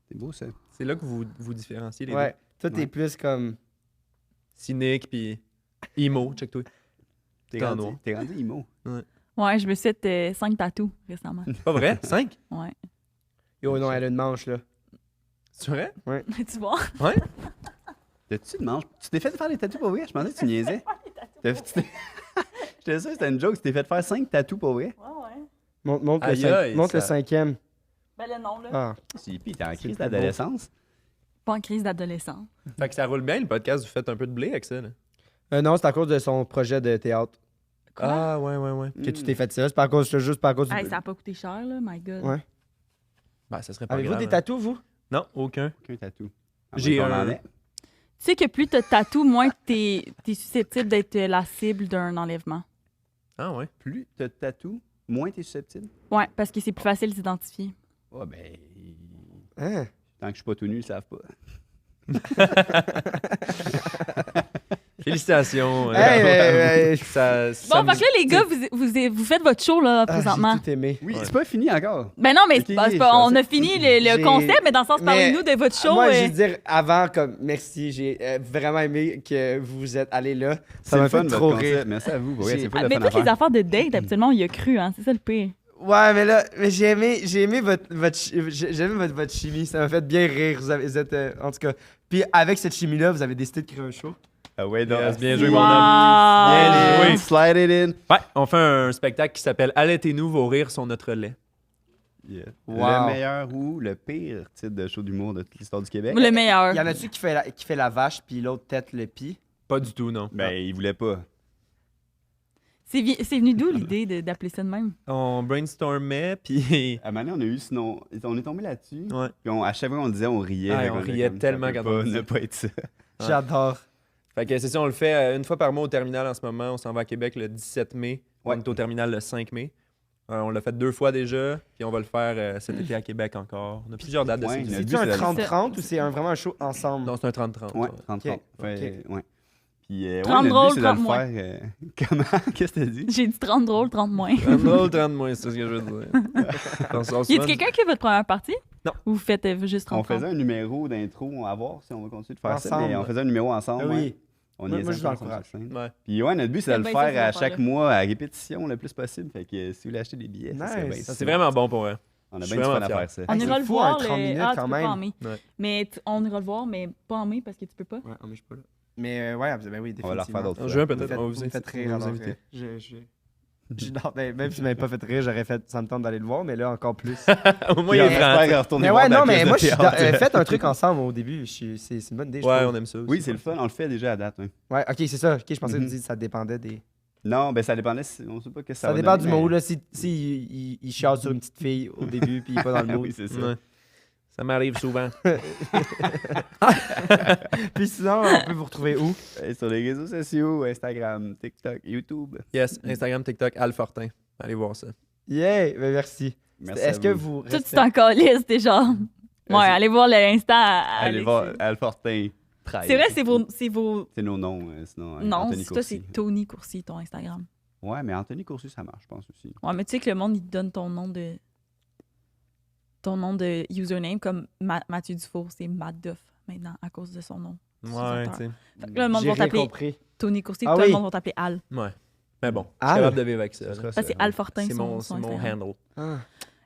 C'est beau, ça. C'est là que vous vous différenciez, les deux. Ouais. Toi, t'es Ouais. plus comme... Cynique, puis emo, check-toi. T'es T'es en rendu, noir. t'es rendu emo. Ouais, je me suis fait 5 tatous récemment. Pas vrai? 5? Ouais. Yo, non, elle a une manche, là. C'est vrai? Tu vois? Ouais? T'as-tu de manche? Tu t'es fait faire des tatous pour vrai? Je pensais que tu niaisais. J'étais sûr que c'était une joke. Tu t'es fait faire 5 tatous pour vrai? Ouais, ouais. Montre Aïe, aïe, le ça- cinquième. Ben le nom, là. Ah. Si, puis t'es en C'est crise très d'adolescence. Pas en crise d'adolescent. Fait que ça roule bien, le podcast. Vous faites un peu de blé avec ça, là. Non, c'est à cause de son projet de théâtre Quoi? Ah, ouais. que tu t'es fait ça. C'est pas à cause, c'est juste pas à cause du... Hey, ça a pas coûté cher, là, my god. Ouais. Ben, ça serait pas Avez-vous grave. des hein. tatous, vous? Non, aucun. Aucun tatou. J'ai qu'on un- en ait. Tu sais que plus t'as de tatous, moins t'es susceptible d'être la cible d'un enlèvement. Ah, ouais. Plus t'as de tatous, moins t'es susceptible. Ouais, parce que c'est plus facile d'identifier. Oh, ben. Hein? Tant que je suis pas tout nu, ils savent pas. Félicitations. Hey, Bon, fait que là, les gars, vous faites votre show, là, présentement. J'ai tout aimé. Oui, Ouais. c'est pas fini encore. Ben non, mais Ok, c'est pas- je on pensais- a fini le J'ai- concept, mais dans le sens, Mais- parlez-nous de votre show. Moi, je veux dire, avant, comme, merci, j'ai vraiment aimé que vous êtes allés là. Ça C'est m'a le fun, fait votre trop concept. rire. Merci à vous. pour vrai, J'ai- c'est pas Ah, le mais fun à toutes les faire. affaires de date, habituellement, on y a cru, hein. C'est ça le pire. Ouais, mais là, mais j'ai aimé votre chimie. Ça m'a fait bien rire. Vous êtes, en tout cas. Puis avec cette chimie-là, vous avez décidé de créer un show. Ah ouais, donc. Yes, bien joué, Wow. mon homme. Ah. Bien Oui. Slide it in. Ouais, on fait un spectacle qui s'appelle Allaitez-nous, vos rires sont notre lait. Yeah. Wow. Le meilleur ou le pire titre de show d'humour de toute l'histoire du Québec? Le meilleur. Y en a-tu qui fait la vache, puis l'autre tête le pis? Pas du tout, non. Ben, il voulait pas. C'est venu d'où l'idée d'appeler ça de même? On brainstormait, puis... À un moment donné, on a eu sinon. On est tombé là-dessus. Ouais. Puis à chaque fois qu'on le disait, on riait. Ah, Fait on qu'on était riait comme, tellement ça peut quand on pas le ne dit. pas être ça. J'adore. Fait que c'est ça, on le fait une fois par mois au terminal en ce moment. On s'en va à Québec le 17 mai. Ouais. On est au terminal le 5 mai. On l'a fait 2 fois déjà, puis on va le faire cet été à Québec encore. On a plusieurs dates de Ouais, cette notre C'est-tu but, un c'est de- 30-30 ou c'est vraiment un show ensemble? Non, c'est un 30-30. Ouais, ouais. 30 Ok, ouais. Puis, 30 notre drôles, but, c'est de 30 le moins. faire. Comment? Qu'est-ce que t'as dit? J'ai dit 30 drôles, 30 moins. 30 drôles, 30 moins, c'est ce que je veux dire. On sort Y a souvent quelqu'un qui a votre première partie? Non. Ou vous faites juste 30 On faisait un numéro d'intro, on va voir si on va continuer de faire ça. Ensemble. Mais on faisait un numéro ensemble. Ah ouais. oui. On Moi, y est je vous ensemble encourage. sur scène. Ouais. Puis ouais, notre but, c'est de le J'aime bien ça, faire à ces chaque affaires-là. mois à répétition le plus possible. Fait que si vous voulez acheter des billets, ça serait Nice. bien Ça, C'est vraiment bon pour eux. On a Je suis bien du fun vraiment à fier. faire ça. On Hey, ira c'est le fou, voir. un 30 minutes tu quand peux pas même. en mai. Ouais. Mais on ira le voir, mais pas en mai parce que tu peux pas. Ouais, mais je suis pas là. Mais ouais, ben oui, définitivement. On va leur faire d'autres En fois. juin, Vous me peut-être, faites- on va vous vous me faites inviter. rire, On va vous alors, inviter. même si tu m'avais pas fait rire, j'aurais fait ça me tente d'aller le voir, mais là encore plus. Au moins, il est Puis on franc. espère retourner Mais voir ouais, de la non, mais pièce moi, de théâtre. faites un truc ensemble au début. C'est une bonne idée. je Ouais, trouve. on aime ça aussi. Oui, c'est le fun. On le fait déjà à date. hein. Ouais, ok, c'est ça. Ok, je pensais que Mhm. vous disiez que ça dépendait des. Non, ben ça dépendait. On sait pas que ça Ça va dépend donner, du mot, mais- là. Si il chiale sur une petite fille au début, puis il est pas dans le mood. Oui, c'est ça. Ouais. Ça m'arrive souvent. Puis sinon, on peut vous retrouver où? Sur les réseaux sociaux, Instagram, TikTok, YouTube. Yes, Instagram, TikTok, Al Fortin. Allez voir ça. Yeah, ben merci. Merci Est-ce à que vous. vous. Toi, tu t'en calisses, t'es genre. Ouais, c'est- allez voir l'Insta. à Allez Alexis. voir Alfortin 13. C'est vrai, c'est vos. C'est nos noms, sinon. Non, Anthony toi, Courcy. c'est Tony Courcy, ton Instagram. Ouais, mais Anthony Courcy, ça marche, je pense aussi. Ouais, mais tu sais que le monde, il te donne ton nom de. Ton nom de username, comme Mathieu Dufour, c'est Matt Duff maintenant, à cause de son nom. Ouais, tu sais. Fait que là, le monde J'ai va rien t'appeler compris. Tony Courcy, Ah tout le oui. monde va t'appeler Al. Ouais. Mais bon, je Al? suis capable de vivre avec ça. là. Ça, c'est Al Fortin, C'est son, mon, son c'est mon Instagram. handle. Ah.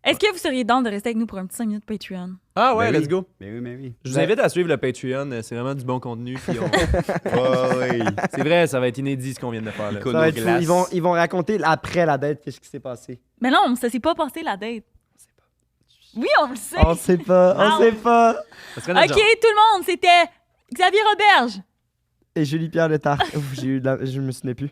Est-ce que vous seriez down de rester avec nous pour un petit 5 minutes Patreon? Ah ouais, Ben let's oui. go. Mais oui. Je vous invite à suivre le Patreon. C'est vraiment du bon contenu. Puis oui. c'est vrai, ça va être inédit ce qu'on vient de faire là. Écoute, Ça va être fou. glace. Ils vont raconter après la date qu'est-ce qui s'est passé. Mais non, ça s'est pas passé la date. Oui, on le sait. On sait pas, Ah, on sait pas. Ça serait OK, notre tout genre. le monde, c'était Xavier Roberge. Et Julie-Pierre Letard. Ouf, j'ai eu de la... Je me souvenais plus.